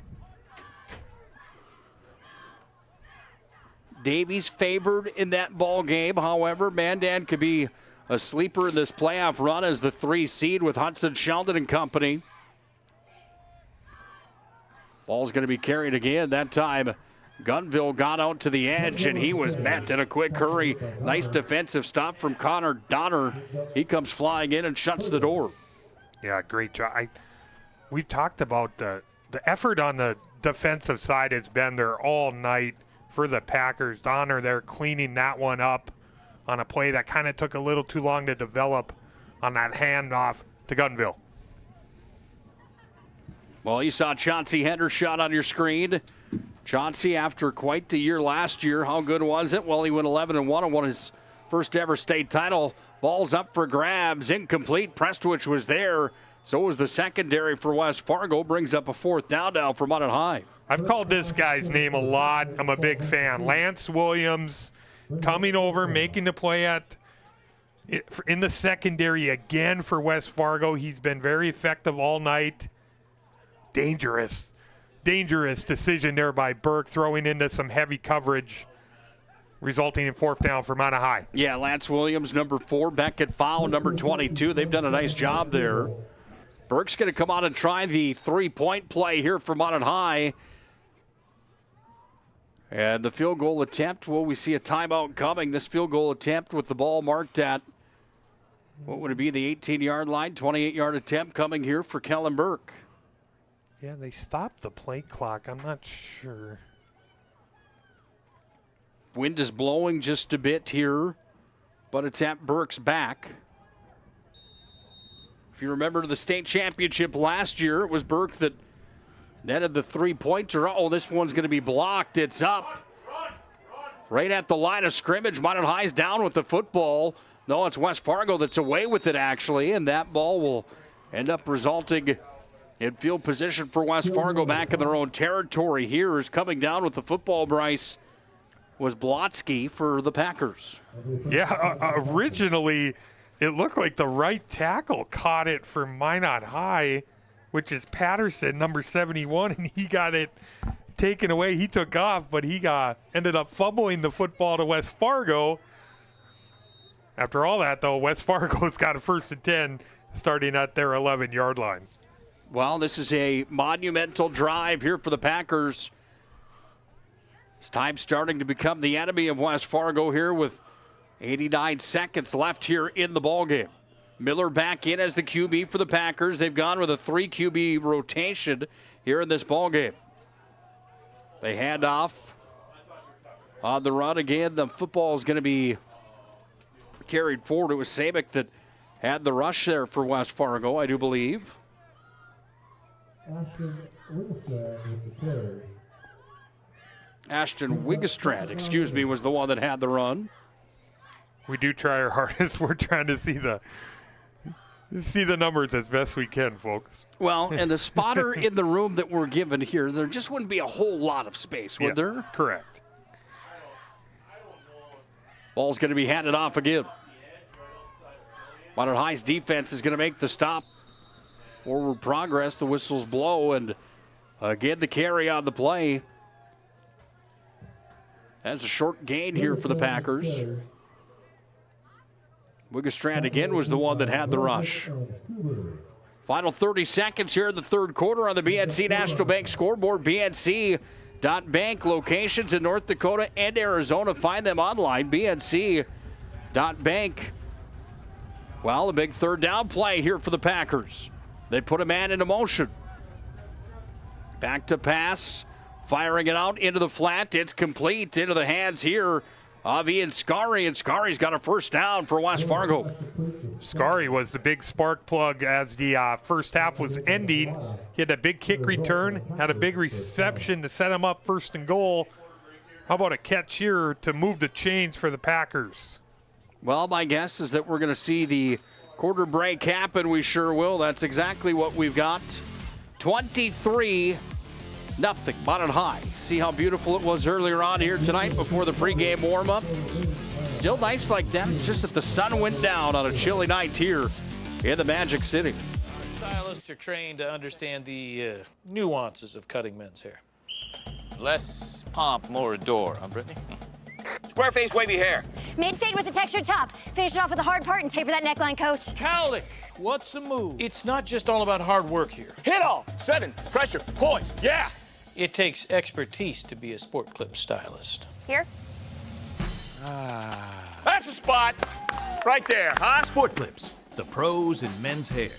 O: Davies favored in that ball game. However, Mandan could be a sleeper in this playoff run as the 3 seed with Hudson Sheldon and company. Ball's going to be carried again. That time, Gunville got out to the edge, and he was met in a quick hurry. Nice defensive stop from Connor Donner. He comes flying in and shuts the door.
P: Yeah, great job. We've talked about the effort on the defensive side has been there all night for the Packers. Donner there cleaning that one up on a play that kind of took a little too long to develop on that handoff to Gunville.
O: Well, you saw Chauncey Hendershot on your screen. Chauncey, after quite the year last year, how good was it? Well, he went 11-1 and won his first ever state title. Ball's up for grabs, incomplete. Prestwich was there. So was the secondary for West Fargo. Brings up a 4th down now for Minot High.
P: I've called this guy's name a lot. I'm a big fan. Lance Williams coming over, making the play in the secondary again for West Fargo. He's been very effective all night. Dangerous decision there by Burke, throwing into some heavy coverage, resulting in 4th down for Minot High.
O: Yeah, Lance Williams, number 4, Beckett Fowl, number 22. They've done a nice job there. Burke's going to come out and try the 3-point play here for Minot High. And the field goal attempt, well, we see a timeout coming. This field goal attempt with the ball marked at, what would it be, the 18-yard line? 28-yard attempt coming here for Kellen Burke.
P: Yeah, they stopped the play clock. I'm not sure.
O: Wind is blowing just a bit here, but it's at Burke's back. If you remember the state championship last year, it was Burke that netted the three-pointer. Oh, this one's going to be blocked. It's up. Right at the line of scrimmage. Minot High's down with the football. No, it's West Fargo that's away with it, actually, and that ball will end up resulting in field position for West Fargo back in their own territory. Here is coming down with the football, Bryce, was Blotsky for the Packers.
P: Yeah, originally it looked like the right tackle caught it for Minot High, which is Patterson, number 71, and he got it taken away. He took off, but he ended up fumbling the football to West Fargo. After all that, though, West Fargo's got a 1st and 10 starting at their 11-yard line.
O: Well, this is a monumental drive here for the Packers. It's time starting to become the enemy of West Fargo here with 89 seconds left here in the ballgame. Miller back in as the QB for the Packers. They've gone with a 3 QB rotation here in this ballgame. They hand off on the run again. The football is going to be carried forward. It was Sabick that had the rush there for West Fargo, I do believe. Ashton Wigestrand, was the one that had the run.
P: We do try our hardest. We're trying to see the numbers as best we can, folks.
O: Well, and the spotter in the room that we're given here, there just wouldn't be a whole lot of space, would there?
P: Correct.
O: Ball's going to be handed off again. Minot High's defense is going to make the stop. Forward progress, the whistles blow, and again the carry on the play. That's a short gain here for the Packers. Wigestrand again was the one that had the rush. Final 30 seconds here in the third quarter on the BNC National Bank scoreboard. BNC.bank locations in North Dakota and Arizona. Find them online, BNC.bank. Well, a big third down play here for the Packers. They put a man into motion. Back to pass. Firing it out into the flat. It's complete into the hands here of Ian Scary, and Scari's got a first down for West Fargo.
P: Scary was the big spark plug as the first half was ending. He had a big kick return, had a big reception to set him up 1st and goal. How about a catch here to move the chains for the Packers?
O: Well, my guess is that we're going to see the quarter break happen. We sure will. That's exactly what we've got. 23-0, Minot High. See how beautiful it was earlier on here tonight before the pregame warm-up? Still nice like that. It's just that the sun went down on a chilly night here in the Magic City.
K: Stylists are trained to understand the nuances of cutting men's hair. Less pomp, more adore, huh, Brittany?
L: Square face, wavy hair.
Q: Mid-fade with a textured top. Finish it off with a hard part and taper that neckline, coach.
K: Cowlick, what's the move? It's not just all about hard work here.
L: Hit all. 7. Pressure. Points. Yeah.
K: It takes expertise to be a sport clip stylist.
Q: Here?
L: That's the spot. Right there, huh?
B: Sport Clips, the pros in men's hair.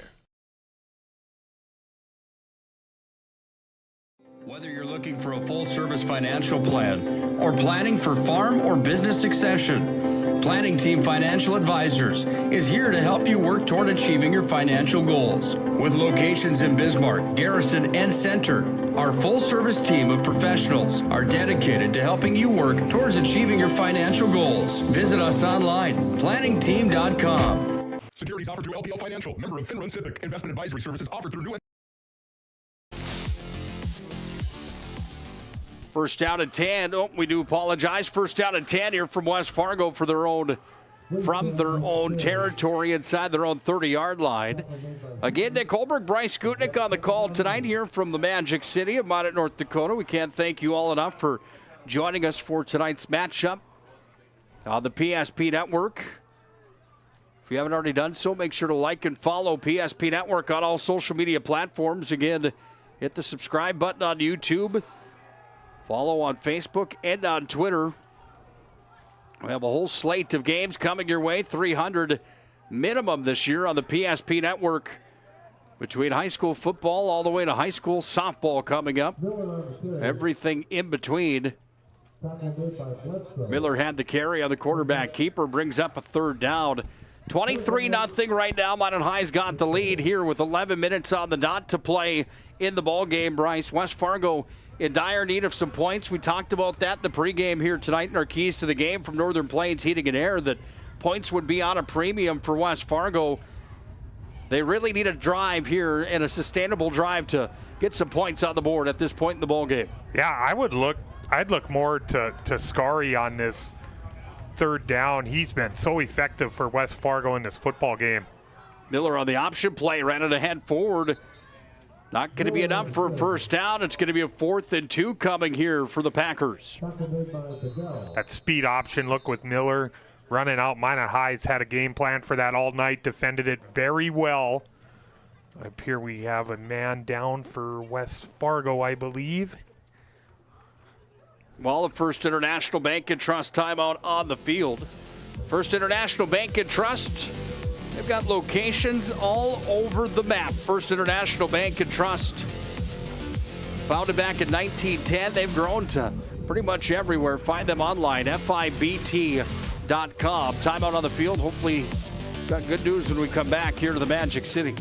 X: Whether you're looking for a full-service financial plan or planning for farm or business succession, Planning Team Financial Advisors is here to help you work toward achieving your financial goals. With locations in Bismarck, Garrison, and Center, our full-service team of professionals are dedicated to helping you work towards achieving your financial goals. Visit us online, planningteam.com.
E: Securities offered through LPL Financial, member of FINRA Civic. Investment advisory services offered through New.
O: First down and 10. Oh, we do apologize. First down and 10 here from West Fargo from their own territory inside their own 30-yard line. Again, Nick Hulberg, Bryce Gutknecht on the call tonight here from the Magic City of Minot, North Dakota. We can't thank you all enough for joining us for tonight's matchup on the PSP Network. If you haven't already done so, make sure to like and follow PSP Network on all social media platforms. Again, hit the subscribe button on YouTube. Follow on Facebook and on Twitter. We have a whole slate of games coming your way. 300 minimum this year on the PSP Network. Between high school football all the way to high school softball coming up. Everything in between. Miller had the carry on the quarterback keeper. Brings up a third down. 23-0 right now. Minot High's got the lead here with 11 minutes on the dot to play in the ball game, Bryce. West Fargo in dire need of some points. We talked about that in the pregame here tonight in our keys to the game from Northern Plains Heating and Air, that points would be on a premium for West Fargo. They really need a drive here and a sustainable drive to get some points on the board at this point in the ball game.
P: Yeah, I'd look more to Scary on this third down. He's been so effective for West Fargo in this football game.
O: Miller on the option play, ran it ahead forward. Not going to be enough for a first down. It's going to be a 4th and 2 coming here for the Packers.
P: That speed option look with Miller running out. Minot High's had a game plan for that all night, defended it very well. Up here we have a man down for West Fargo, I believe.
O: Well, the First International Bank and Trust timeout on the field. First International Bank and Trust, they've got locations all over the map. First International Bank and Trust, founded back in 1910. They've grown to pretty much everywhere. Find them online, FIBT.com. Timeout on the field. Hopefully, got good news when we come back here to the Magic City.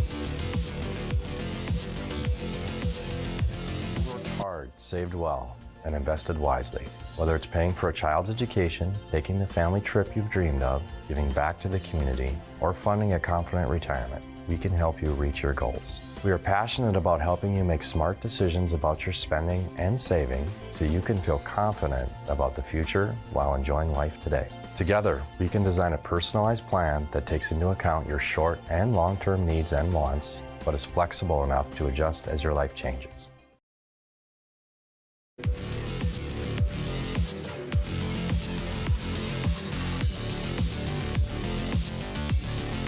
A: Worked hard, saved well, and invested wisely. Whether it's paying for a child's education, taking the family trip you've dreamed of, giving back to the community, or funding a confident retirement, we can help you reach your goals. We are passionate about helping you make smart decisions about your spending and saving so you can feel confident about the future while enjoying life today. Together, we can design a personalized plan that takes into account your short and long-term needs and wants, but is flexible enough to adjust as your life changes.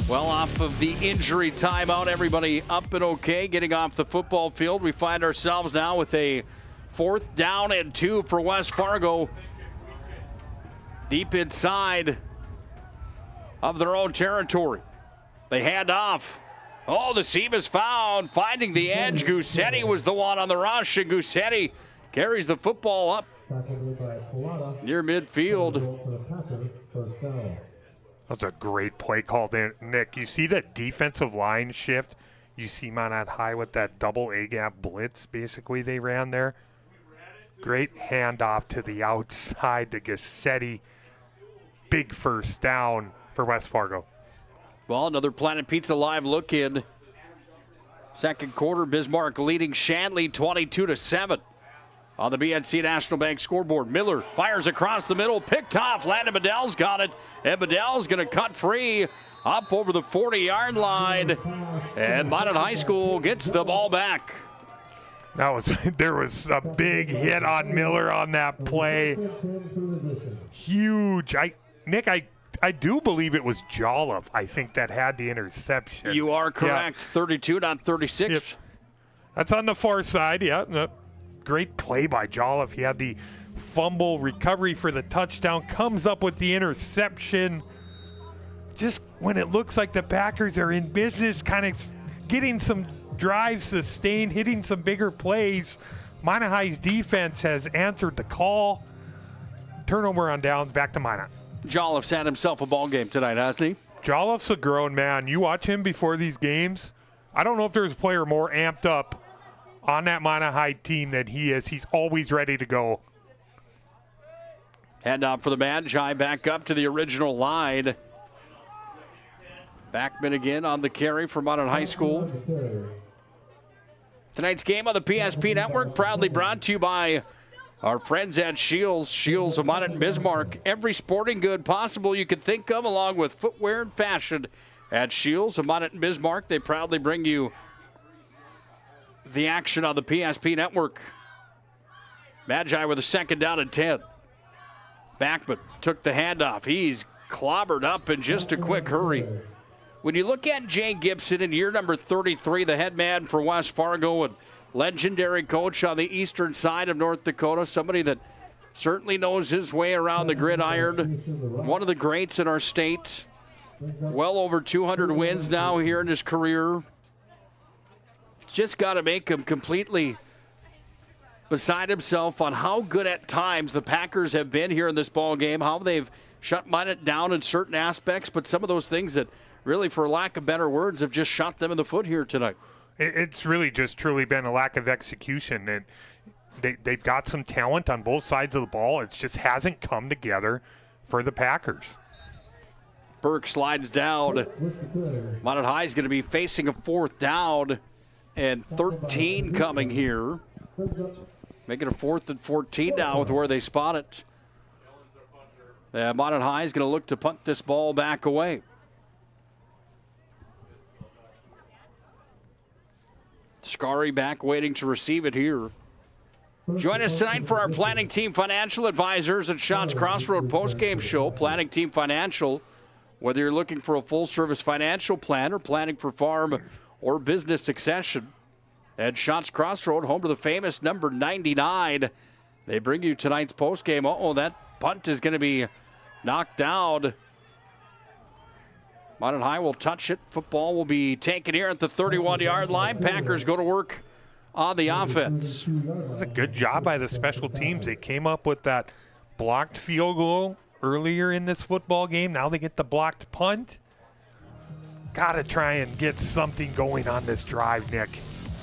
O: Well, off of the injury timeout, everybody up and okay, getting off the football field. We find ourselves now with a 4th down and 2 for West Fargo. Deep inside of their own territory. They hand off. Oh, the seam is found. Finding the edge. Gussetti was the one on the rush, and Gussetti carries the football up near midfield.
P: That's a great play call there, Nick. You see that defensive line shift? You see Minot High with that double A-gap blitz, basically, they ran there. Great handoff to the outside to Gussetti. Big first down for West Fargo.
O: Well, another Planet Pizza Live look in. Second quarter, Bismarck leading Shanley 22-7. On the BNC National Bank scoreboard, Miller fires across the middle, picked off. Landon Bedell's got it, and Bedell's going to cut free up over the 40-yard line. And Minot High School gets the ball back.
P: There was a big hit on Miller on that play. Huge. Nick, I do believe it was Jolliffe, I think, that had the interception.
O: You are correct. Yeah. 32, not 36.
P: Yep. That's on the far side, yeah. Great play by Jolliffe. He had the fumble recovery for the touchdown, comes up with the interception. Just when it looks like the Packers are in business, kind of getting some drives sustained, hitting some bigger plays, Minot High's defense has answered the call. Turnover on downs, back to Minot.
O: Jolliffe's had himself a ball game tonight, hasn't he?
P: Jolliffe's a grown man. You watch him before these games. I don't know if there's a player more amped up on that Minot High team than he is. He's always ready to go.
O: Hand off for the Magi, back up to the original line. Backman again on the carry for Minot High School. Tonight's game on the PSP Network proudly brought to you by our friends at Shields. Shields of Minot and Bismarck. Every sporting good possible you could think of, along with footwear and fashion at Shields of Minot and Bismarck. They proudly bring you the action on the PSP Network. Magi with a 2nd down and 10. Backman took the handoff. He's clobbered up in just a quick hurry. When you look at Jay Gibson in year number 33, the head man for West Fargo and legendary coach on the eastern side of North Dakota, somebody that certainly knows his way around the gridiron, one of the greats in our state, well over 200 wins now here in his career. Just got to make him completely beside himself on how good at times the Packers have been here in this ball game, how they've shut Minot down in certain aspects, but some of those things that really, for lack of better words, have just shot them in the foot here tonight.
P: It's really just truly been a lack of execution. And they've got some talent on both sides of the ball. It just hasn't come together for the Packers.
O: Burke slides down. Minot High is going to be facing a 4th down and 13 coming here. Making a 4th and 14 now with where they spot it. Minot High is going to look to punt this ball back away. Scary back waiting to receive it here. Join us tonight for our Planning Team Financial Advisors at Schatz Crossroad postgame show. Planning Team Financial, whether you're looking for a full-service financial plan or planning for farm or business succession. At Schatz Crossroad, home to the famous number 99. They bring you tonight's postgame. Uh-oh, that punt is going to be knocked down. Minot High will touch it. Football will be taken here at the 31-yard line. Packers go to work on the offense.
P: It was a good job by the special teams. They came up with that blocked field goal earlier in this football game. Now they get the blocked punt. Got to try and get something going on this drive, Nick.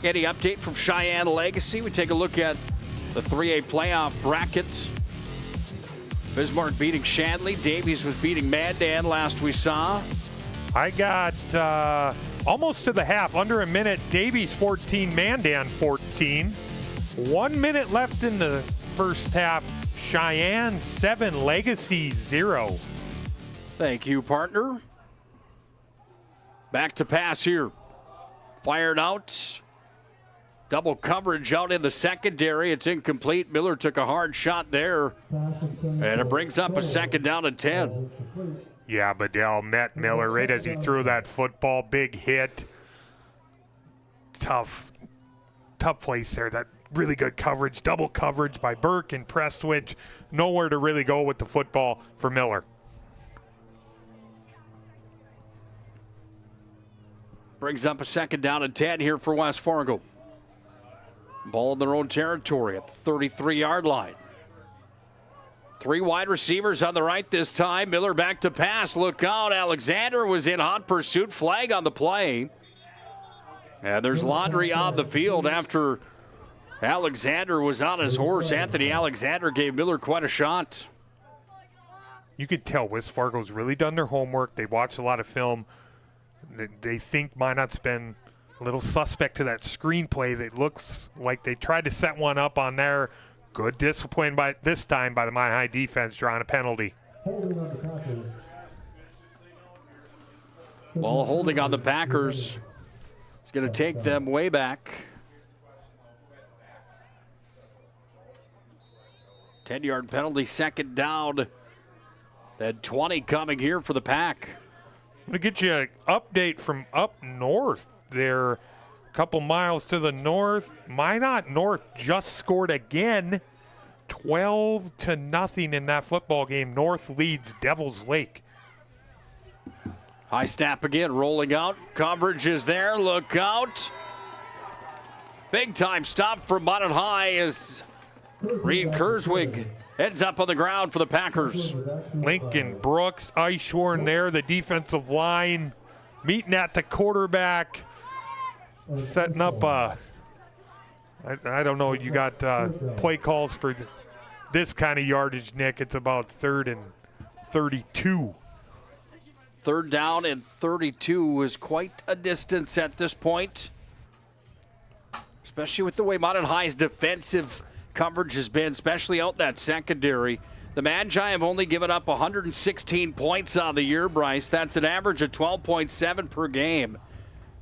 O: Any update from Cheyenne Legacy? We take a look at the 3A playoff bracket. Bismarck beating Shanley. Davies was beating Mandan last we saw.
P: I got almost to the half, under a minute. Davies 14, Mandan 14. 1 minute left in the first half. Cheyenne 7, Legacy 0.
O: Thank you, partner. Back to pass here. Fired out. Double coverage out in the secondary. It's incomplete. Miller took a hard shot there. And it brings up a 2nd down and 10.
P: Yeah, Bedell met Miller right as he threw that football. Big hit. Tough place there. That really good coverage. Double coverage by Burke and Prestwich. Nowhere to really go with the football for Miller.
O: Brings up a 2nd down and 10 here for West Fargo. Ball in their own territory at the 33-yard line. 3 wide receivers on the right this time. Miller back to pass. Look out. Alexander was in hot pursuit. Flag on the play. And there's laundry on the field after Alexander was on his horse. Anthony Alexander gave Miller quite a shot.
P: You could tell West Fargo's really done their homework. They watched a lot of film. They think Minot's been a little suspect to that screenplay. That looks like they tried to set one up on there. Good discipline by this time by the Minot High defense, drawing a penalty.
O: Well, holding on the Packers. It's going to take them way back. 10-yard penalty, 2nd down. Then 20 coming here for the Pack.
P: I'm going to get you an update from up north there. A couple miles to the north. Minot North just scored again. 12-0 in that football game. North leads Devil's Lake.
O: High snap again, rolling out. Coverage is there. Look out. Big time stop from Minot High as Reed Kurzwig heads up on the ground for the Packers.
P: Lincoln Brooks, Eichhorn there, the defensive line meeting at the quarterback, setting up I don't know, you got play calls for this kind of yardage, Nick. It's about 3rd and 32.
O: 3rd down and 32 is quite a distance at this point, especially with the way Minot High's defensive coverage has been, especially out that secondary. The Magi have only given up 116 points on the year, Bryce. That's an average of 12.7 per game.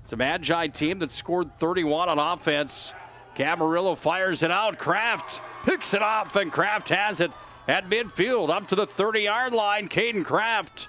O: It's a Magi team that scored 31 on offense. Camarillo fires it out. Kraft picks it off, and Kraft has it at midfield up to the 30-yard line. Caden Kraft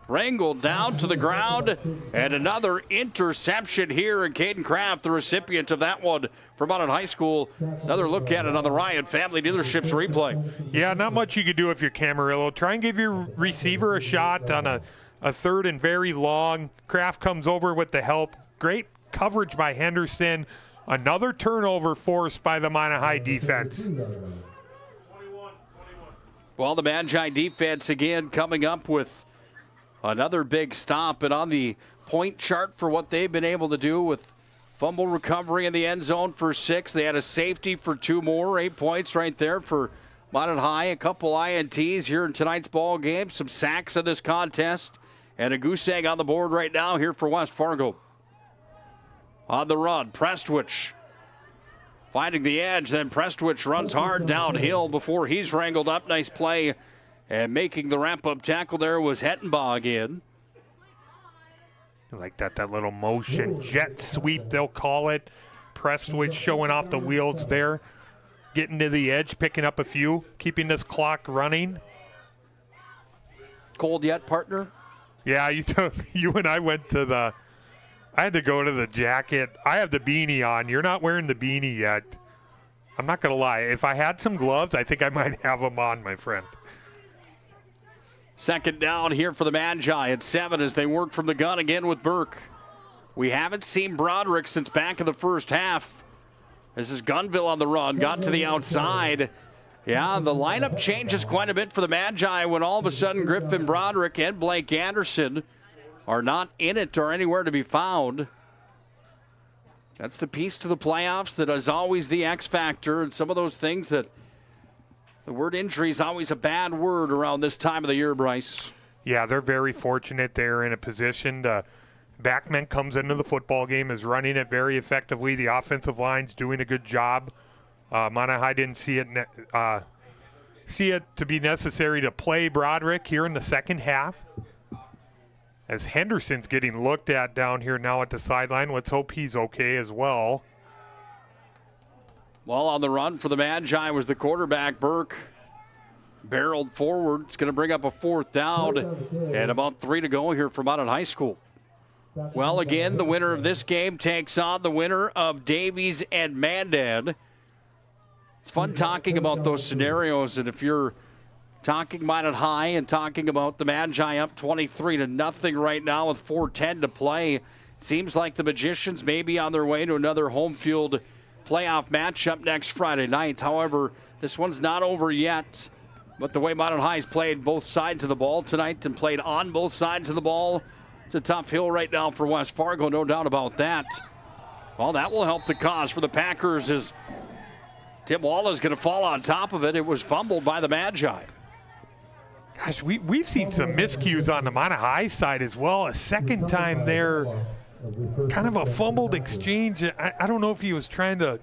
O: wrangled down to the ground, and another interception here. And Caden Kraft, the recipient of that one from Minot High School. Another look at it on the Ryan Family Dealerships replay.
P: Yeah, not much you could do if you're Camarillo. Try and give your receiver a shot on a 3rd and very long. Kraft comes over with the help. Great coverage by Henderson. Another turnover forced by the Minot High defense.
O: Well, the Magi defense again coming up with another big stop, and on the point chart for what they've been able to do with fumble recovery in the end zone for 6. They had a safety for 2 more, 8 points right there for Minot High. A couple INTs here in tonight's ball game, some sacks in this contest, and a goose egg on the board right now here for West Fargo. On the run, Prestwich finding the edge, then Prestwich runs hard downhill before he's wrangled up. Nice play, and making the wrap-up tackle there was Hettenbaugh again.
P: Like that little motion jet sweep, they'll call it. Prestwich showing off the wheels there, getting to the edge, picking up a few, keeping this clock running.
O: Cold yet, partner?
P: Yeah, you and I went to the. I had to go to the jacket. I have the beanie on. You're not wearing the beanie yet. I'm not gonna lie. If I had some gloves, I think I might have them on, my friend.
O: Second down here for the Magi at 7 as they work from the gun again with Burke. We haven't seen Broderick since back in the first half. This is Gunville on the run, got to the outside. Yeah, the lineup changes quite a bit for the Magi when all of a sudden Griffin Broderick and Blake Anderson are not in it or anywhere to be found. That's the piece to the playoffs that is always the X factor, and some of those things that the word injury is always a bad word around this time of the year, Bryce.
P: Yeah, they're very fortunate they're in a position to. Backman comes into the football game, is running it very effectively. The offensive line's doing a good job. Minot High didn't see it to be necessary to play Broderick here in the second half. As Henderson's getting looked at down here now at the sideline. Let's hope he's okay as well.
O: Well, on the run for the Magi was the quarterback, Burke. Barreled forward. It's going to bring up a 4th down. And about 3 to go here for Minot High School. Well, again, the winner of this game takes on the winner of Davies and Mandan. It's fun talking about those scenarios, and if you're talking Minot High and talking about the Magi up 23-0 right now with 4:10 to play, it seems like the Magicians may be on their way to another home field playoff matchup next Friday night. However, this one's not over yet. But the way Minot High's played both sides of the ball tonight and played on both sides of the ball, it's a tough hill right now for West Fargo, no doubt about that. Well, that will help the cause for the Packers as Tim Wallace is going to fall on top of it. It was fumbled by the Magi.
P: Gosh, we've seen some miscues on the Minot High side as well. A second time there, kind of a fumbled exchange. I don't know if he was trying to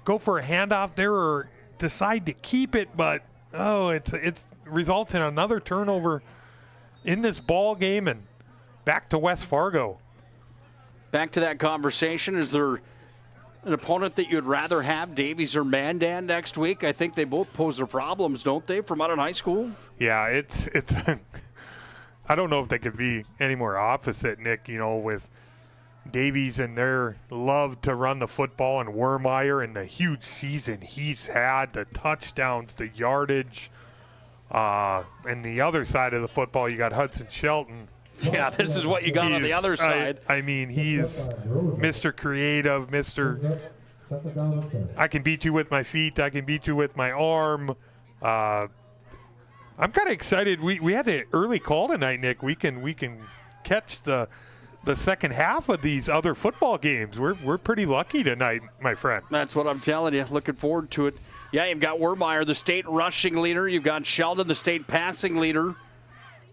P: go for a handoff there or decide to keep it, but it results in another turnover in this ball game and back to West Fargo.
O: Back to that conversation. Is there an opponent that you'd rather have, Davies or Mandan, next week? I think they both pose their problems, don't they, for Minot High School?
P: Yeah, it's I don't know if they could be any more opposite, Nick, with Davies and their love to run the football and Wormeyer and the huge season he's had, the touchdowns, the yardage. And the other side of the football, you got Hudson Shelton.
O: Yeah, this is what you got on the other side.
P: I mean, he's Mr. Creative, Mr. I can beat you with my feet, I can beat you with my arm. I'm kind of excited. We had an early call tonight, Nick. We can catch the second half of these other football games. We're pretty lucky tonight, my friend.
O: That's what I'm telling you. Looking forward to it. Yeah, you've got Wormeyer, the state rushing leader. You've got Sheldon, the state passing leader.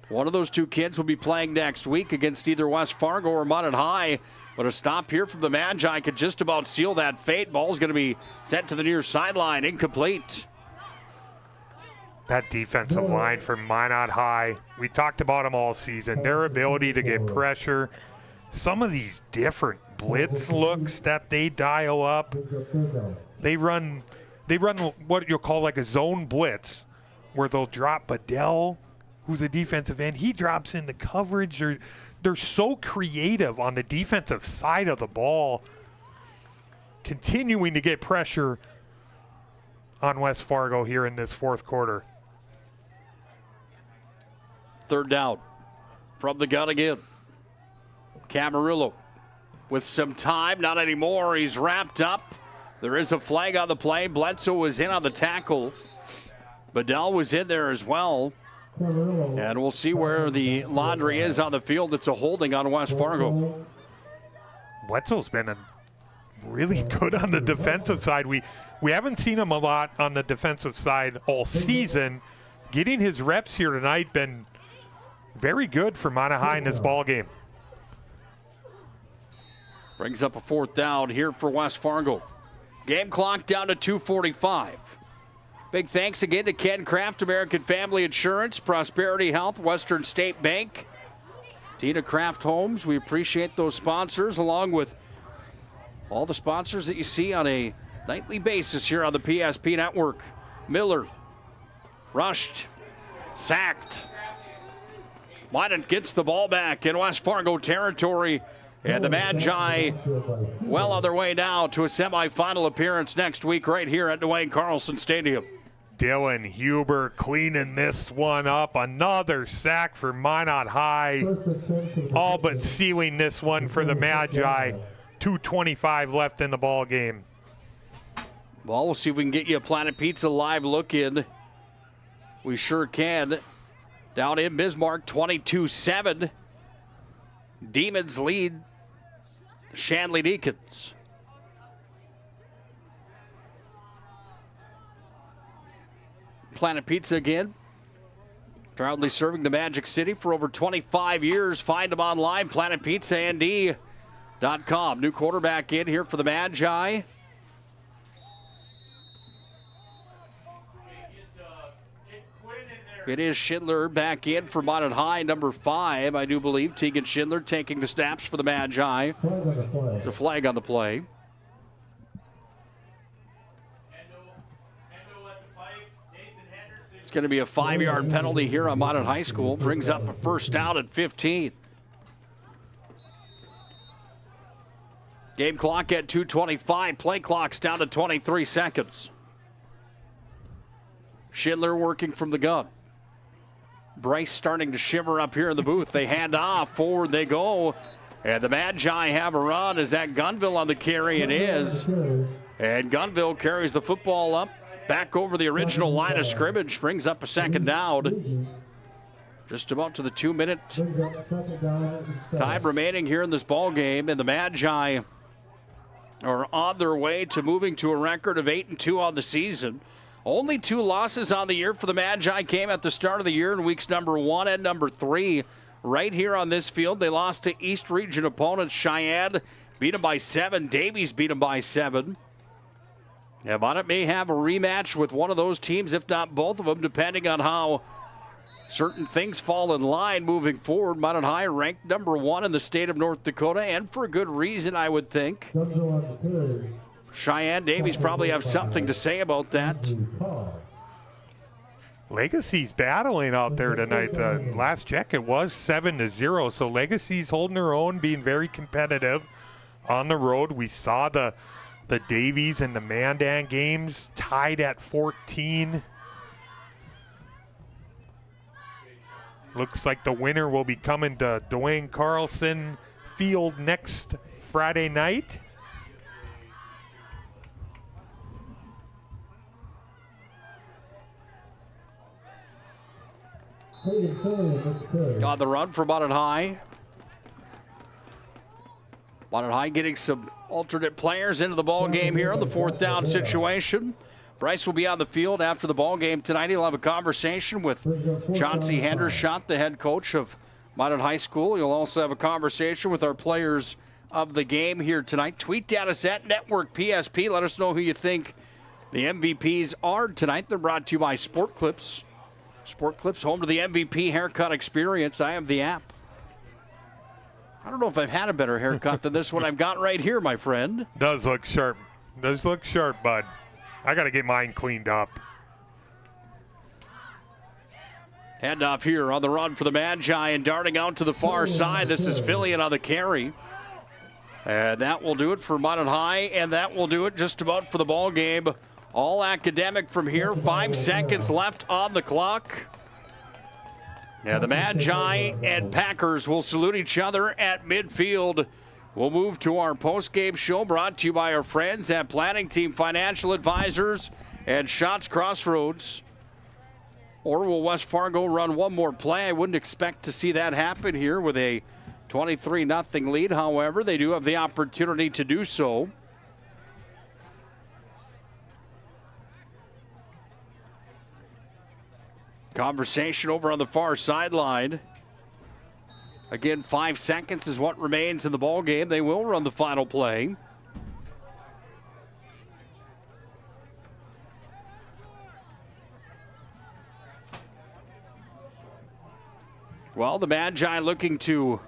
O: One of those two kids will be playing next week against either West Fargo or Minot High. But a stop here from the Magi could just about seal that fate. Ball's going to be sent to the near sideline, incomplete.
P: That defensive line for Minot High, we talked about them all season. Their ability to get pressure, some of these different blitz looks that they dial up. They run what you'll call like a zone blitz, where they'll drop Bedell, who's a defensive end. He drops into coverage. They're so creative on the defensive side of the ball, continuing to get pressure on West Fargo here in this fourth quarter.
O: Third down from the gun again. Camarillo with some time, not anymore. He's wrapped up. There is a flag on the play. Bledsoe was in on the tackle. Bedell was in there as well. And we'll see where the laundry is on the field. It's a holding on West Fargo.
P: Wetzel's been really good on the defensive side. We haven't seen him a lot on the defensive side all season. Getting his reps here tonight been very good for Minot High in this ball game.
O: Brings up a 4th down here for West Fargo. Game clock down to 2:45. Big thanks again to Ken Kraft, American Family Insurance, Prosperity Health, Western State Bank, Tina Kraft Homes. We appreciate those sponsors, along with all the sponsors that you see on a nightly basis here on the PSP Network. Miller, rushed, sacked. Minot gets the ball back in West Fargo territory. And the Magi well on their way now to a semifinal appearance next week right here at Duane Carlson Stadium.
P: Dylan Huber cleaning this one up. Another sack for Minot High. All but sealing this one for the Magi. 2:25 left in the ball game.
O: Well, we'll see if we can get you a Planet Pizza live look in. We sure can. Down in Bismarck, 22-7. Demons lead Shanley Deacons. Planet Pizza again. Proudly serving the Magic City for over 25 years. Find them online, planetpizzaand.com. New quarterback in here for the Magi. It is Schindler back in for Minot High, number 5, I do believe. Tegan Schindler taking the snaps for the Magi. There's a flag on the play. It's going to be a 5-yard penalty here on Minot High School. Brings up a 1st down at 15. Game clock at 2:25. Play clock's down to 23 seconds. Schindler working from the gun. Bryce starting to shimmer up here in the booth. They hand off. Forward they go. And the Magi have a run. Is that Gunville on the carry? It is. And Gunville carries the football up. Back over the original line of scrimmage. Brings up a 2nd down. Just about to the 2-minute time remaining here in this ball game. And the Magi are on their way to moving to a record of 8-2 on the season. Only 2 losses on the year for the Magi came at the start of the year in weeks number 1 and number 3. Right here on this field, they lost to East Region opponents. Cheyenne beat them by 7. Davies beat them by 7. And Minot may have a rematch with one of those teams, if not both of them, depending on how certain things fall in line moving forward. Minot High ranked number 1 in the state of North Dakota, and for a good reason, I would think. Cheyenne Davies probably have something to say about that.
P: Legacy's battling out there tonight. Last check, it was 7-0. So Legacy's holding their own, being very competitive on the road. We saw the Davies and the Mandan games tied at 14. Looks like the winner will be coming to Duane Carlson Field next Friday night.
O: On the run for Minot High. Minot High getting some alternate players into the ball game here on the 4th down situation. Bryce will be on the field after the ball game tonight. He'll have a conversation with Chauncey Hendershot, the head coach of Minot High School. He'll also have a conversation with our players of the game here tonight. Tweet at us at Network PSP. Let us know who you think the MVPs are tonight. They're brought to you by Sport Clips. Sport Clips, home to the MVP haircut experience. I have the app. I don't know if I've had a better haircut than this one I've got right here, my friend.
P: Does look sharp. Does look sharp, bud. I got to get mine cleaned up.
O: Hand off here on the run for the Magi and darting out to the far side. This is Fillion on the carry. And that will do it for Minot High, and that will do it just about for the ball game. All academic from here. 5 seconds left on the clock. Now the Magi and Packers will salute each other at midfield. We'll move to our post-game show brought to you by our friends at Planning Team Financial Advisors and Shots Crossroads. Or will West Fargo run one more play? I wouldn't expect to see that happen here with a 23-0 lead. However, they do have the opportunity to do so. Conversation over on the far sideline. Again, 5 seconds is what remains in the ball game. They will run the final play. Well, the Magi looking to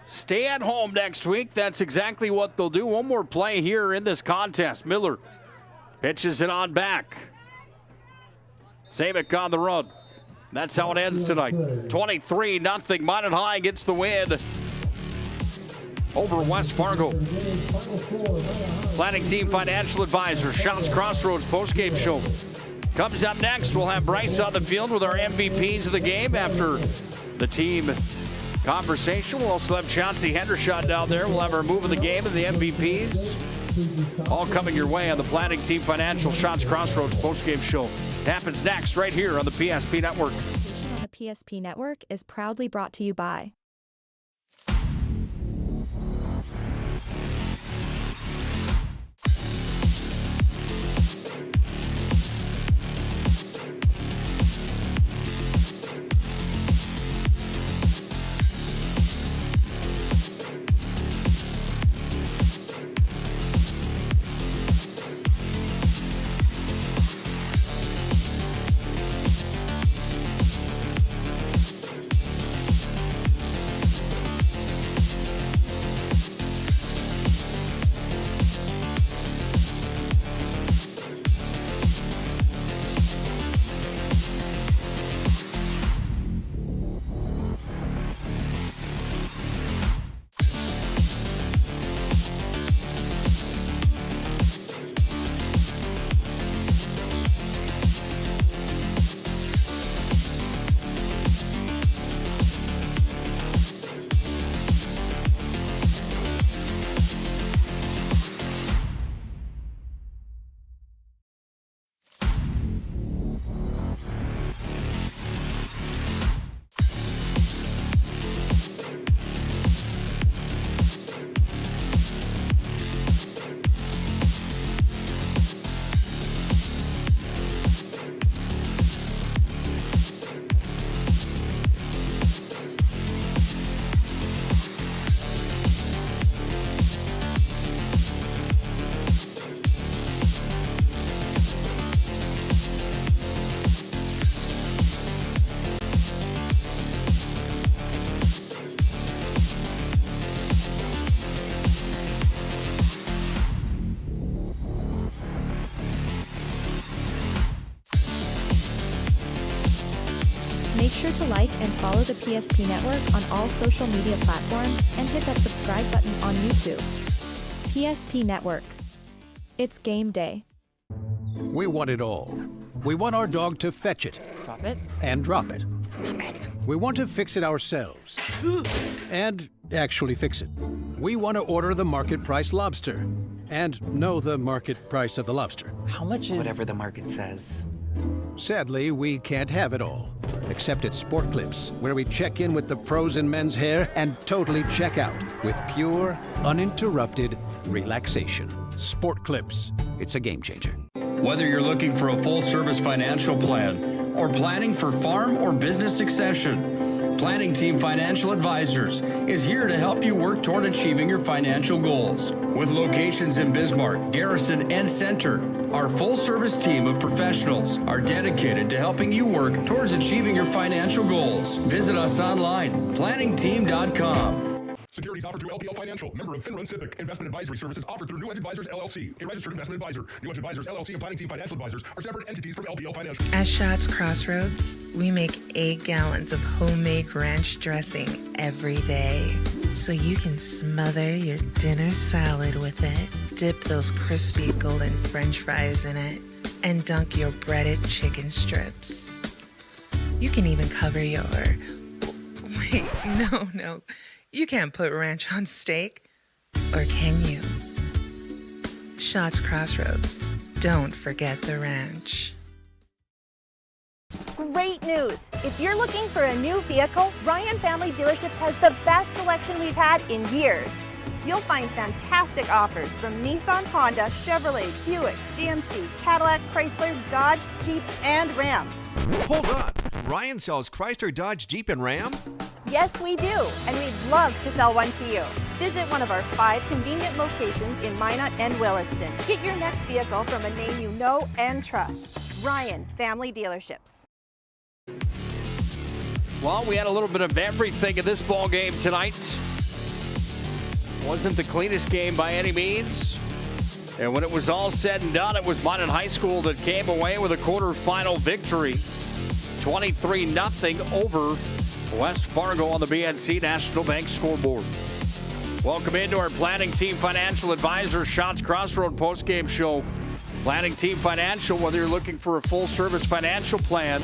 O: stay at home next week. That's exactly what they'll do. One more play here in this contest. Miller pitches it on back. Sabic on the run. That's how it ends tonight. 23-0. Minot High gets the win over West Fargo. Planning Team Financial Advisor, Shots Crossroads postgame show. Comes up next, we'll have Bryce on the field with our MVPs of the game after the team conversation. We'll also have Chauncey Hendershot down there. We'll have our move of the game and the MVPs. All coming your way on the Planning Team Financial Shots Crossroads postgame show. It happens next right here on the PSP Network.
G: On the PSP Network is proudly brought to you by Make sure to like and follow the PSP Network on all social media platforms and hit that subscribe button on YouTube. PSP Network. It's game day.
B: We want it all. We want our dog to fetch it.
D: Drop it.
B: And drop it.
D: Name it.
B: We want to fix it ourselves. And actually fix it. We want to order the market price lobster. And know the market price of the lobster.
D: How much is... Whatever the market says.
B: Sadly, we can't have it all. Except at Sport Clips, where we check in with the pros in men's hair and totally check out with pure, uninterrupted relaxation. Sport Clips. It's a game changer.
X: Whether you're looking for a full-service financial plan or planning for farm or business succession, Planning Team Financial Advisors is here to help you work toward achieving your financial goals. With locations in Bismarck, Garrison, and Center, our full-service team of professionals are dedicated to helping you work towards achieving your financial goals. Visit us online, planningteam.com.
E: Securities offered through LPL Financial, member of FinRun SIPC. Investment advisory services offered through New Edge Advisors, LLC, a registered investment advisor. New Edge Advisors, LLC, and Planning Team Financial Advisors are separate entities from LPL Financial.
N: At Shots Crossroads, we make 8 gallons of homemade ranch dressing every day. So you can smother your dinner salad with it, dip those crispy golden French fries in it, and dunk your breaded chicken strips. You can even cover your... Wait, no. You can't put ranch on steak, or can you? Shots Crossroads. Don't forget the ranch.
Q: Great news! If you're looking for a new vehicle, Ryan Family Dealerships has the best selection we've had in years. You'll find fantastic offers from Nissan, Honda, Chevrolet, Buick, GMC, Cadillac, Chrysler, Dodge, Jeep, and Ram.
R: Hold up! Ryan sells Chrysler, Dodge, Jeep, and Ram?
Q: Yes, we do, and we'd love to sell one to you. Visit one of our 5 convenient locations in Minot and Williston. Get your next vehicle from a name you know and trust. Ryan Family Dealerships.
O: Well, we had a little bit of everything in this ball game tonight. Wasn't the cleanest game by any means. And when it was all said and done, it was Minot High School that came away with a quarterfinal victory. 23-0 over West Fargo on the BNC National Bank scoreboard. Welcome into our Planning Team Financial Advisor Shots Crossroad postgame show. Planning Team Financial, whether you're looking for a full-service financial plan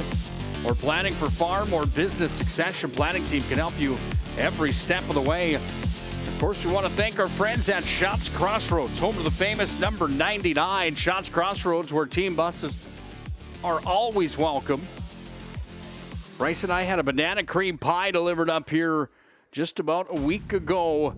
O: or planning for farm or business succession, Planning Team can help you every step of the way. Of course, we want to thank our friends at Shots Crossroads, home to the famous number 99. Shots Crossroads, where team buses are always welcome. Bryce and I had a banana cream pie delivered up here just about a week ago,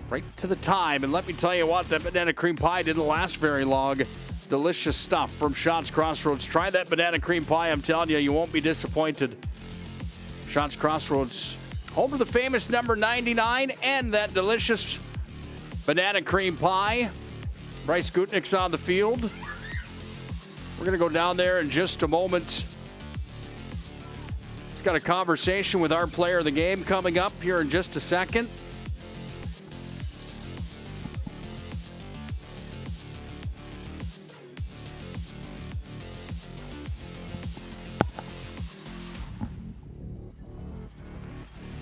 O: right to the time. And let me tell you what, that banana cream pie didn't last very long. Delicious stuff from Shots Crossroads. Try that banana cream pie. I'm telling you, you won't be disappointed. Shots Crossroads, home to the famous number 99 and that delicious banana cream pie. Bryce Gutknecht's on the field. We're going to go down there in just a moment. He's got a conversation with our player of the game coming up here in just a second.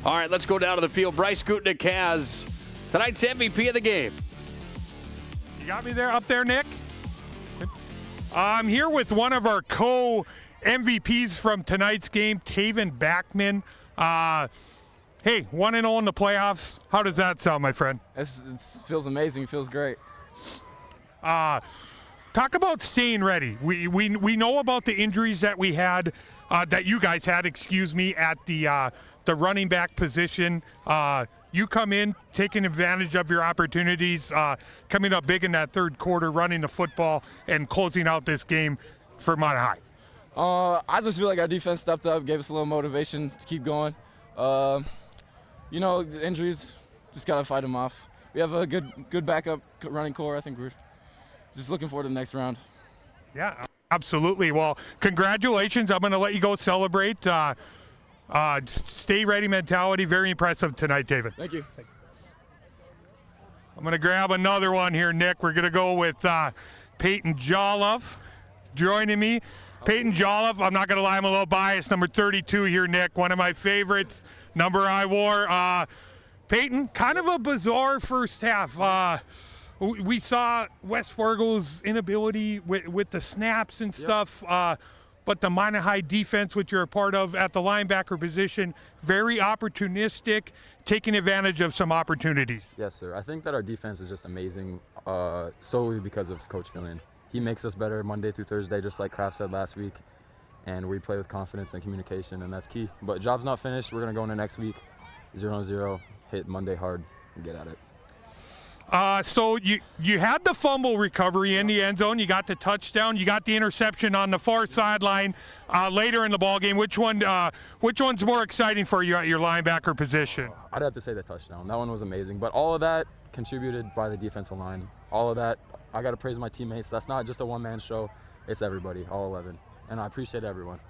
O: All right, let's go down to the field. Bryce Gutknecht has tonight's MVP of the game.
P: You got me there, up there, Nick? I'm here with one of our co-MVPs from tonight's game, Taven Backman. Hey, 1-0 in the playoffs. How does that sound, my friend?
T: It feels amazing. It feels great.
P: Talk about staying ready. We know about the injuries that we had, that you guys had, at the running back position. You come in, taking advantage of your opportunities, coming up big in that third quarter, running the football, and closing out this game for Minot High.
T: I just feel like our defense stepped up, gave us a little motivation to keep going. The injuries, just got to fight them off. We have a good backup running core. I think we're just looking forward to the next round.
P: Yeah, absolutely. Well, congratulations. I'm going to let you go celebrate. Stay ready mentality. Very impressive tonight, David.
T: Thank you.
P: I'm going to grab another one here, Nick. We're going to go with Peyton Jolliffe joining me. Peyton Jolliffe, I'm not going to lie, I'm a little biased. Number 32 here, Nick. One of my favorites. Number I wore. Peyton, kind of a bizarre first half. We saw West Fargo's inability with the snaps and stuff. But the Minot High defense, which you're a part of at the linebacker position, very opportunistic, taking advantage of some opportunities.
T: Yes, sir. I think that our defense is just amazing solely because of Coach Fillion. He makes us better Monday through Thursday, just like Kraft said last week. And we play with confidence and communication, and that's key. But job's not finished. We're going to go into next week 0-0, hit Monday hard, and get at it.
P: So you had the fumble recovery in the end zone. You got the touchdown. You got the interception on the far sideline later in the ballgame. Which one's more exciting for you at your linebacker position?
T: I'd have to say the touchdown. That one was amazing. But all of that contributed by the defensive line. All of that, I got to praise my teammates. That's not just a one-man show. It's everybody, all 11. And I appreciate everyone.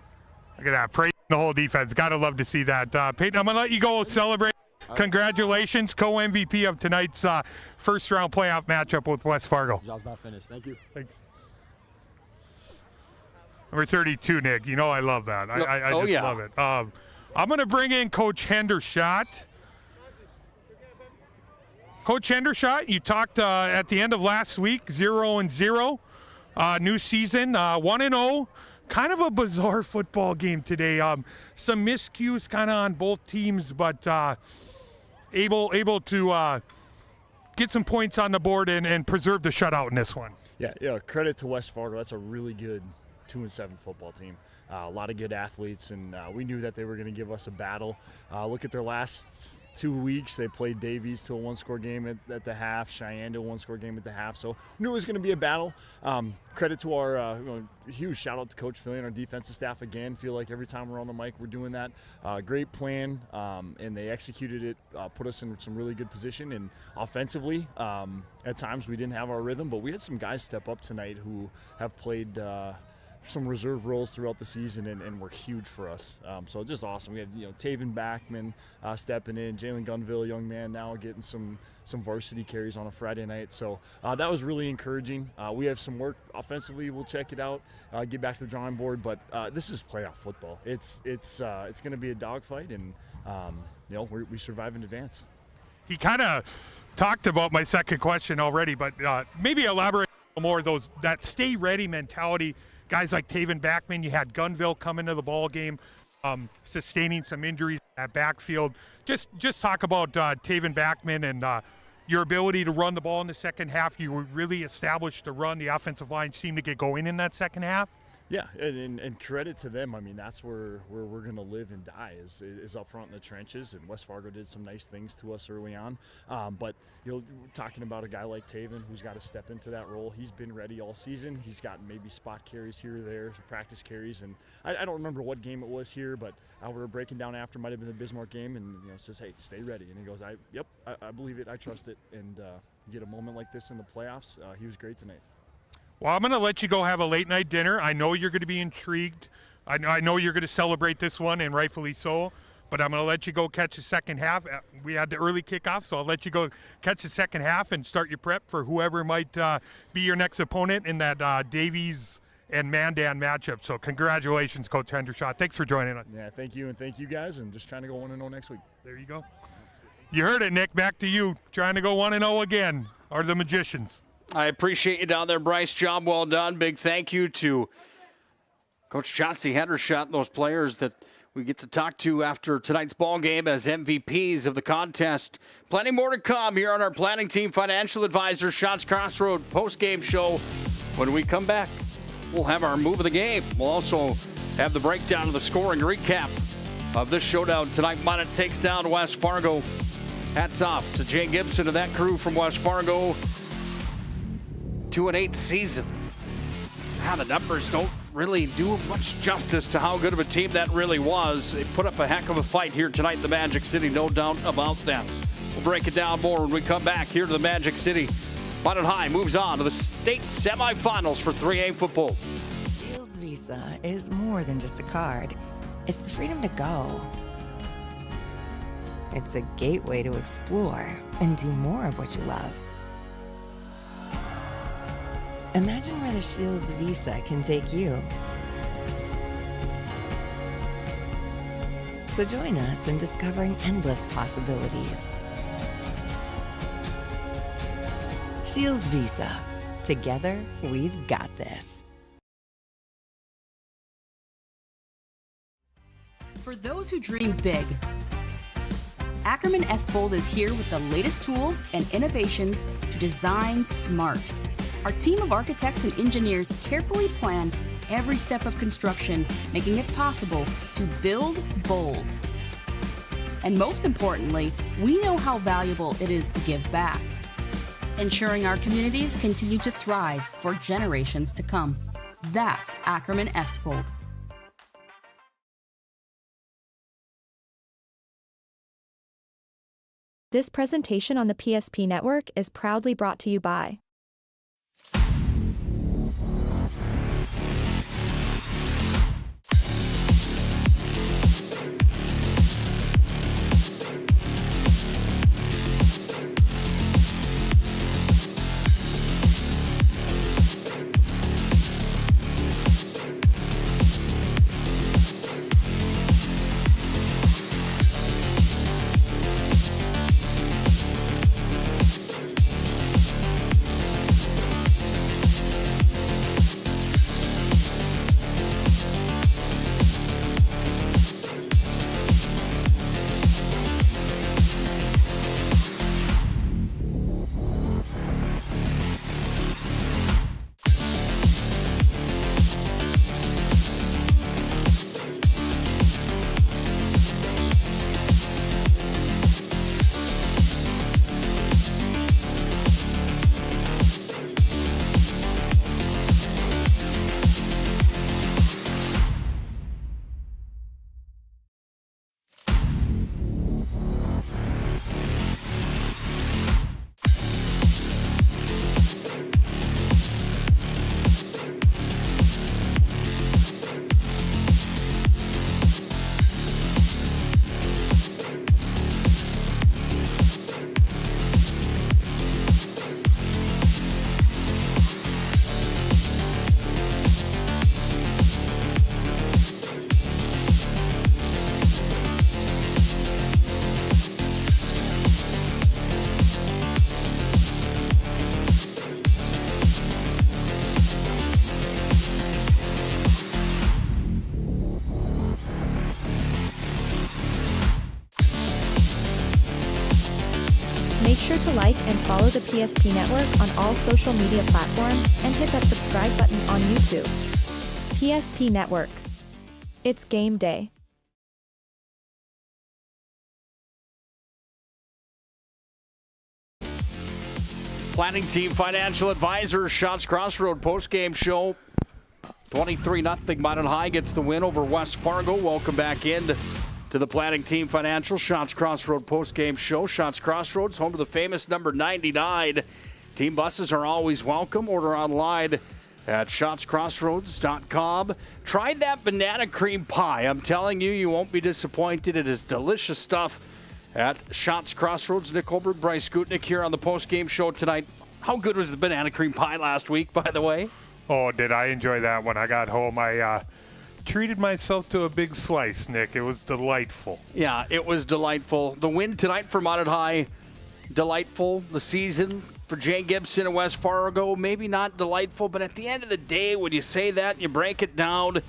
P: Look at that. Praise the whole defense. Got to love to see that. Peyton, I'm going to let you go celebrate. Congratulations, co-MVP of tonight's first-round playoff matchup with West Fargo.
T: Job's not finished. Thank you.
P: Thanks. Number 32, Nick. You know I love that. I just love it. I'm going to bring in Coach Hendershot. Coach Hendershot, you talked at the end of last week, 0-0. New season, 1-0. Kind of a bizarre football game today. Some miscues kind of on both teams, but able to get some points on the board and preserve the shutout in this one.
C: Yeah, credit to West Fargo. That's a really good 2-7 football team. A lot of good athletes, and we knew that they were going to give us a battle. Look at their last 2 weeks. They played Davies to a one-score game at the half, Cheyenne to a one-score game at the half, so knew it was going to be a battle. Credit to our huge shout-out to Coach Philly and our defensive staff again. Feel like every time we're on the mic, we're doing that. Great plan, and they executed it, put us in some really good position. And offensively, at times we didn't have our rhythm, but we had some guys step up tonight who have played some reserve roles throughout the season and were huge for us. So just awesome. We had Taven Backman stepping in, Jalen Gunville, young man, now getting some varsity carries on a Friday night. So that was really encouraging. We have some work offensively. We'll check it out, get back to the drawing board. But this is playoff football. It's going to be a dogfight, and we survive in advance.
P: He kind of talked about my second question already, but maybe elaborate more that stay ready mentality. Guys like Taven Backman, you had Gunville come into the ball game, sustaining some injuries at backfield. Just talk about Taven Backman and your ability to run the ball in the second half. You really established the run. The offensive line seemed to get going in that second half.
C: Yeah, and credit to them. I mean, that's where we're going to live and die is up front in the trenches, and West Fargo did some nice things to us early on. But talking about a guy like Taven who's got to step into that role. He's been ready all season. He's gotten maybe spot carries here or there, practice carries, and I don't remember what game it was here, but we were breaking down after, might have been the Bismarck game, and says, hey, stay ready. And he goes, I believe it, I trust it, and get a moment like this in the playoffs. He was great tonight.
P: Well, I'm going to let you go have a late-night dinner. I know you're going to be intrigued. I know you're going to celebrate this one, and rightfully so, but I'm going to let you go catch the second half. We had the early kickoff, so I'll let you go catch the second half and start your prep for whoever might be your next opponent in that Davies and Mandan matchup. So congratulations, Coach Hendershot. Thanks for joining us.
C: Yeah, thank you, and thank you guys, and just trying to go 1-0 next week.
P: There you go. You heard it, Nick. Back to you. Trying to go 1-0 again are the Magicians.
O: I appreciate you down there, Bryce. Job well done. Big thank you to Coach Chauncey Hendershot and those players that we get to talk to after tonight's ball game as MVPs of the contest. Plenty more to come here on our planning team financial advisor Shots Crossroad post-game show. When we come back, we'll have our move of the game. We'll also have the breakdown of the scoring recap of this showdown tonight. Minot takes down West Fargo. Hats off to Jay Gibson and that crew from West Fargo. 2-8 season. The numbers don't really do much justice to how good of a team that really was. They put up a heck of a fight here tonight in the Magic City, no doubt about that. We'll break it down more when we come back here to the Magic City. Minot High moves on to the state semifinals for 3A football.
H: Shields Visa is more than just a card. It's the freedom to go. It's a gateway to explore and do more of what you love. Imagine where the Shields Visa can take you. So join us in discovering endless possibilities. Shields Visa. Together, we've got this.
M: For those who dream big, Ackerman Estvold is here with the latest tools and innovations to design smart. Our team of architects and engineers carefully plan every step of construction, making it possible to build bold. And most importantly, we know how valuable it is to give back, ensuring our communities continue to thrive for generations to come. That's Ackerman Estvold.
G: This presentation on the PSP Network is proudly brought to you by like and follow the PSP Network on all social media platforms and hit that subscribe button on YouTube. PSP Network. It's game day.
O: Planning Team Financial Advisors, Shots Crossroad postgame show. 23-0 Minot High gets the win over West Fargo. Welcome back in to the Planning Team Financial Shots Crossroad postgame show. Shots Crossroads, home to the famous number 99. Team buses are always welcome. Order online at shotscrossroads.com. Try that banana cream pie. I'm telling you, you won't be disappointed. It is delicious stuff at Shots Crossroads. Nick Hulberg, Bryce Gutknecht here on the postgame show tonight. How good was the banana cream pie last week, by the way?
P: Oh, did I enjoy that when I got home. I treated myself to a big slice, Nick. It was delightful.
O: Yeah, it was delightful. The win tonight for Minot High, delightful. The season for Jay Gibson and West Fargo, maybe not delightful, but at the end of the day, when you say that and you break it down,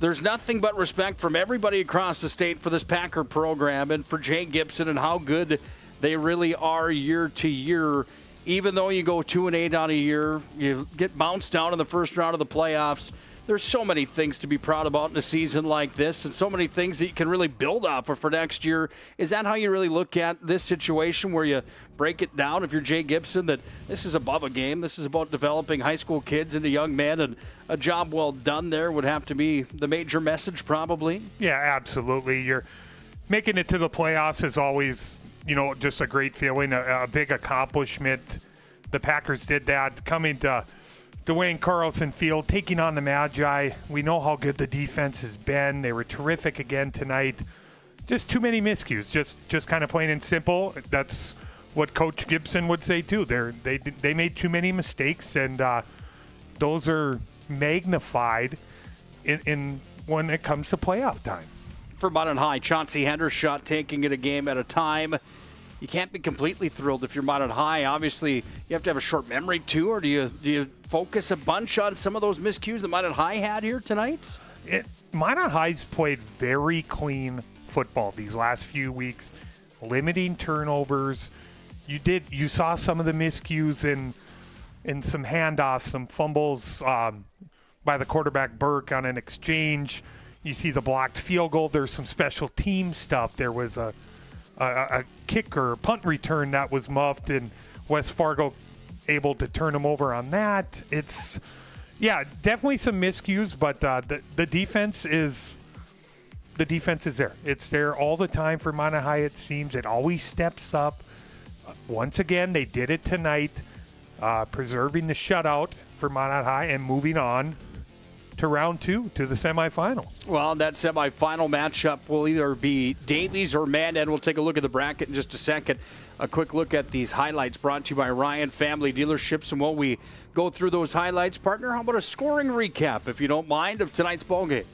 O: there's nothing but respect from everybody across the state for this Packer program and for Jay Gibson and how good they really are year to year. Even though you go 2-8 on a year, you get bounced down in the first round of the playoffs. There's so many things to be proud about in a season like this and so many things that you can really build off of for next year. Is that how you really look at this situation where you break it down, if you're Jay Gibson, that this is above a game, this is about developing high school kids into young men, and a job well done there would have to be the major message probably?
P: Yeah, absolutely. You're making it to the playoffs is always, just a great feeling, a big accomplishment. The Packers did that, coming to Duane Carlson Field, taking on the Magi. We know how good the defense has been. They were terrific again tonight. Just too many miscues, just kind of plain and simple. That's what Coach Gibson would say too. They made too many mistakes, and those are magnified in when it comes to playoff time.
O: For Minot High, Chauncey Hendershot taking it a game at a time. You can't be completely thrilled if you're Minot High. Obviously, you have to have a short memory too, or do you focus a bunch on some of those miscues that Minot High had here tonight?
P: Minot High's played very clean football these last few weeks, limiting turnovers. You saw some of the miscues in some handoffs, some fumbles by the quarterback Burke on an exchange. You see the blocked field goal. There's some special team stuff. There was a kicker, punt return that was muffed, and West Fargo able to turn them over on that. It's, definitely some miscues, but the defense is there. It's there all the time for Minot High, it seems. It always steps up. Once again, they did it tonight, preserving the shutout for Minot High and moving on to round 2, to the semifinal.
O: Well, that semifinal matchup will either be Davies or Mandan. We'll take a look at the bracket in just a second. A quick look at these highlights brought to you by Ryan Family Dealerships. And while we go through those highlights, partner, how about a scoring recap, if you don't mind, of tonight's ballgame?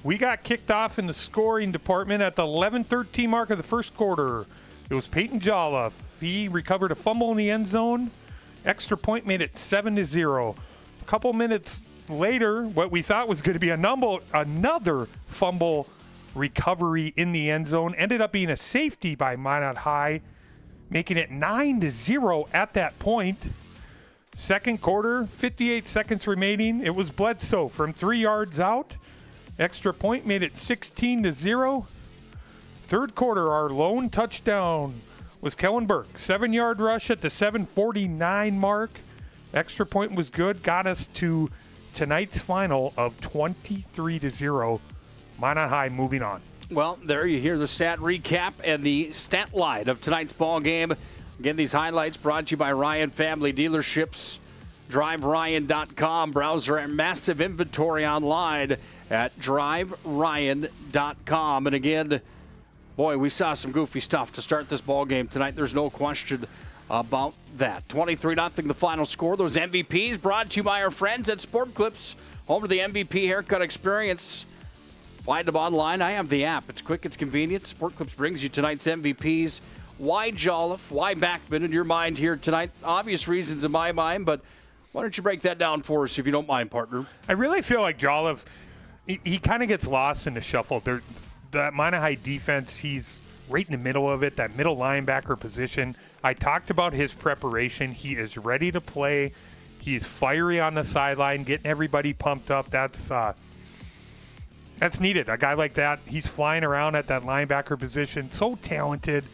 P: We got kicked off in the scoring department at the 11:13 mark of the first quarter. It was Peyton Jolliffe. He recovered a fumble in the end zone. Extra point made it 7-0. A couple minutes later, what we thought was going to be another fumble recovery in the end zone ended up being a safety by Minot High, making it 9-0 at that point. Second quarter, 58 seconds remaining. It was Bledsoe from 3 yards out. Extra point made it 16-0. Third quarter, our lone touchdown was Kellen Burke. 7-yard rush at the 7:49 mark. Extra point was good, got us to tonight's final of 23-0. Minot High moving on.
O: Well, there you hear the stat recap and the stat line of tonight's ball game. Again, these highlights brought to you by Ryan Family Dealerships. DriveRyan.com. Browse our massive inventory online at DriveRyan.com. And again, boy, we saw some goofy stuff to start this ball game tonight. There's no question about that. 23-0 the final score. Those MVPs brought to you by our friends at Sport Clips. Home to the MVP haircut experience. Find them online. I have the app. It's quick, it's convenient. Sport Clips brings you tonight's MVPs. Why Jolliffe? Why Backman in your mind here tonight? Obvious reasons in my mind, but why don't you break that down for us if you don't mind, partner?
P: I really feel like Jolliffe, he kind of gets lost in the shuffle. That Minot High defense, he's right in the middle of it, that middle linebacker position. I talked about his preparation. He is ready to play. He's fiery on the sideline, getting everybody pumped up. That's needed. A guy like that, he's flying around at that linebacker position. So talented.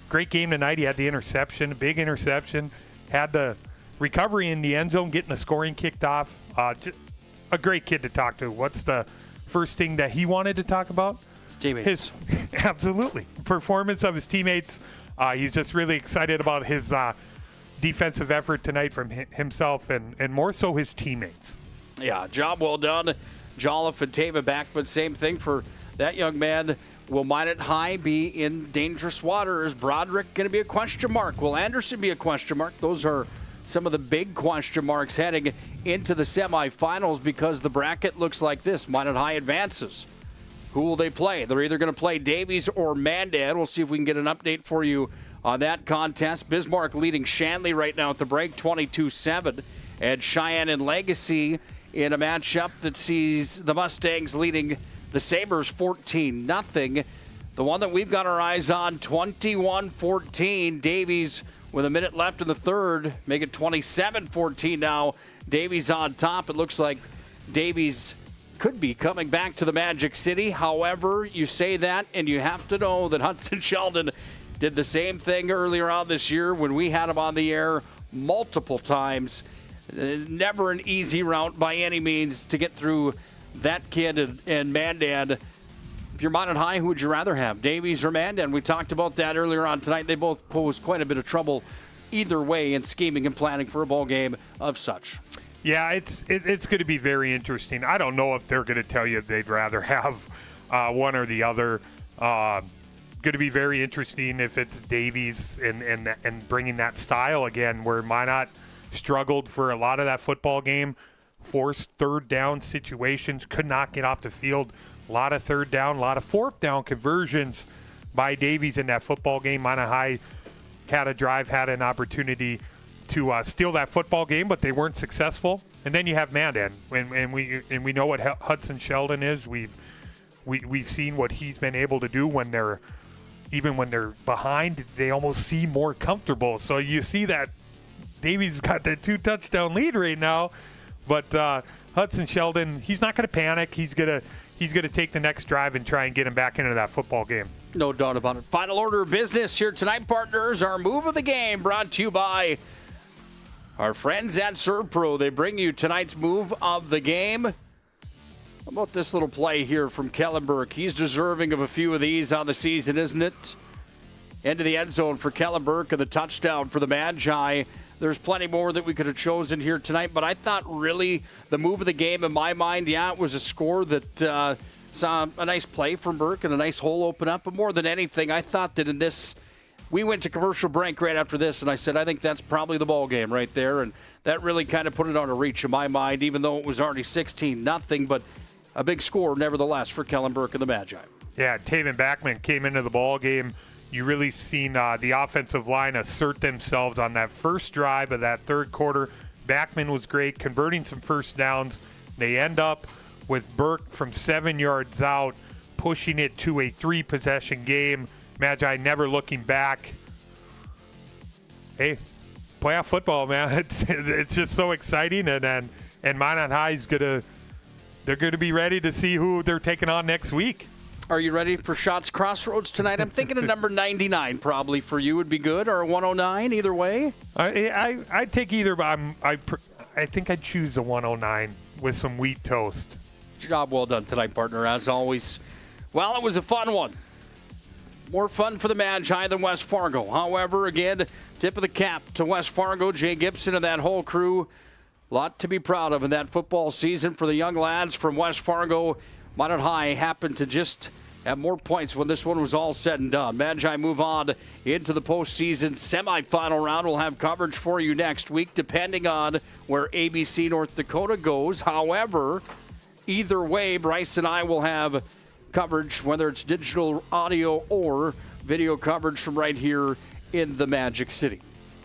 P: Great game tonight. He had the interception, a big interception. Had the recovery in the end zone, getting the scoring kicked off. Just a great kid to talk to. What's the first thing that he wanted to talk about?
O: His teammates.
P: Absolutely. Performance of his teammates. He's just really excited about his defensive effort tonight from himself and more so his teammates.
O: Yeah, job well done. Jolliffe and Tava Backman, same thing for that young man. Will Minot High be in dangerous water? Is Broderick going to be a question mark? Will Anderson be a question mark? Those are some of the big question marks heading into the semifinals because the bracket looks like this. Minot High advances. Who will they play? They're either going to play Davies or Mandan. We'll see if we can get an update for you on that contest. Bismarck leading Shanley right now at the break, 22-7. And Cheyenne and Legacy in a matchup that sees the Mustangs leading the Sabres 14-0. The one that we've got our eyes on, 21-14. Davies with a minute left in the third. Make it 27-14 now. Davies on top. It looks like Davies could be coming back to the Magic City. However, you say that, and you have to know that Hudson Sheldon did the same thing earlier on this year when we had him on the air multiple times. Never an easy route by any means to get through that kid and Mandan. If you're Minot High, who would you rather have, Davies or Mandan? We talked about that earlier on tonight. They both pose quite a bit of trouble either way in scheming and planning for a ball game of such.
P: Yeah, it's going to be very interesting. I don't know if they're going to tell you they'd rather have one or the other. Going to be very interesting if it's Davies and bringing that style again, where Minot struggled for a lot of that football game, forced third down situations, could not get off the field. A lot of third down, a lot of fourth down conversions by Davies in that football game. Minot High had a drive, had an opportunity to steal that football game, but they weren't successful. And then you have Mandan, and we know what Hudson Sheldon is. We've seen what he's been able to do when they're behind. They almost seem more comfortable. So you see that Davies got that 2-touchdown lead right now, but Hudson Sheldon, he's not going to panic. He's gonna take the next drive and try and get him back into that football game.
O: No doubt about it. Final order of business here tonight, partners. Our move of the game brought to you by our friends at ServPro. They bring you tonight's move of the game. How about this little play here from Kellenberg? He's deserving of a few of these on the season, isn't it? Into the end zone for Kellenberg and the touchdown for the Magi. There's plenty more that we could have chosen here tonight, but I thought really the move of the game in my mind, it was a score that saw a nice play from Burke and a nice hole open up. But more than anything, I thought that in this, we went to commercial break right after this, and I said, I think that's probably the ball game right there. And that really kind of put it out of reach in my mind, even though it was already 16-0, but a big score nevertheless for Kellenberg and the Magi.
P: Yeah, Taven Backman came into the ball game. You really seen the offensive line assert themselves on that first drive of that third quarter. Backman was great, converting some first downs. They end up with Burke from 7 yards out, pushing it to a 3-possession game. Magi never looking back. Hey, playoff football, man. It's just so exciting, and Minot High's they're gonna be ready to see who they're taking on next week.
O: Are you ready for Shots Crossroads tonight? I'm thinking a number 99 probably for you would be good, or a 109, either way.
P: I'd take either, but I think I'd choose the 109 with some wheat toast.
O: Job well done tonight, partner, as always. Well, it was a fun one. More fun for the Magi than West Fargo. However, again, tip of the cap to West Fargo, Jay Gibson and that whole crew. A lot to be proud of in that football season for the young lads from West Fargo. Minot High happened to just have more points when this one was all said and done. Magi move on into the postseason semifinal round. We'll have coverage for you next week, depending on where ABC North Dakota goes. However, either way, Bryce and I will have coverage, whether it's digital audio or video coverage from right here in the Magic City.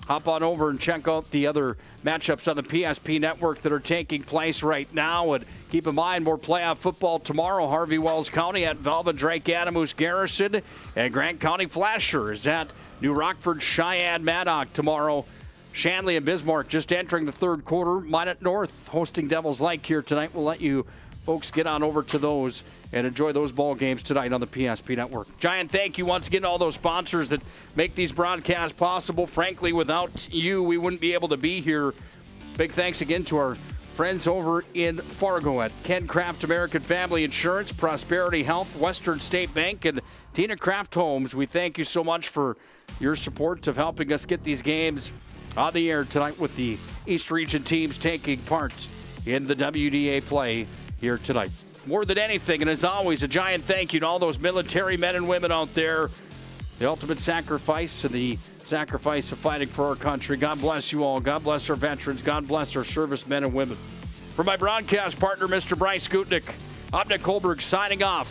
O: hop on over and check out the other matchups on the PSP network that are taking place right now. And keep in mind, more playoff football tomorrow. Harvey Wells County at Velva Drake Adamus Garrison, and Grant County Flasher is at New Rockford Cheyenne Maddock tomorrow. Shanley and Bismarck just entering the third quarter. Minot North hosting Devils Lake here tonight. We'll let you folks get on over to those and enjoy those ball games tonight on the PSP Network. Giant thank you once again to all those sponsors that make these broadcasts possible. Frankly, without you, we wouldn't be able to be here. Big thanks again to our friends over in Fargo at Ken Kraft American Family Insurance, Prosperity Health, Western State Bank, and Tina Kraft Homes. We thank you so much for your support of helping us get these games on the air tonight with the East Region teams taking part in the WDA play here tonight. More than anything, and as always, a giant thank you to all those military men and women out there. The ultimate sacrifice and the sacrifice of fighting for our country. God bless you all. God bless our veterans. God bless our servicemen and women. For my broadcast partner, Mr. Bryce Gutknecht, I'm Nick Hulberg signing off.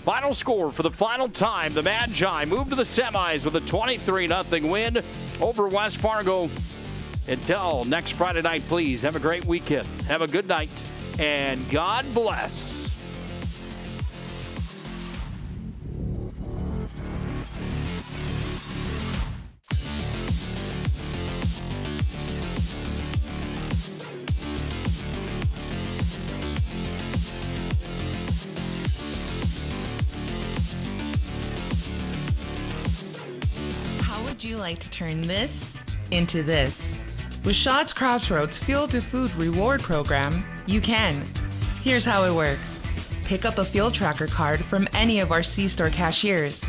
O: Final score for the final time. The Magi move to the semis with a 23-0 win over West Fargo. Until next Friday night, please have a great weekend. Have a good night, and God bless.
N: Would you like to turn this into this? With Shots Crossroads Fuel to Food Reward Program, you can. Here's how it works. Pick up a fuel tracker card from any of our C-store cashiers.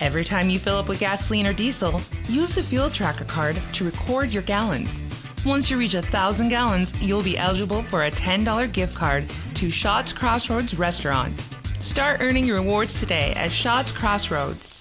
N: Every time you fill up with gasoline or diesel, use the fuel tracker card to record your gallons. Once you reach 1,000 gallons, you'll be eligible for a $10 gift card to Shots Crossroads Restaurant. Start earning your rewards today at Shots Crossroads.